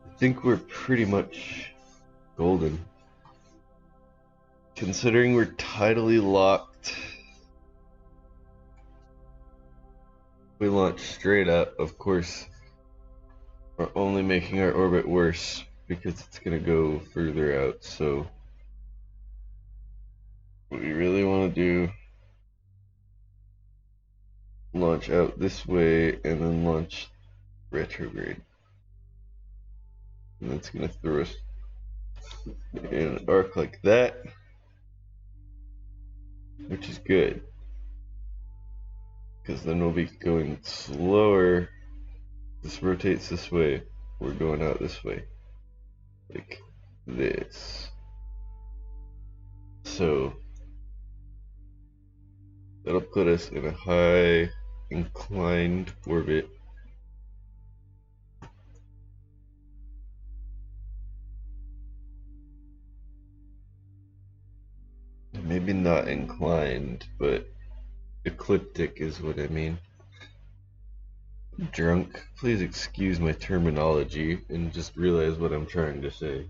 S1: I think we're pretty much golden. Considering we're tidally locked, we launch straight up. Of course, we're only making our orbit worse because it's going to go further out. So, what we really want to do, launch out this way and then launch retrograde. And that's going to throw us in an arc like that, which is good. Because then we'll be going slower. This rotates this way. We're going out this way. Like this. So that'll put us in a high inclined orbit. Maybe not inclined, but ecliptic is what I mean. I'm drunk. Please excuse my terminology and just realize what I'm trying to say.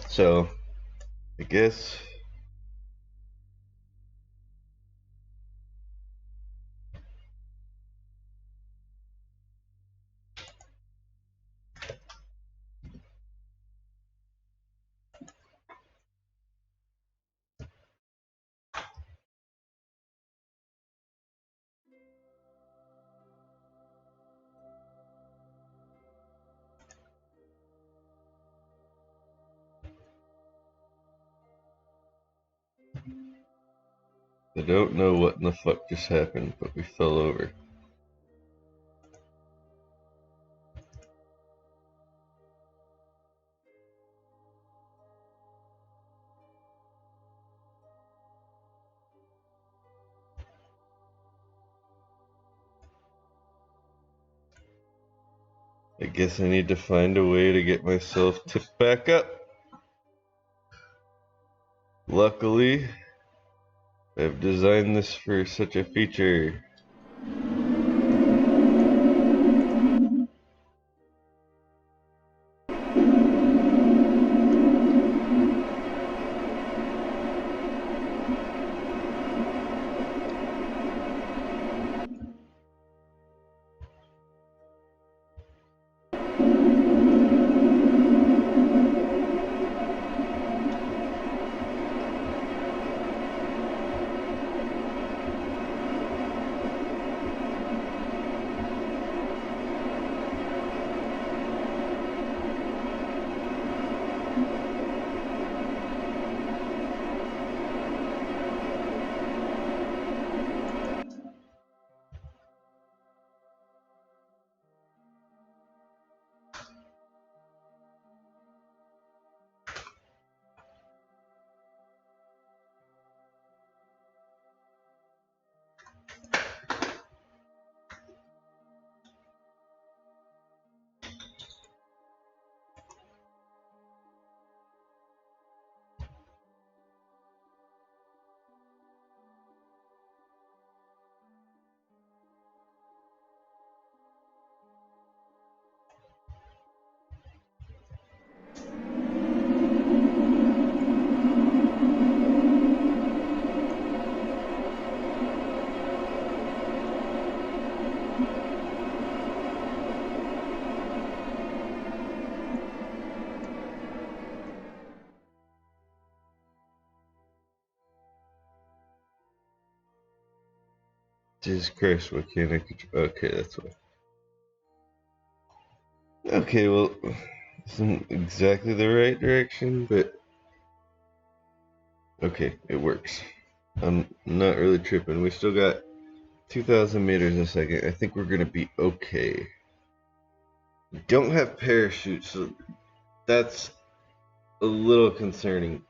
S1: So, I guess I don't know what in the fuck just happened, but we fell over. I guess I need to find a way to get myself tipped back up. Luckily, I've designed this for such a feature. Jesus Christ, what can't I control? Okay, that's why. Okay, well, isn't exactly the right direction, but okay, it works. I'm not really tripping. We still got 2,000 meters a second. I think we're gonna be okay. We don't have parachutes, so that's a little concerning.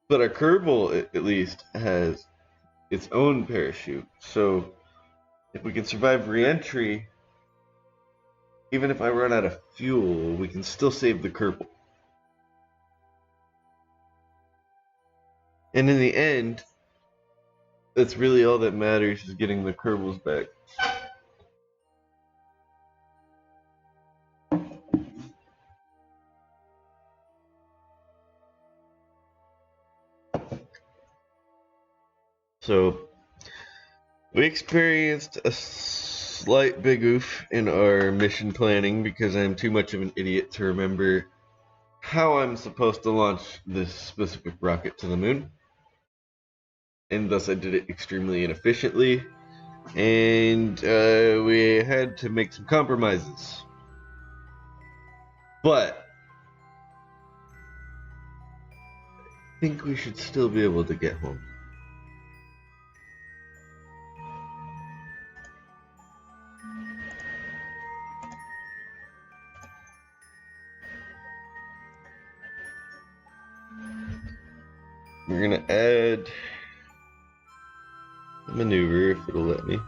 S1: But our Kerbal, at least, has its own parachute. So if we can survive re-entry, even if I run out of fuel, we can still save the Kerbal. And in the end, that's really all that matters, is getting the Kerbals back. So we experienced a slight big oof in our mission planning because I'm too much of an idiot to remember how I'm supposed to launch this specific rocket to the moon. And thus I did it extremely inefficiently. And we had to make some compromises. But I think we should still be able to get home. We're gonna add a maneuver if it'll let me.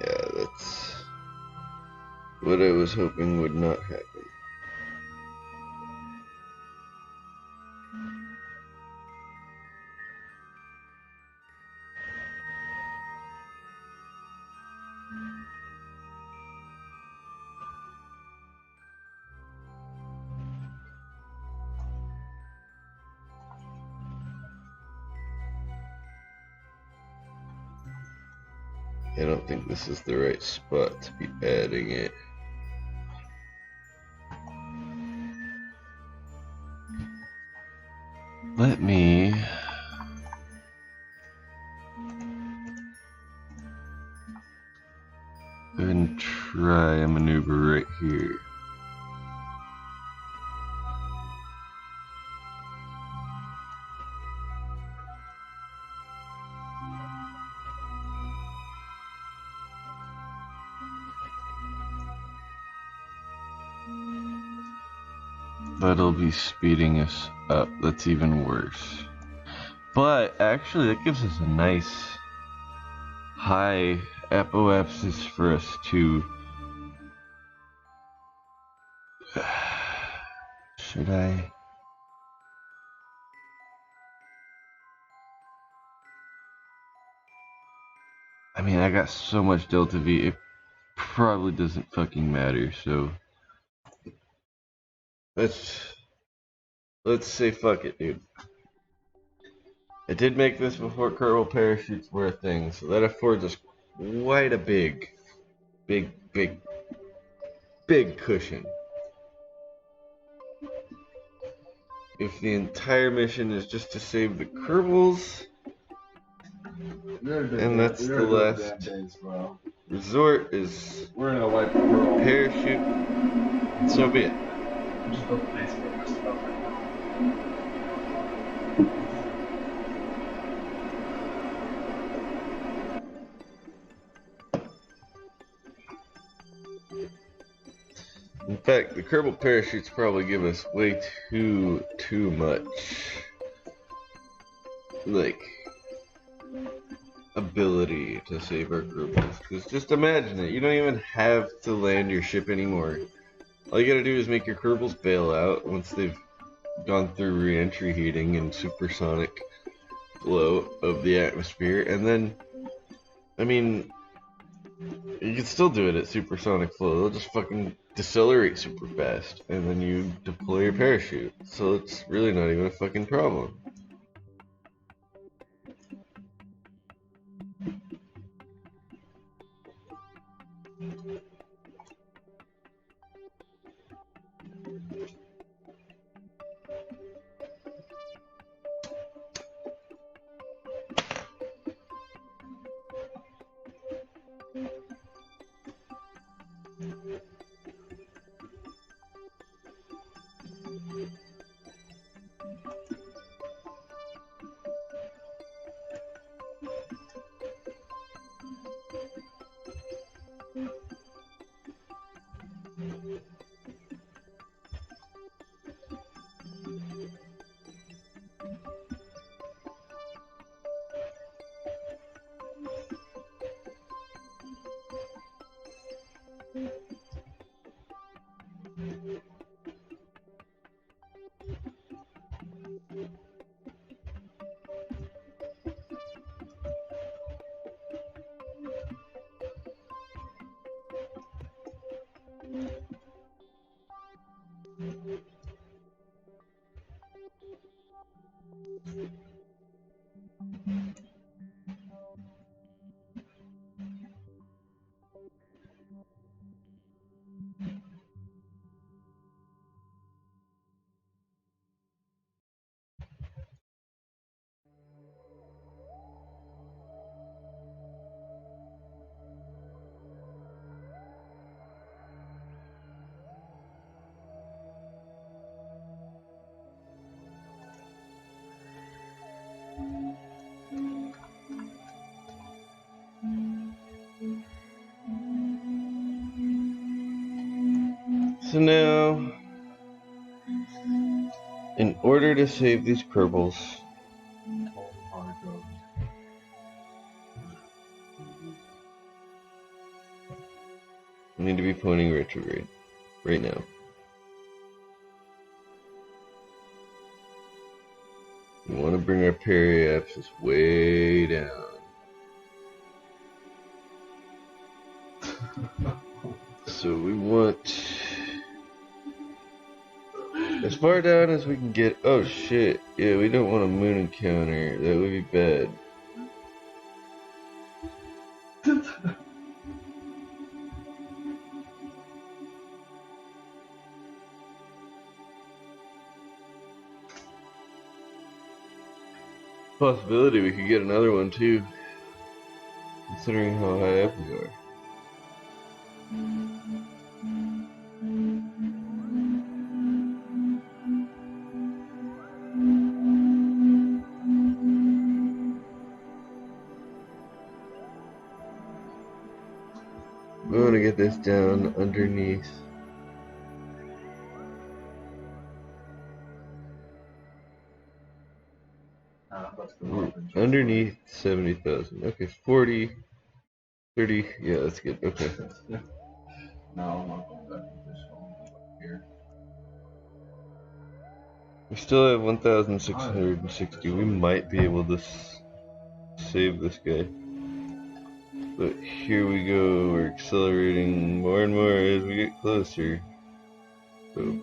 S1: Yeah, that's what I was hoping would not happen. I don't think this is the right spot to be adding it. Let me go ahead and try a maneuver right here. That'll be speeding us up. That's even worse. But actually, that gives us a nice high apoapsis for us to. Should I? I mean, I got so much Delta V, it probably doesn't fucking matter, so. Let's say fuck it, dude. I did make this before Kerbal parachutes were a thing, so that affords us quite a big cushion. If the entire mission is just to save the Kerbals, and that's the last resort is
S2: we're in a white world.
S1: Parachute, so be it.
S2: Just go place for this stuff.
S1: In fact, the Kerbal parachutes probably give us way too much, like, ability to save our Kerbals. Because just imagine it, you don't even have to land your ship anymore. All you gotta do is make your Kerbals bail out once they've gone through re-entry heating and supersonic flow of the atmosphere, and then, I mean, you can still do it at supersonic flow. They'll just fucking decelerate super fast, and then you deploy your parachute. So it's really not even a fucking problem. So now, in order to save these Kerbals, we need to be pointing retrograde right now. We want to bring our periapsis way down. So we want as far down as we can get. Oh shit, yeah, we don't want a moon encounter. That would be bad. Possibility we could get another one too, considering how high up we are. We want to get this down underneath. Underneath 70,000. Okay, 40, 30. Yeah, that's good. Okay.
S2: No, I'm not going back to this one here.
S1: We still have 1,660. We might be able to save this guy. But here we go. We're accelerating more and more as we get closer. So.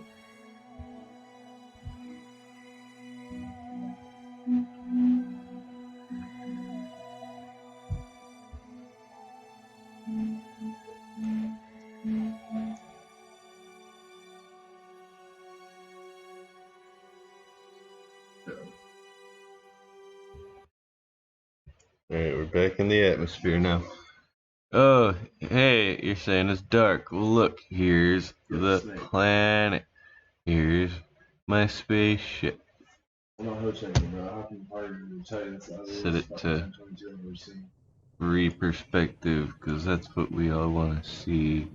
S1: Alright, we're back in the atmosphere now. Oh, hey, you're saying it's dark. Well, look, here's the planet. Here's my spaceship. Set it to free perspective, because that's what we all want to see.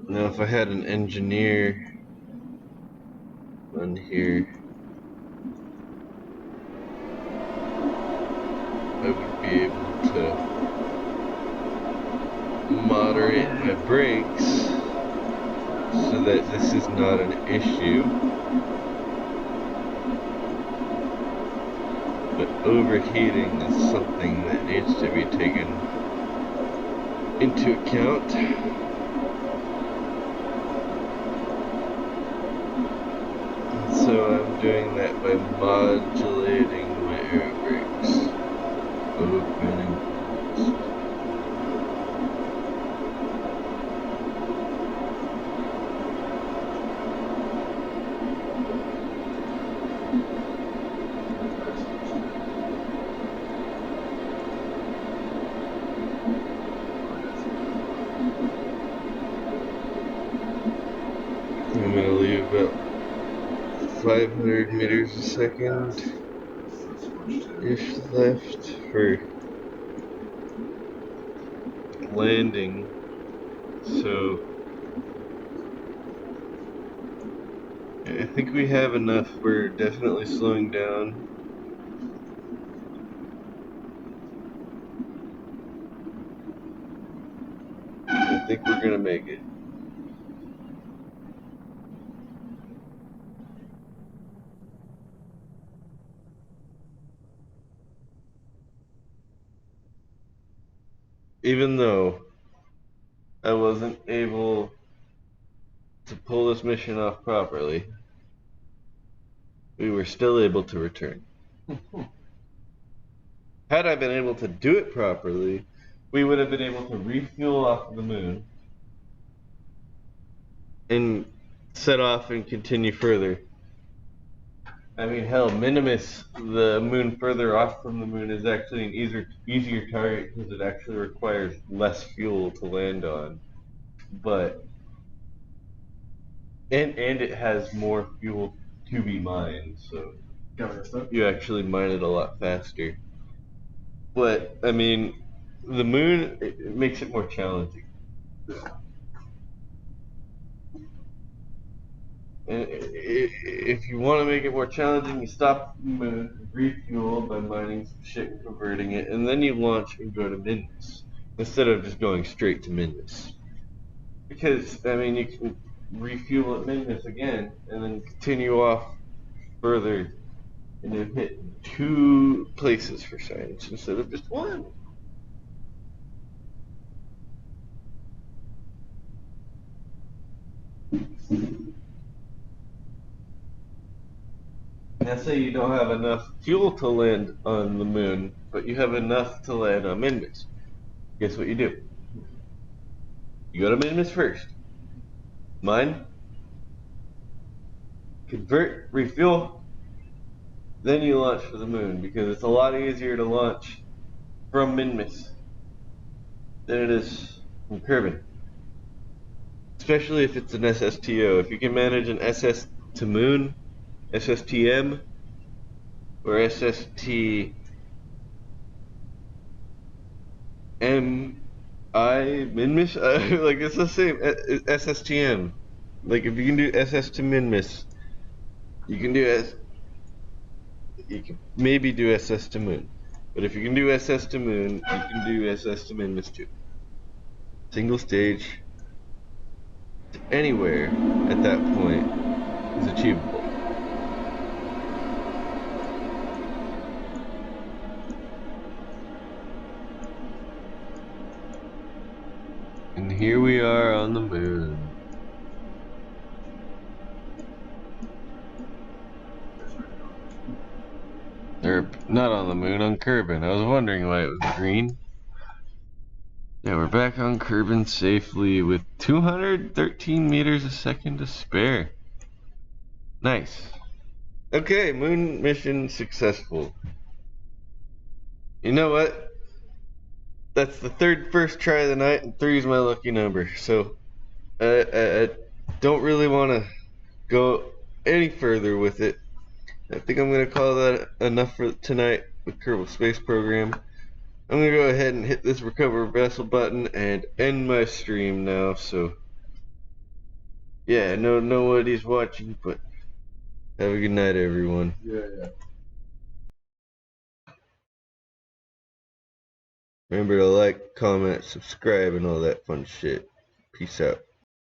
S1: Now, if I had an engineer on here, I would be able to moderate my brakes so that this is not an issue. But overheating is something that needs to be taken into account. And so I'm doing that by modulating my air brakes. Opening. about 500 meters a second ish left for landing. So I think we have enough. We're definitely slowing down. I think we're gonna make it. Even though I wasn't able to pull this mission off properly, we were still able to return. Had I been able to do it properly, we would have been able to refuel off of the moon and set off and continue further. I mean, hell, Minimus, the moon further off from the moon, is actually an easier target because it actually requires less fuel to land on. But and it has more fuel to be mined, so you actually mine it a lot faster. But I mean, the moon it makes it more challenging. And if you want to make it more challenging, you stop the moon, refuel by mining some shit and converting it, and then you launch and go to Minmus instead of just going straight to Minmus. Because I mean, you can refuel at Minmus again and then continue off further, and then hit 2 places for science instead of just 1. Let's say you don't have enough fuel to land on the moon, but you have enough to land on Minmus. Guess what you do? You go to Minmus first. Mine, convert, refuel, then you launch for the moon because it's a lot easier to launch from Minmus than it is from Kerbal. Especially if it's an SSTO. If you can manage an SS to moon, SSTM, or SSTMI, Minmus, like it's the same, SSTM. Like if you can do SS to Minmus, you can do you can maybe do SS to moon. But if you can do SS to moon, you can do SS to Minmus too. Single stage to anywhere at that point is achievable. And here we are on the moon. Or not on the moon, on Kerbal. I was wondering why it was green. Yeah, we're back on Kerbal safely with 213 meters a second to spare. Nice. Okay, moon mission successful. You know what? That's the first try of the night, and 3 is my lucky number. So I don't really want to go any further with it. I think I'm going to call that enough for tonight with Kerbal Space Program. I'm going to go ahead and hit this recover vessel button and end my stream now. So yeah, nobody's watching, but have a good night, everyone.
S2: Yeah.
S1: Remember to like, comment, subscribe, and all that fun shit. Peace out.